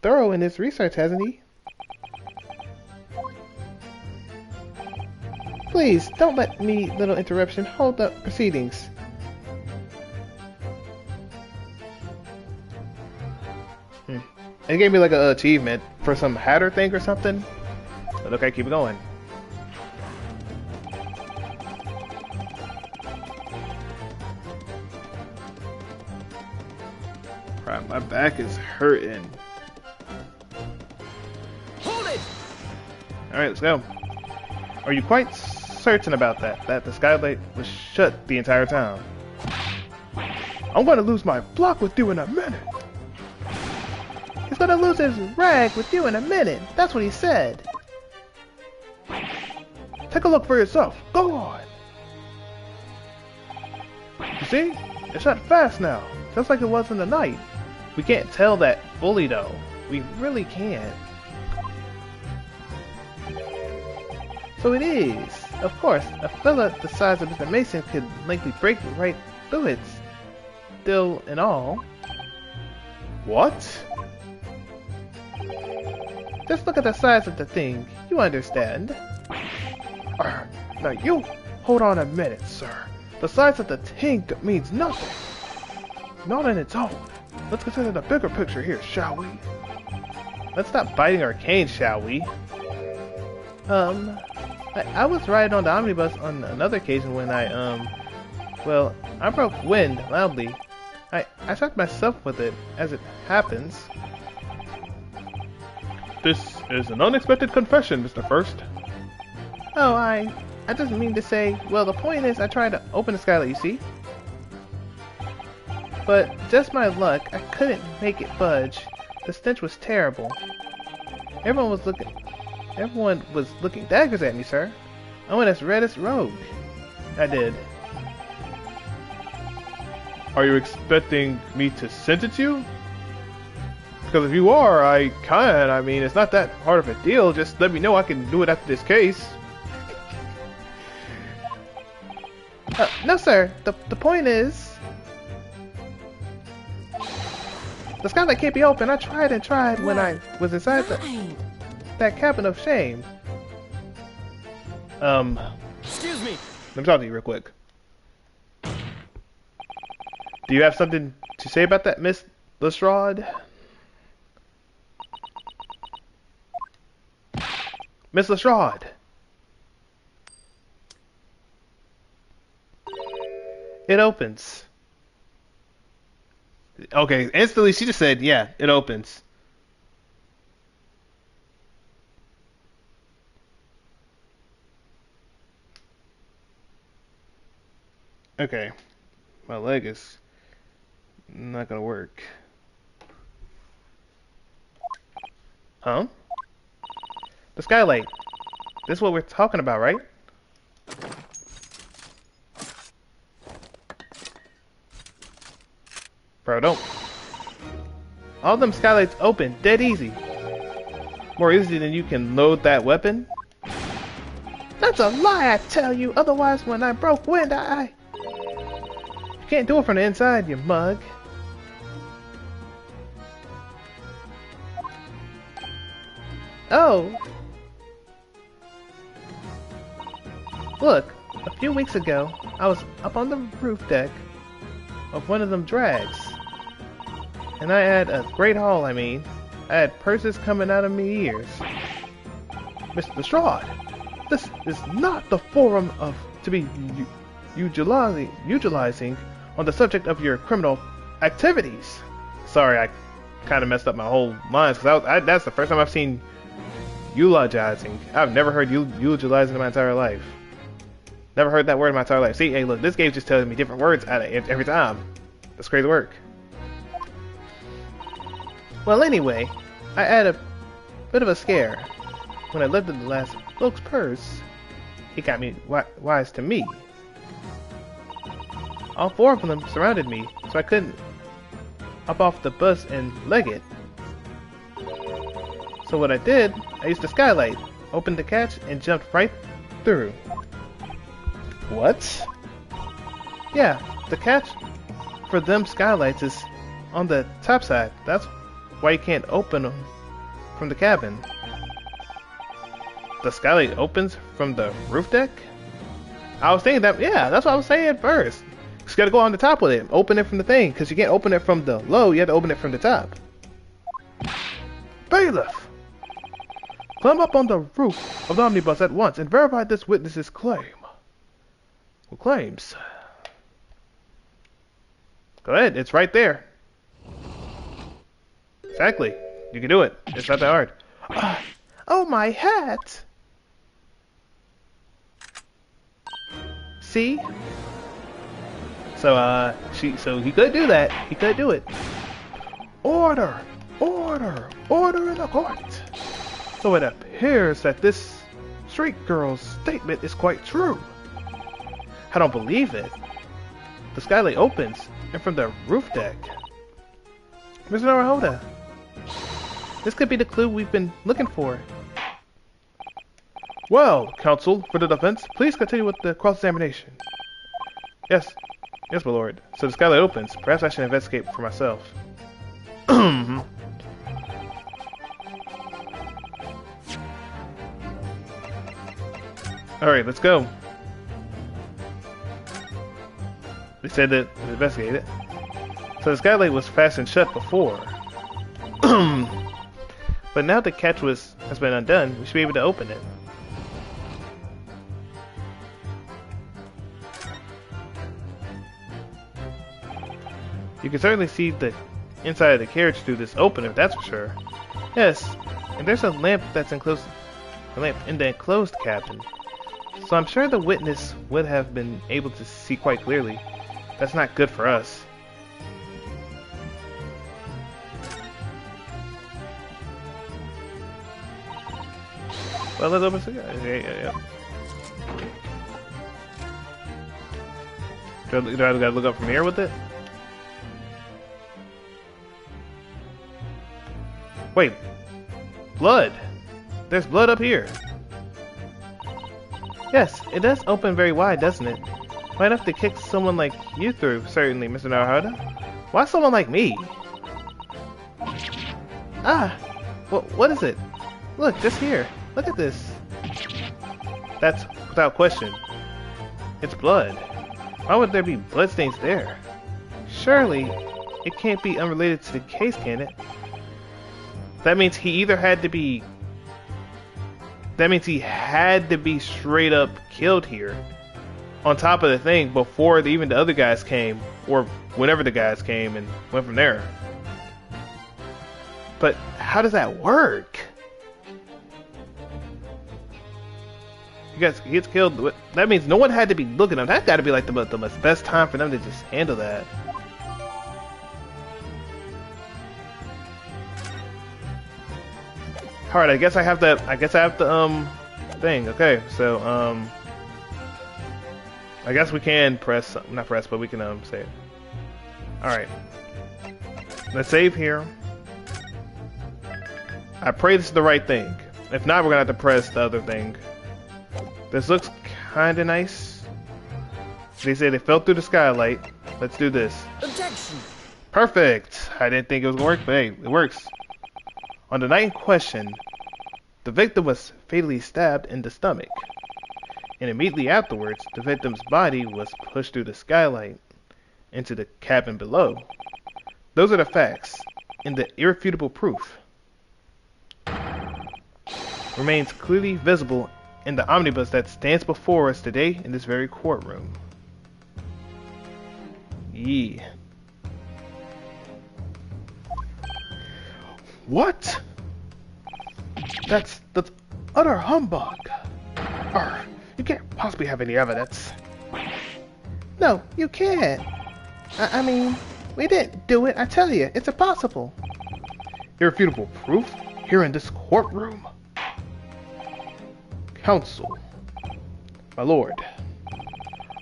thorough in his research, hasn't he? Please, don't let me, little interruption, hold up proceedings. It gave me like an achievement for some hatter thing or something. But okay, keep it going. Crap, my back is hurting. Hold it! Alright, let's go. Are you quite certain about that? That the skylight was shut the entire time? I'm gonna lose my block with you in a minute. He's gonna lose his rag with you in a minute. That's what he said. Take a look for yourself. Go on. You see? It's shut fast now. Just like it was in the night. We can't tell that fully though. We really can't. So it is. Of course, a fella the size of Mr. Mason could likely break right through it. Still and all. What? Just look at the size of the thing. You understand. Now you hold on a minute, sir. The size of the thing means nothing. Not on its own. Let's consider the bigger picture here, shall we? Let's stop biting our canes, shall we? I was riding on the omnibus on another occasion when well, I broke wind loudly. I shocked myself with it, as it happens. This is an unexpected confession, Mr. First. Oh, I just mean to say, well, the point is I tried to open the skylight, you see? But just my luck, I couldn't make it budge. The stench was terrible. Everyone was looking daggers at me, sir. I went as red as rogue. I did. Are you expecting me to sentence you? Because if you are, I can. I mean, it's not that hard of a deal. Just let me know. I can do it after this case. No, sir. The point is, the skylight can't be open. I tried and tried when I was inside that cabin of shame. Excuse me. Let me talk to you real quick. Do you have something to say about that, Miss Lestrade? Miss Lestrade! It opens. Okay, instantly she just said, yeah, it opens. Okay, my leg is not gonna work. Huh? The skylight. This is what we're talking about, right? Bro, don't. All them skylights open, dead easy. More easy than you can load that weapon. That's a lie, I tell you. Otherwise, when I broke wind, You can't do it from the inside, you mug. Oh. Look, a few weeks ago, I was up on the roof deck of one of them drags. And I had a great haul, I mean. I had purses coming out of me ears. Mr. Strahd, this is not the forum to be utilizing on the subject of your criminal activities. Sorry, I kind of messed up my whole lines, because that's the first time I've seen eulogizing. I've never heard eulogizing in my entire life. Never heard that word in my entire life. See, hey, look, this game just tells me different words every time. That's crazy work. Well, anyway, I had a bit of a scare. When I lifted the last bloke's purse, he got me wise to me. All four of them surrounded me, so I couldn't hop off the bus and leg it. So what I did, I used the skylight, opened the catch, and jumped right through. What? Yeah, the catch for them skylights is on the top side. That's why you can't open them from the cabin. The skylight opens from the roof deck? I was thinking that, yeah, that's what I was saying at first. You just gotta go on the top with it, open it from the thing, because you can't open it from the low, you have to open it from the top. Bailiff! Climb up on the roof of the omnibus at once and verify this witness's claim. Who claims? Go ahead, it's right there. Exactly. You can do it. It's not that hard. Oh, my hat! See? So he could do that. He could do it. Order! Order! Order in the court! So it appears that this street girl's statement is quite true. I don't believe it. The skylight opens, and from the roof deck. Mr. Naruhoda. This could be the clue we've been looking for. Well, counsel for the defense, please continue with the cross-examination. Yes, my lord. So the skylight opens. Perhaps I should investigate for myself. Alright, let's go. They said that to investigate it. So the skylight was fastened shut before. But now the catch has been undone, we should be able to open it. You can certainly see the inside of the carriage through this opener, that's for sure. Yes, and there's a lamp in the enclosed cabin. So I'm sure the witness would have been able to see quite clearly. That's not good for us. Well, let's open the yeah. Do I gotta look up from here with it? Wait. Blood! There's blood up here. Yes, it does open very wide, doesn't it? Wide enough to kick someone like you through, certainly, Mr. Naruhoda. Why someone like me? Ah! What is it? Look, just here. Look at this. That's without question. It's blood. Why would there be bloodstains there? Surely, it can't be unrelated to the case, can it? That means he either had to be... That means he had to be straight up killed here. On top of the thing, before even the other guys came. or whenever the guys came, and went from there. But how does that work? He gets killed. That means no one had to be looking at him. That got to be like the best time for them to just handle that. All right, I guess I have the thing. Okay, so I guess we can press, not press, but we can save. All right, let's save here. I pray this is the right thing. If not, we're gonna have to press the other thing. This looks kinda nice. They say they fell through the skylight. Let's do this. Objection. Perfect. I didn't think it was gonna work, but hey, it works. On the night in question, the victim was fatally stabbed in the stomach, and immediately afterwards, the victim's body was pushed through the skylight into the cabin below. Those are the facts, and the irrefutable proof remains clearly visible in the omnibus that stands before us today in this very courtroom. Yeah. What? That's utter humbug. You can't possibly have any evidence. No, you can't. I mean, we didn't do it, I tell you. It's impossible. Irrefutable proof here in this courtroom. Counsel, my lord,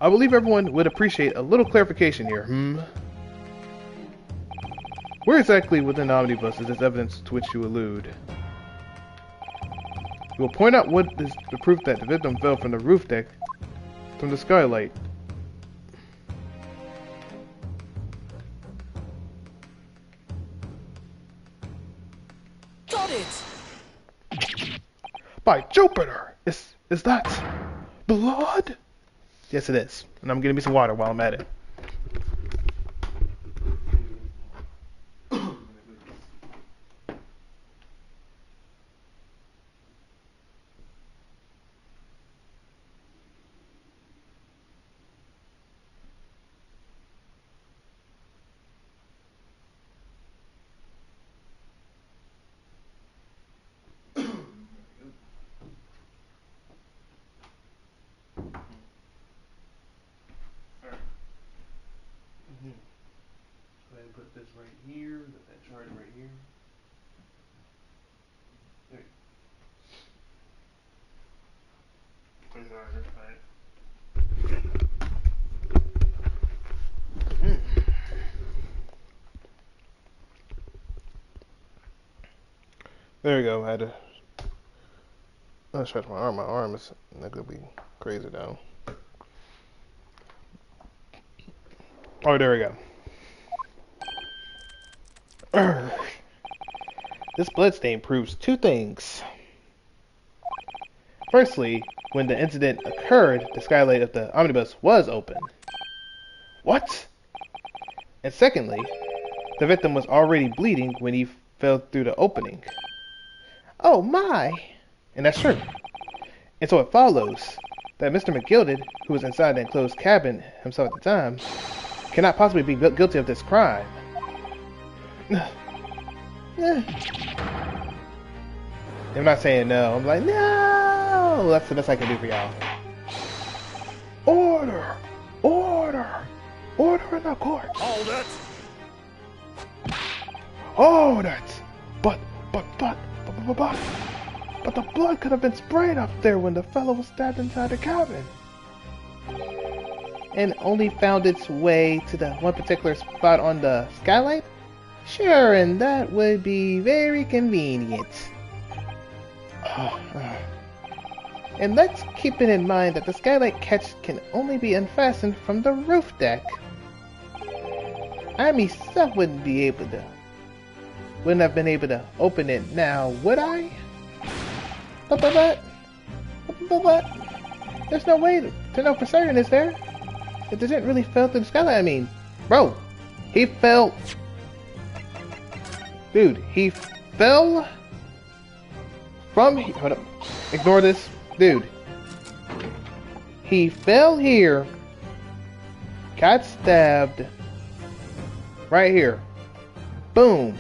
I believe everyone would appreciate a little clarification here. Where exactly within the omnibus is this evidence to which you allude? You will point out what is the proof that the victim fell from the roof deck from the skylight. Got it! By Jupiter! Is that blood? Yes, it is. And I'm getting me some water while I'm at it. Put this right here, put that chart right here. There you go. There we go. I had to stretch my arm. My arm is not gonna be crazy now. Oh, there we go. This bloodstain proves two things. Firstly, when the incident occurred, the skylight of the omnibus was open. What? And secondly, the victim was already bleeding when he fell through the opening. Oh my! And that's true. And so it follows that Mr. McGilded, who was inside the enclosed cabin himself at the time, cannot possibly be guilty of this crime. I'm not saying no. I'm like, no! That's the best I can do for y'all. Order! Order! Order in the court! Hold it! Hold it! But the blood could have been sprayed up there when the fellow was stabbed inside the cabin. And only found its way to the one particular spot on the skylight? Sure, and that would be very convenient. And let's keep it in mind that the skylight catch can only be unfastened from the roof deck. I myself wouldn't have been able to open it now, would I? But there's no way to know for certain, is there? It didn't really fall through the skylight. I mean, bro, he fell. Dude, he fell from here. Hold up. Ignore this. Dude. He fell here, got stabbed, Right here. Boom.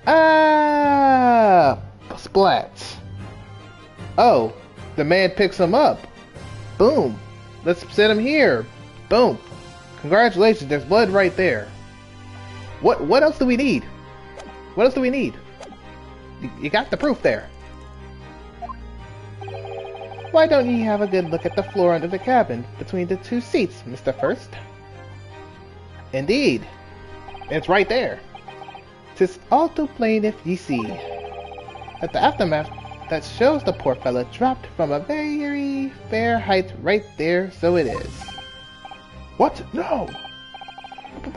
Ah! Splat. Oh, the man picks him up. Boom. Let's set him here. Boom. Congratulations, there's blood right there. What else do we need? What else do we need? You got the proof there. Why don't you have a good look at the floor under the cabin, between the two seats, Mr. First? Indeed. It's right there. 'Tis all too plain if ye see. At the aftermath that shows the poor fella dropped from a very fair height right there, so it is. What? No!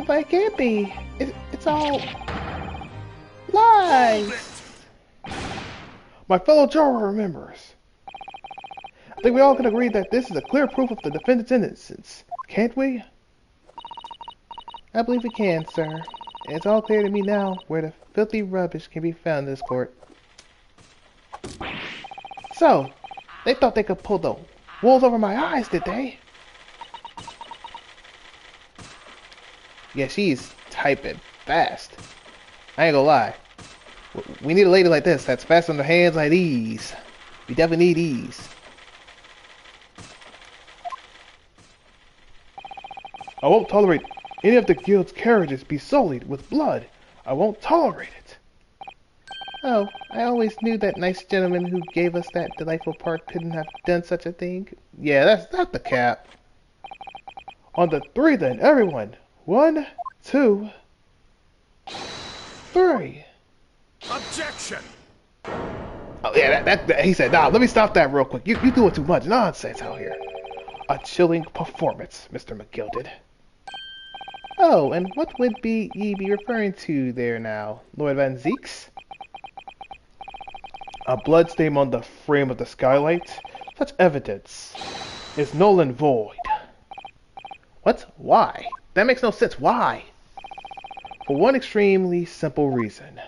But it can't be. It's all lies! My fellow juror remembers. I think we all can agree that this is a clear proof of the defendant's innocence, can't we? I believe we can, sir. It's all clear to me now where the filthy rubbish can be found in this court. So, they thought they could pull the wool over my eyes, did they? Yeah, she's typing fast. I ain't gonna lie. We need a lady like this that's fast on her hands like these. We definitely need these. I won't tolerate any of the guild's carriages be sullied with blood. I won't tolerate it. Oh, I always knew that nice gentleman who gave us that delightful park couldn't have done such a thing. Yeah, that's not the cap. On the three then, everyone. 1, 2, 3. Objection! Oh yeah, that he said, nah, let me stop that real quick. You doing too much nonsense out here. A chilling performance, Mr. McGilded. Oh, and what would ye be referring to there now, Lord Van Zeeks? A blood stain on the frame of the skylight? Such evidence is null and void. What? Why? That makes no sense. Why? For one extremely simple reason.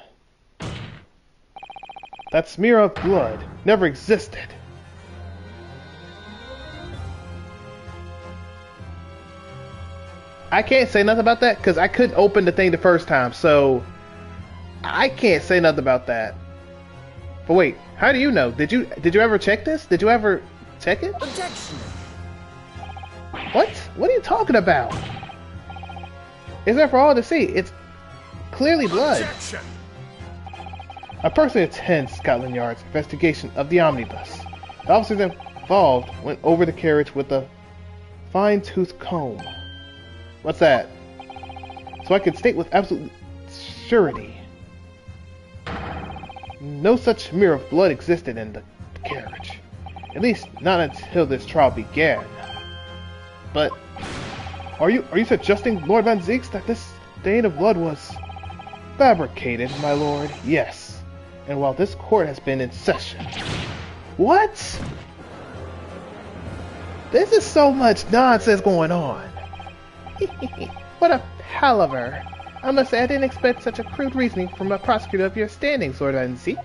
That smear of blood never existed. I can't say nothing about that because I couldn't open the thing the first time, so I can't say nothing about that. But wait, how do you know? Did you ever check this? Did you ever check it? Objection! What? What are you talking about? It's there for all to see. It's clearly blood. Objection! I personally attend Scotland Yard's investigation of the omnibus. The officers involved went over the carriage with a fine-tooth comb. What's that? So I can state with absolute surety. No such smear of blood existed in the carriage. At least not until this trial began. But are you suggesting, Lord Van Zeeks, that this stain of blood was fabricated, my lord? Yes. And while this court has been in session. What? This is so much nonsense going on. What a palaver. I must say I didn't expect such a crude reasoning from a prosecutor of your standing, Lord Van Zeeks.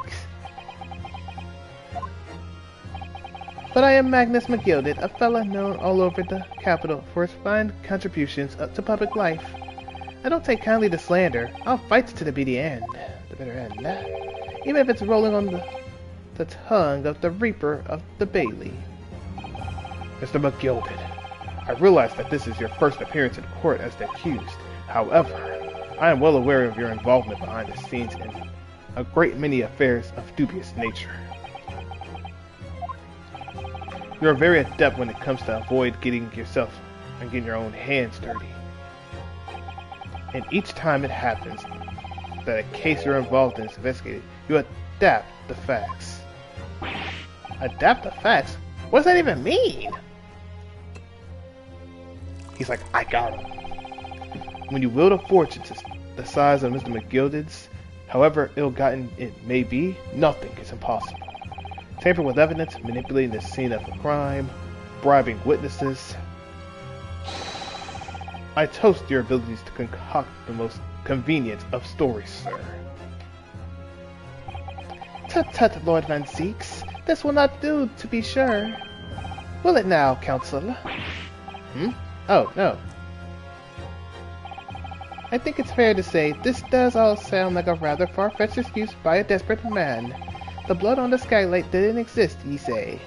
But I am Magnus McGilded, a fellow known all over the capital for his fine contributions to public life. I don't take kindly to slander. I'll fight to the bitter end. Even if it's rolling on the tongue of the Reaper of the Bailey. Mr. McGilded, I realize that this is your first appearance in court as the accused. However, I am well aware of your involvement behind the scenes in a great many affairs of dubious nature. You are very adept when it comes to avoid getting yourself and getting your own hands dirty. And each time it happens that a case you're involved in is investigated, you adapt the facts. Adapt the facts? What does that even mean? He's like, I got him. When you wield a fortune the size of Mr. McGilded's, however ill-gotten it may be, nothing is impossible. Tampering with evidence, manipulating the scene of a crime, bribing witnesses. I toast your abilities to concoct the most convenient of stories, sir. Tut-tut, Lord Van Zeeks. This will not do, to be sure. Will it now, counsel? Oh, no. I think it's fair to say this does all sound like a rather far-fetched excuse by a desperate man. The blood on the skylight didn't exist, ye say.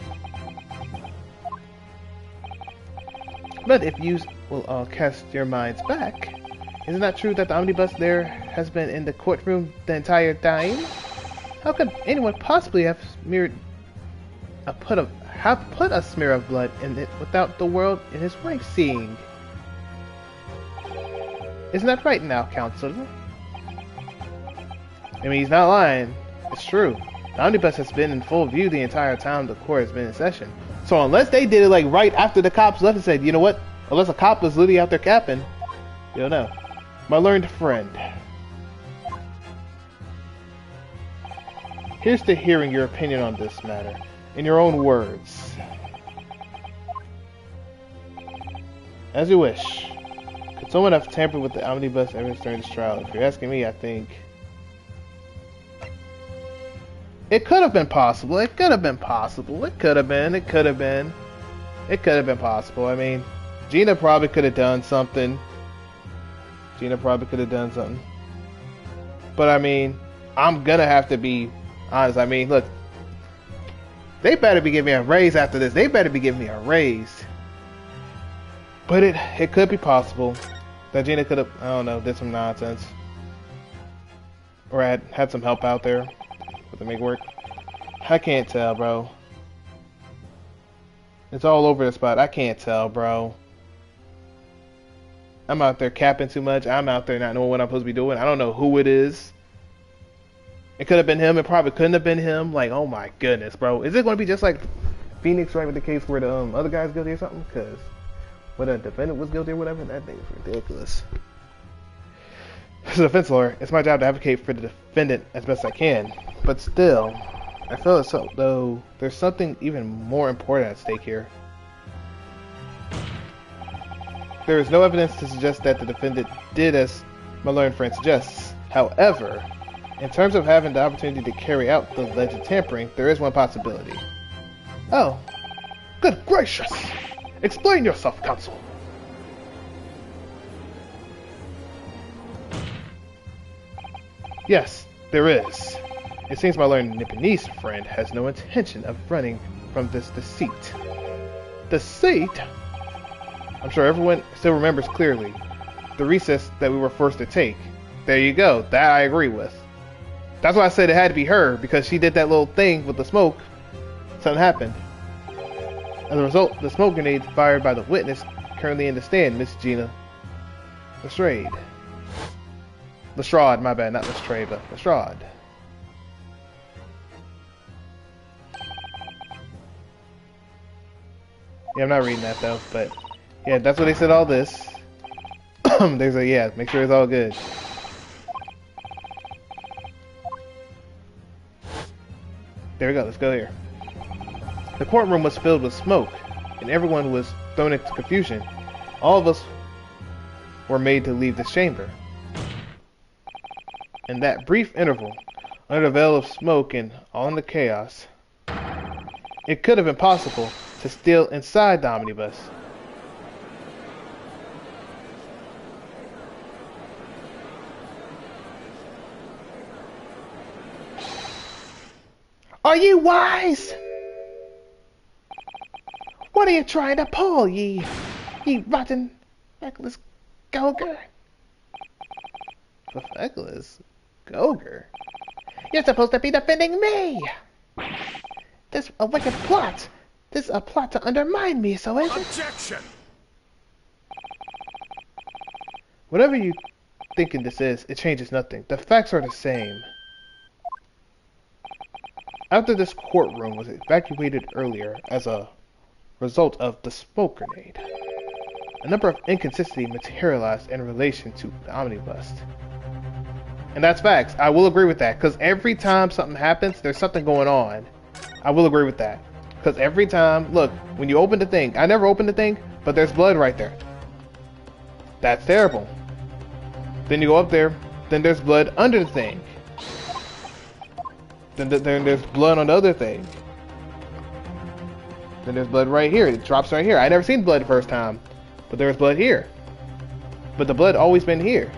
But if you will all cast your minds back, is it not true that the omnibus there has been in the courtroom the entire time? How could anyone possibly have put a smear of blood in it without the world and his wife seeing? Isn't that right now, Counselor? I mean, he's not lying. It's true. The omnibus has been in full view the entire time the court has been in session. So unless they did it like right after the cops left and said, you know what? Unless a cop was literally out there capping, you don't know. My learned friend. Here's to hearing your opinion on this matter, in your own words. As you wish. Could someone have tampered with the omnibus evidence during this trial? If you're asking me, I think it could have been possible. It could have been possible. It could have been. It could have been. It could have been possible. I mean, Gina probably could have done something. But I mean, I'm gonna have to be honest. I mean, look, they better be giving me a raise after this. They better be giving me a raise. But it could be possible that Gina could have, I don't know, did some nonsense. Or had some help out there to make work. I can't tell, bro. It's all over the spot. I can't tell, bro. I'm out there capping too much. I'm out there not knowing what I'm supposed to be doing. I don't know who it is. It could have been him. It probably couldn't have been him. Like, oh my goodness, bro. Is it going to be just like Phoenix, right, with the case where the other guy's guilty or something? Because when a defendant was guilty or whatever, that thing's ridiculous. As a defense lawyer, it's my job to advocate for the defendant as best I can. But still, I feel as though there's something even more important at stake here. There is no evidence to suggest that the defendant did as my learned friend suggests. However, in terms of having the opportunity to carry out the alleged tampering, there is one possibility. Oh, good gracious! Explain yourself, counsel. Yes, there is. It seems my learned Nipponese friend has no intention of running from this deceit. Deceit? I'm sure everyone still remembers clearly the recess that we were forced to take. There you go. That I agree with. That's why I said it had to be her, because she did that little thing with the smoke. Something happened. As a result, the smoke grenade fired by the witness currently in the stand, Miss Gina Lestrade. Lestrade, my bad, not Lestrade, but Lestrade. Yeah, I'm not reading that though, but yeah, that's what they said all this. There's a, yeah, make sure it's all good. There we go, let's go here. The courtroom was filled with smoke, and everyone was thrown into confusion. All of us were made to leave this chamber. In that brief interval, under the veil of smoke and all in the chaos, it could have been possible to steal inside the omnibus. Are you wise? What are you trying to pull, ye rotten, feckless Gogger? Feckless Gogger? You're supposed to be defending me! This a wicked plot! This is a plot to undermine me, so is it? Objection! Whatever you thinking this is, it changes nothing. The facts are the same. After this courtroom was evacuated earlier as a result of the smoke grenade, a number of inconsistencies materialized in relation to the omnibus. And that's facts. I will agree with that, because every time something happens, there's something going on. I will agree with that. Because every time, look, when you open the thing, I never opened the thing, but there's blood right there. That's terrible. Then you go up there, then there's blood under the thing. Then there's blood on the other thing. Then there's blood right here. It drops right here. I never seen blood the first time, but there's blood here. But the blood always been here.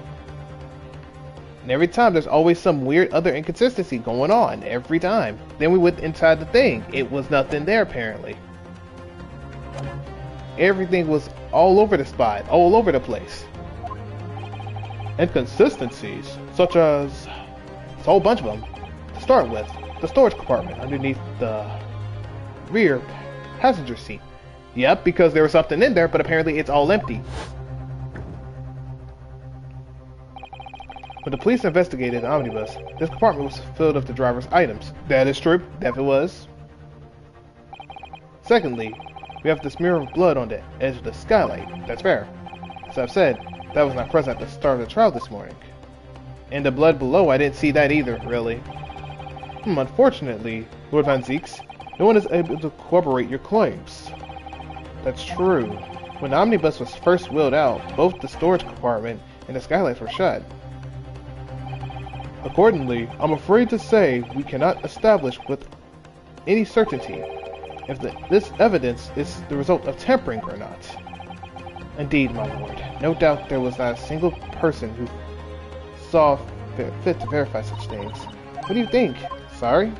And every time there's always some weird other inconsistency going on. Every time. Then we went inside the thing. It was nothing there apparently. Everything was all over the spot, all over the place. Inconsistencies, such as a whole bunch of them. To start with, the storage compartment underneath the rear passenger seat. Yep, because there was something in there, but apparently it's all empty. When the police investigated the omnibus, this compartment was filled with the driver's items. That is true, that it was. Secondly, we have the smear of blood on the edge of the skylight. That's fair. As I've said, that was not present at the start of the trial this morning. And the blood below, I didn't see that either, really. Unfortunately, Lord Van Zieks, no one is able to corroborate your claims. That's true. When the omnibus was first wheeled out, both the storage compartment and the skylights were shut. Accordingly, I'm afraid to say we cannot establish with any certainty if this evidence is the result of tampering or not. Indeed, my lord. No doubt there was not a single person who saw fit to verify such things. What do you think? Sorry?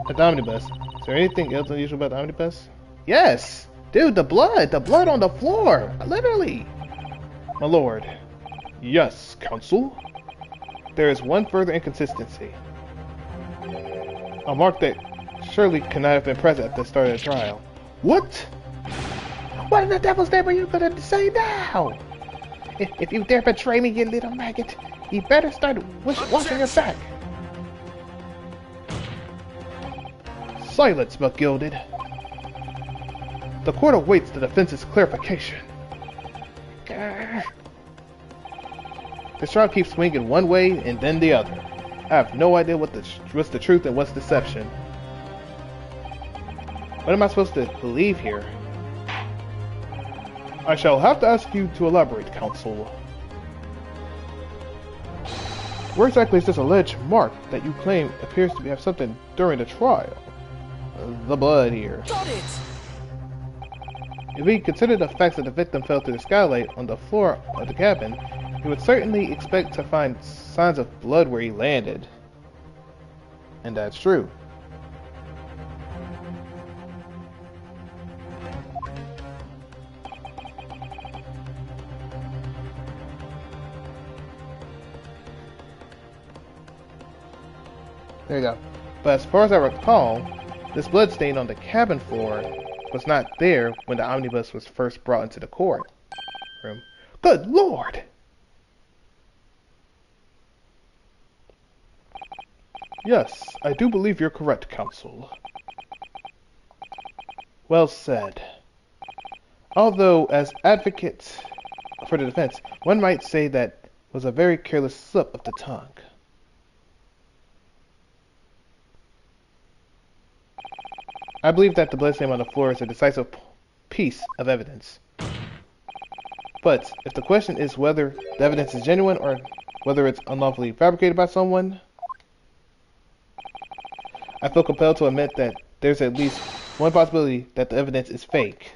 The omnibus. Is there anything else unusual about the omnibus? Yes! Dude, the blood on the floor! Literally! My lord. Yes, counsel? There is one further inconsistency. A mark that surely could not have been present at the start of the trial. What? What in the devil's name are you gonna say now? If you dare betray me, you little maggot, you better start washing your back. Silence, McGilded. The court awaits the defense's clarification. This trial keeps swinging one way and then the other. I have no idea what's the truth and what's deception. What am I supposed to believe here? I shall have to ask you to elaborate, counsel. Where exactly is this alleged mark that you claim appears to have something during the trial? The blood here. Got it! If we consider the facts that the victim fell through the skylight on the floor of the cabin, we would certainly expect to find signs of blood where he landed. And that's true. There you go. But as far as I recall, this blood stain on the cabin floor was not there when the omnibus was first brought into the court room. Good Lord! Yes, I do believe you're correct, counsel. Well said. Although, as advocates for the defense, one might say that was a very careless slip of the tongue. I believe that the bloodstain on the floor is a decisive piece of evidence. But if the question is whether the evidence is genuine or whether it's unlawfully fabricated by someone, I feel compelled to admit that there's at least one possibility that the evidence is fake.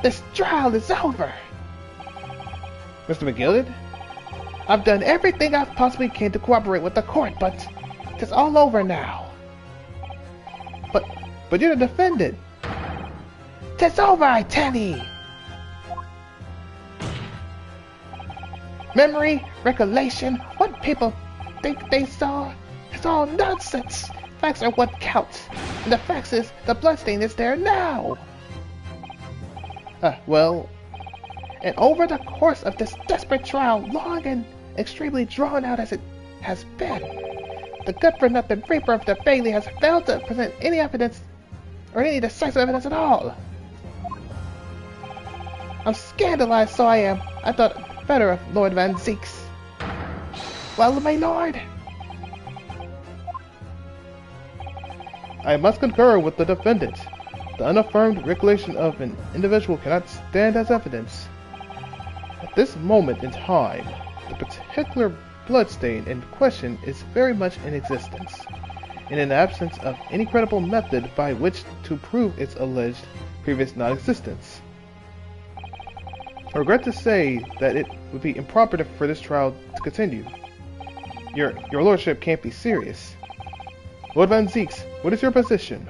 This trial is over. Mr. McGilded? I've done everything I possibly can to cooperate with the court, but it's all over now. But you're the defendant. It's over, I tell you. Memory, recollection, what people think they saw, it's all nonsense. Facts are what counts. And the fact is, the bloodstain is there now. Well, and over the course of this desperate trial, long and extremely drawn out as it has been, the good-for-nothing reaper of the Bailey has failed to present any evidence, or any decisive evidence at all. I'm scandalized, so I am. I thought better of Lord Van Zieks. Well, my lord, I must concur with the defendant. The unaffirmed recollection of an individual cannot stand as evidence. At this moment in time, the particular bloodstain in question is very much in existence, in an absence of any credible method by which to prove its alleged previous non-existence. I regret to say that it would be improper for this trial to continue. Your lordship can't be serious. Lord Van Zieks, what is your position?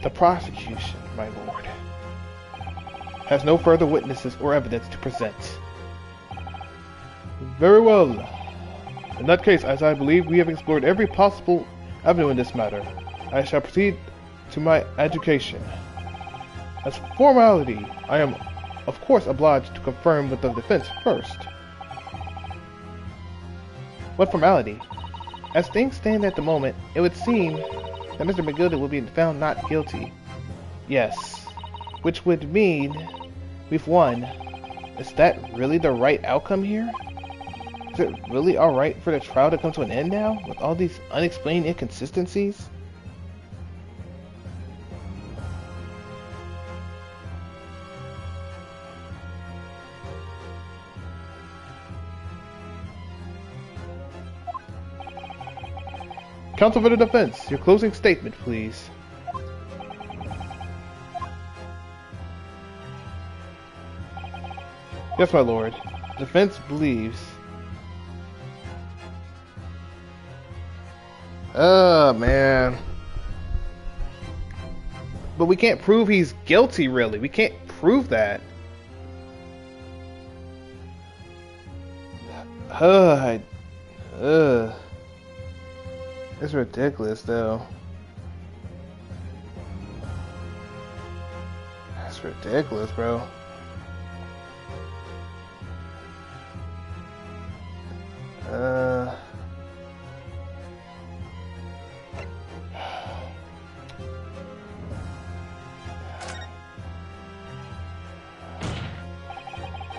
The prosecution, my lord, has no further witnesses or evidence to present. Very well. In that case, as I believe we have explored every possible avenue in this matter, I shall proceed to my adjudication. As formality, I am of course obliged to confirm with the defense first. What formality? As things stand at the moment, it would seem that Mr. McGilda will be found not guilty. Yes, which would mean we've won. Is that really the right outcome here? Is it really alright for the trial to come to an end now, with all these unexplained inconsistencies? Counsel for the defense, your closing statement, please. Yes, my lord. The defense believes. Oh, man. But we can't prove he's guilty, really. We can't prove that. It's ridiculous, though. That's ridiculous, bro.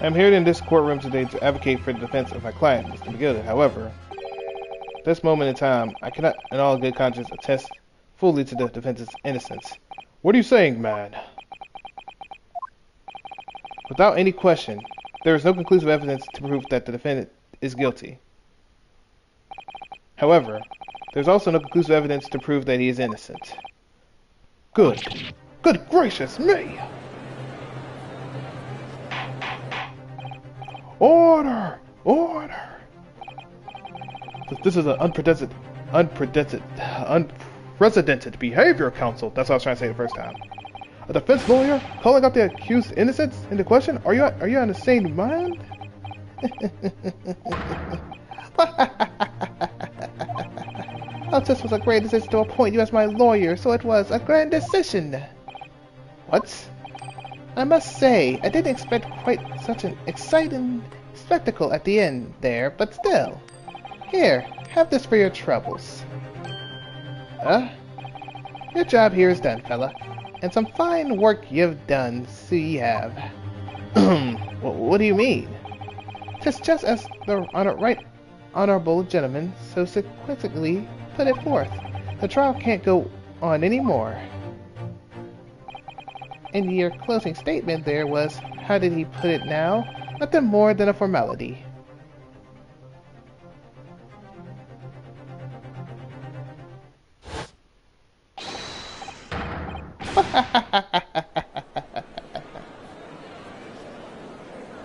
I'm here in this courtroom today to advocate for the defense of my client, Mr. McGilda. However, at this moment in time, I cannot in all good conscience attest fully to the defense's innocence. What are you saying, man? Without any question, there is no conclusive evidence to prove that the defendant is guilty. However, there's also no conclusive evidence to prove that he is innocent. Good. Good gracious me! Order! Order! This is an unprecedented behavior, counsel. That's what I was trying to say the first time. A defense lawyer calling out the accused's innocence into question? Are you on the sane mind? Oh, this was a great decision to appoint you as my lawyer, so it was a grand decision. What? I must say, I didn't expect quite such an exciting spectacle at the end there, but still. Here, have this for your troubles. Your job here is done, fella. And some fine work you've done, so you have. What do you mean? Just as the right honorable gentleman so succinctly put it forth, the trial can't go on anymore. And your closing statement there was, how did he put it now? Nothing more than a formality.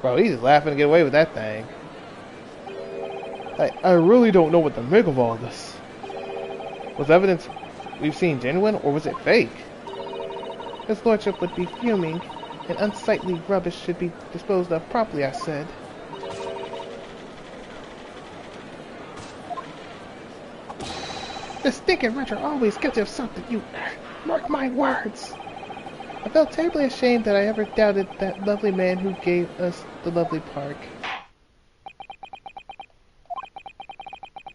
Bro, he's just laughing to get away with that thing. I really don't know what to make of all this. Was the evidence we've seen genuine, or was it fake? His lordship would be fuming, and unsightly rubbish should be disposed of properly, I said. The stinking wretch are always guilty of something, you... Mark my words! I felt terribly ashamed that I ever doubted that lovely man who gave us the lovely park.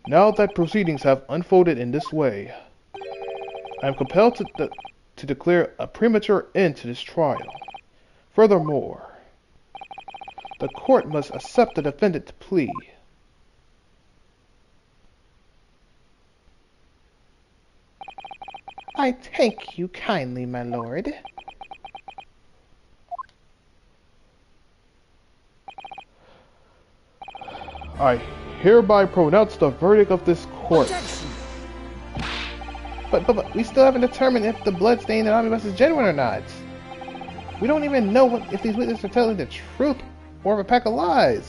Now that proceedings have unfolded in this way, I am compelled to declare a premature end to this trial. Furthermore, the court must accept the defendant's plea. I thank you kindly, my lord. I hereby pronounce the verdict of this court. But we still haven't determined if the bloodstain in Omnibus is genuine or not. We don't even know if these witnesses are telling the truth or if a pack of lies.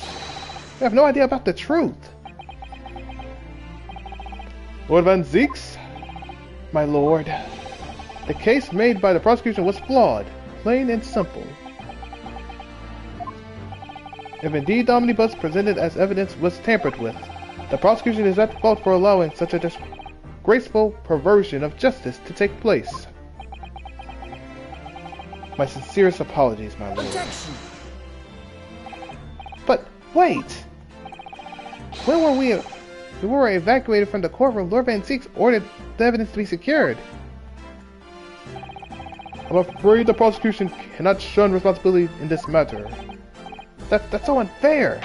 We have no idea about the truth. Lord Van Zieks, my lord, the case made by the prosecution was flawed, plain and simple. If indeed the omnibus presented as evidence was tampered with, the prosecution is at fault for allowing such a disgraceful perversion of justice to take place. My sincerest apologies, my lord. But wait! When we were evacuated from the courtroom, Lord Van Zieks ordered the evidence to be secured. I'm afraid the prosecution cannot shun responsibility in this matter. That's so unfair.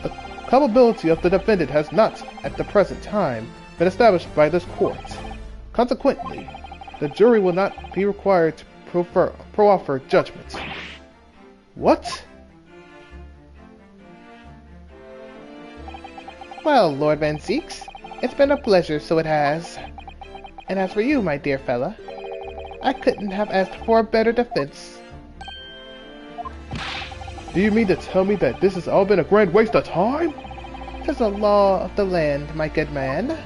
The culpability of the defendant has not, at the present time, been established by this court. Consequently, the jury will not be required to proffer judgment. What? Well, Lord Van Zieks, it's been a pleasure, so it has. And as for you, my dear fella, I couldn't have asked for a better defense. Do you mean to tell me that this has all been a grand waste of time? 'Tis the law of the land, my good man.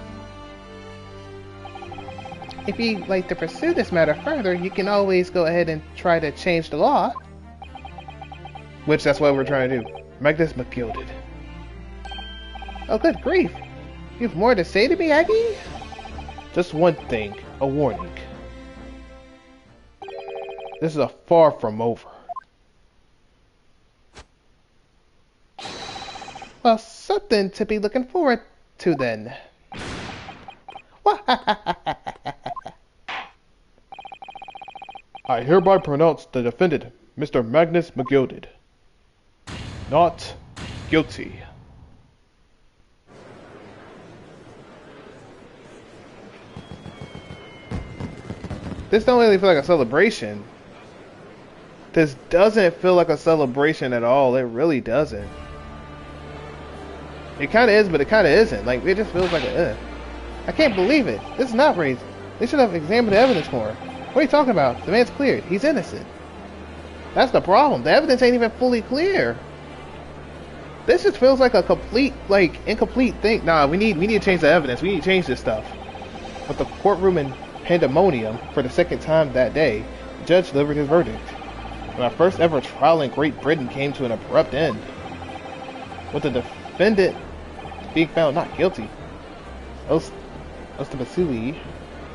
If you'd like to pursue this matter further, you can always go ahead and try to change the law. Which, that's what we're trying to do. Magnus McGilded. Oh, good grief. You've more to say to me, Aggie? Just one thing, a warning. This is a far from over. Well, something to be looking forward to then. I hereby pronounce the defendant, Mr. Magnus McGilded, not guilty. This don't really feel like a celebration. This doesn't feel like a celebration at all. It really doesn't. It kind of is, but it kind of isn't. Like, it just feels like a, I can't believe it. This is not raised. They should have examined the evidence more. What are you talking about? The man's cleared. He's innocent. That's the problem. The evidence ain't even fully clear. This just feels like a complete, like, incomplete thing. Nah, we need to change the evidence. We need to change this stuff. But the courtroom in pandemonium for the second time that day, the judge delivered his verdict. And our first ever trial in Great Britain came to an abrupt end, with the defendant being found not guilty. Ostensibly,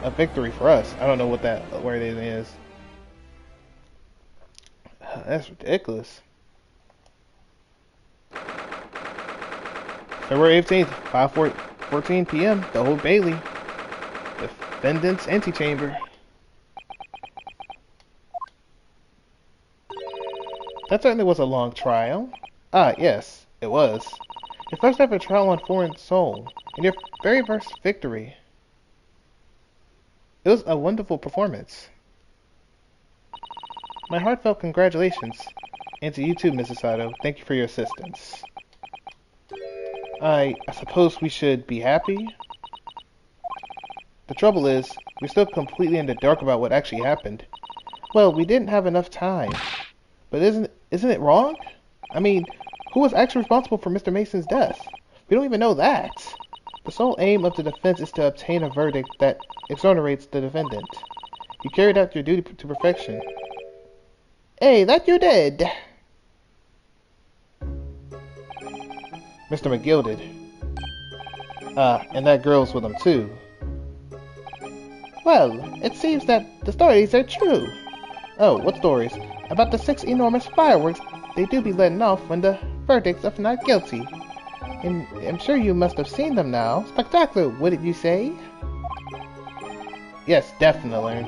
a victory for us. I don't know what that word is. That's ridiculous. February 18th, 5:14 p.m. The Old Bailey. Defendant's antechamber. That certainly was a long trial. Ah, yes, it was. Your first ever trial on foreign soul, and your very first victory. It was a wonderful performance. My heartfelt congratulations. And to you too, Mrs. Sato. Thank you for your assistance. I suppose we should be happy? The trouble is, we're still completely in the dark about what actually happened. Well, we didn't have enough time. But isn't it wrong? I mean, who was actually responsible for Mr. Mason's death? We don't even know that. The sole aim of the defense is to obtain a verdict that exonerates the defendant. You carried out your duty to perfection. Hey, that you did! Mr. McGilded. And that girl's with him too. Well, it seems that the stories are true. Oh, what stories? About the 6 enormous fireworks they do be letting off when the verdicts of not guilty. And I'm sure you must have seen them now. Spectacular, wouldn't you say? Yes, definitely.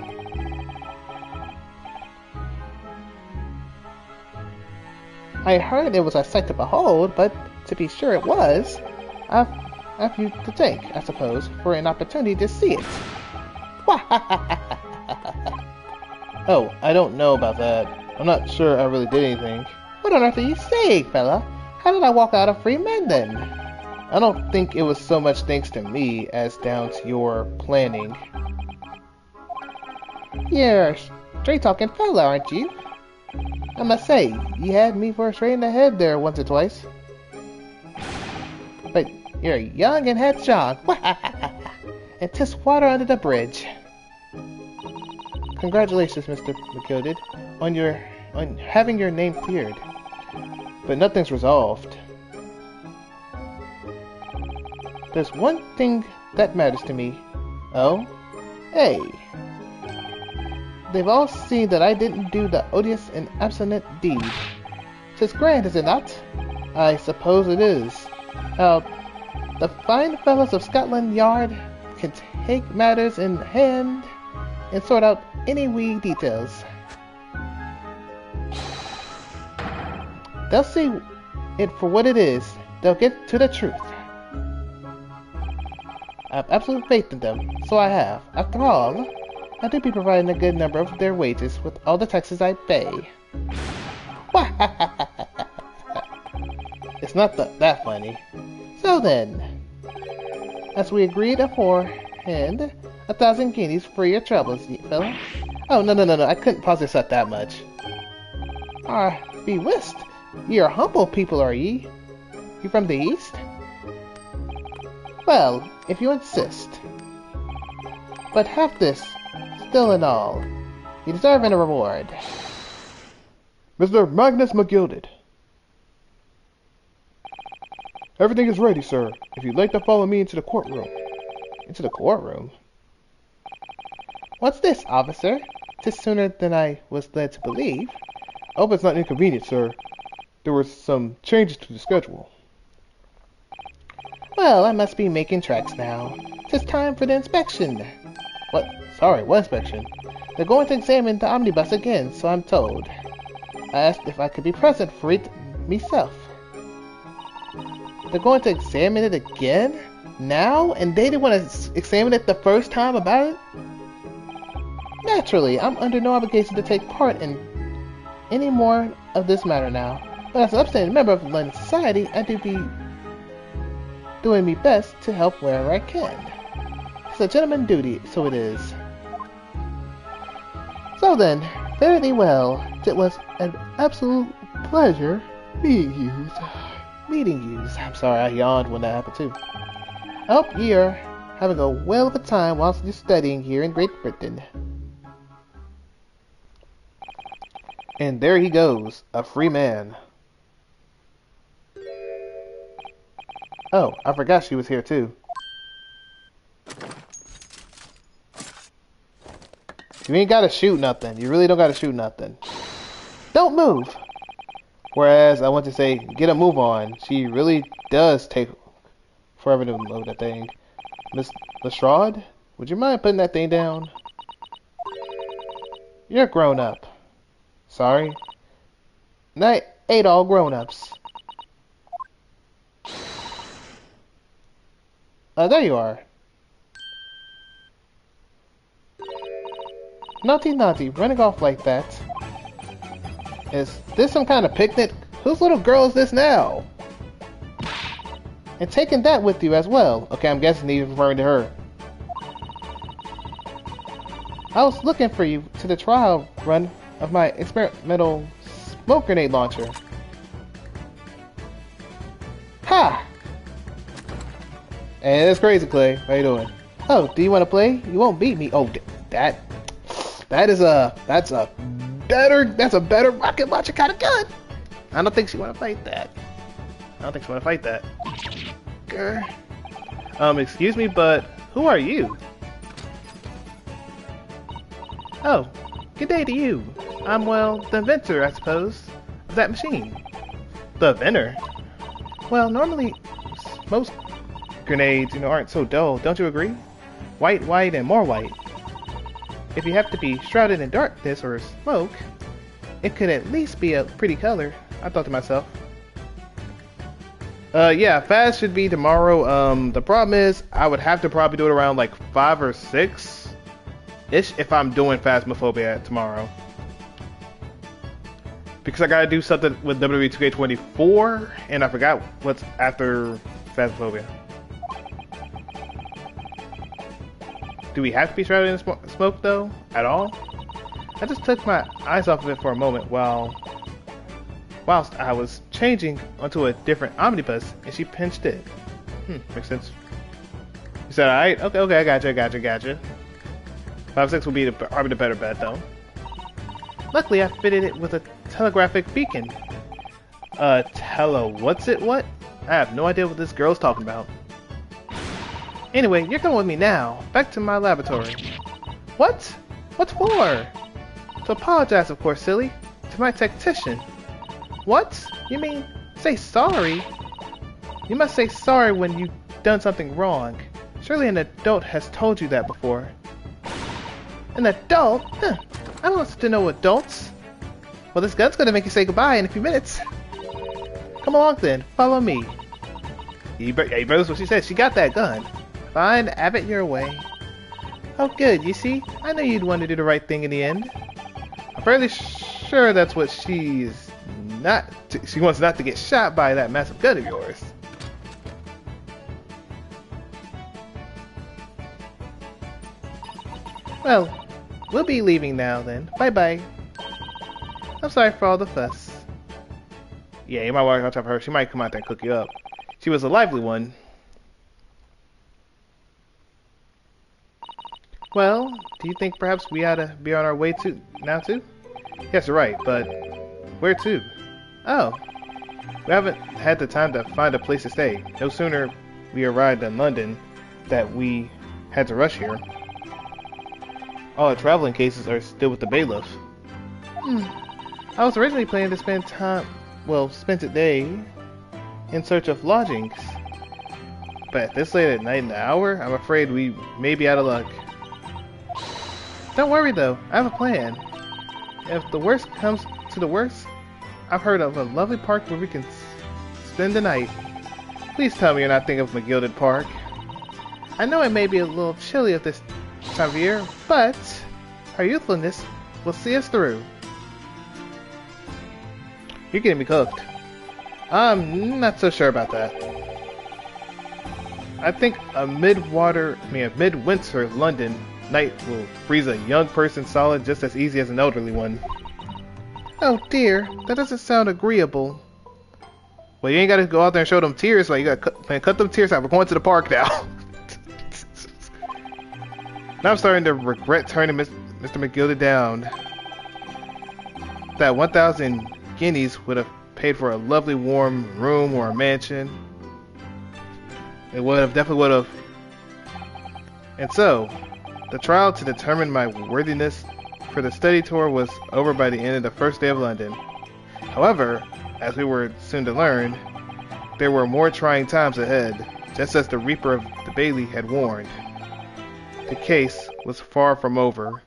I heard it was a sight to behold, but to be sure it was. I've you to thank, I suppose, for an opportunity to see it. Oh, I don't know about that. I'm not sure I really did anything. What on earth are you saying, fella? How did I walk out a free man then? I don't think it was so much thanks to me as down to your planning. You're a straight-talking fella, aren't you? I must say, you had me for a straight in the head there once or twice. But you're young and headstrong. And 'tis water under the bridge. Congratulations, Mr. McGilded, on having your name cleared. But nothing's resolved. There's one thing that matters to me. Oh? Hey! They've all seen that I didn't do the odious and abstinent deed. 'Tis grand, is it not? I suppose it is. Now, the fine fellows of Scotland Yard can take matters in hand and sort out any wee details. They'll see it for what it is. They'll get to the truth. I have absolute faith in them, so I have. After all, I do be providing a good number of their wages with all the taxes I pay. It's not that funny. So then, as we agreed aforehand, 1,000 guineas for your troubles, fella. Oh, no, I couldn't possibly set that much. Be whist. You're humble people, are ye? You from the east? Well, if you insist. But have this, still and all. You deserve a reward. Mr. Magnus McGilded. Everything is ready, sir. If you'd like to follow me into the courtroom. Into the courtroom? What's this, officer? 'Tis sooner than I was led to believe. I hope it's not inconvenient, sir. There were some changes to the schedule. Well, I must be making tracks now. 'Tis time for the inspection. What? Sorry, what inspection? They're going to examine the omnibus again, so I'm told. I asked if I could be present for it myself. They're going to examine it again? Now? And they didn't want to examine it the first time about it? Naturally, I'm under no obligation to take part in any more of this matter now. But as an upstanding member of London society, I do be doing me best to help wherever I can. It's a gentleman's duty, so it is. So then, fare thee well. It was an absolute pleasure meeting you. I'm sorry, I yawned when that happened too. I hope you're having a whale of a time whilst you're studying here in Great Britain. And there he goes, a free man. Oh, I forgot she was here too. You ain't gotta shoot nothing. You really don't gotta shoot nothing. Don't move! Whereas, I want to say, get a move on. She really does take forever to load that thing. Miss Lestrade, would you mind putting that thing down? You're grown up. Sorry. And I ate all grown-ups. There you are. Naughty, running off like that. Is this some kind of picnic? Whose little girl is this now? And taking that with you as well. Okay, I'm guessing he's referring to her. I was looking for you to the trial run of my experimental smoke grenade launcher. Ha! Hey, that's crazy, Clay. How you doing? Oh, do you want to play? You won't beat me. Oh, that's a better rocket launcher kind of gun. I don't think she want to fight that. Grr. Excuse me, but who are you? Oh, good day to you. I'm, well, the inventor, I suppose, of that machine. The inventor? Well, normally, most grenades, aren't so dull, don't you agree? White, and more white. If you have to be shrouded in darkness or smoke, it could at least be a pretty color, I thought to myself. Yeah, fast should be tomorrow. The problem is, I would have to probably do it around like 5 or 6. ish if I'm doing Phasmophobia tomorrow. Because I gotta do something with WWE 2K24, and I forgot what's after Phasmophobia. Do we have to be shrouded in smoke though, at all? I just took my eyes off of it for a moment whilst I was changing onto a different omnibus, and she pinched it. Makes sense. You said, alright? Okay, I gotcha. 5-6 will be probably the better bet, though. Luckily, I fitted it with a telegraphic beacon. What? I have no idea what this girl's talking about. Anyway, you're coming with me now. Back to my laboratory. What? What for? To apologize, of course, silly. To my tactician. What? You mean, say sorry? You must say sorry when you've done something wrong. Surely an adult has told you that before. An adult? Huh. I don't want to know adults. Well, this gun's gonna make you say goodbye in a few minutes. Come along then, follow me. You better listen what she said. She got that gun. Fine, have it your way. Oh good, you see? I know you'd want to do the right thing in the end. I'm fairly sure that's what she wants not to get shot by that massive gun of yours. Well, we'll be leaving now then. Bye-bye. I'm sorry for all the fuss. Yeah, you might walk on top of her. She might come out there and cook you up. She was a lively one. Well, do you think perhaps we ought to be on our way now too? Yes, you're right, but where to? Oh, we haven't had the time to find a place to stay. No sooner we arrived in London that we had to rush here. All our traveling cases are still with the bailiff. I was originally planning to spend a day in search of lodgings. But at this late at night in the hour, I'm afraid we may be out of luck. Don't worry though, I have a plan. If the worst comes to the worst, I've heard of a lovely park where we can spend the night. Please tell me you're not thinking of McGilded Park. I know it may be a little chilly at this time of year, but our youthfulness will see us through. You're getting me cooked. I'm not so sure about that. I think a midwinter London night will freeze a young person solid just as easy as an elderly one. Oh dear, that doesn't sound agreeable. Well, you ain't gotta go out there and show them tears, like you gotta cut them tears out. We're going to the park now. Now I'm starting to regret turning Mr. McGilded down. That 1,000 guineas would have paid for a lovely warm room or a mansion. It definitely would have. And so, the trial to determine my worthiness for the study tour was over by the end of the first day of London. However, as we were soon to learn, there were more trying times ahead, just as the Reaper of the Bailey had warned. The case was far from over.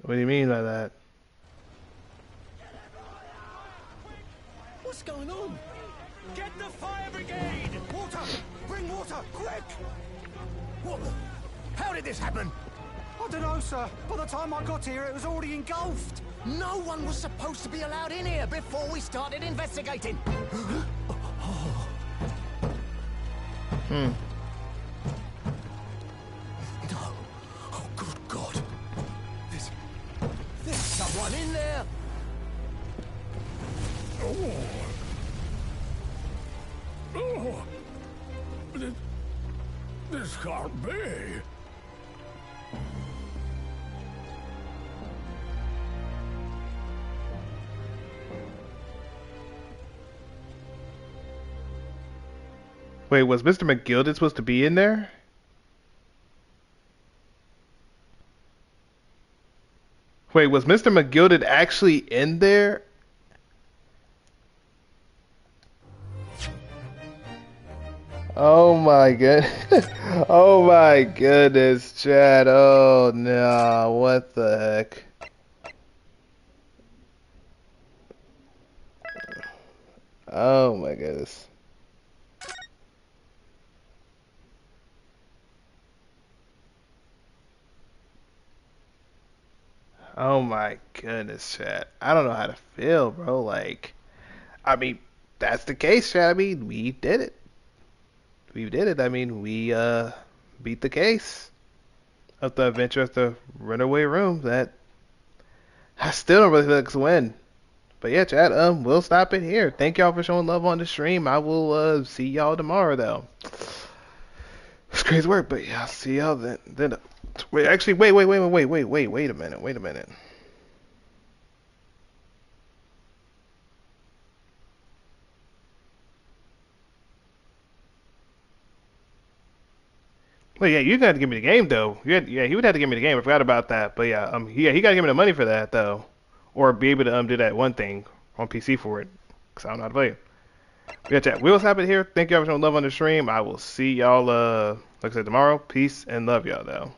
What do you mean by that? What's going on? Get the fire brigade! Water! Bring water, quick! What the... How did this happen? I don't know, sir. By the time I got here, it was already engulfed. No one was supposed to be allowed in here before we started investigating. No. Oh, good God. There's someone in there. This can't be. Wait, was Mr. McGilded supposed to be in there? Wait, was Mr. McGilded actually in there? Oh my goodness. Oh my goodness, Chad. Oh no, what the heck? Oh my goodness. my goodness, chat. I don't know how to feel, bro. Like, I mean, that's the case, chat. I mean, we did it. We did it. I mean, we beat the case of the adventure of the runaway room. That I still don't really feel like it's a win. But yeah, chat. We'll stop it here. Thank y'all for showing love on the stream. I will see y'all tomorrow, though. It's crazy work, but yeah, I'll see y'all then. Wait, actually, wait a minute. Wait a minute. Well, yeah, you got to give me the game though. Yeah, he would have to give me the game. I forgot about that. But yeah, he got to give me the money for that though, or be able to do that one thing on PC for it. Cause I don't know how to play it. But yeah, chat. We'll stop it here. Thank y'all for showing love on the stream. I will see y'all like I said tomorrow. Peace and love y'all though.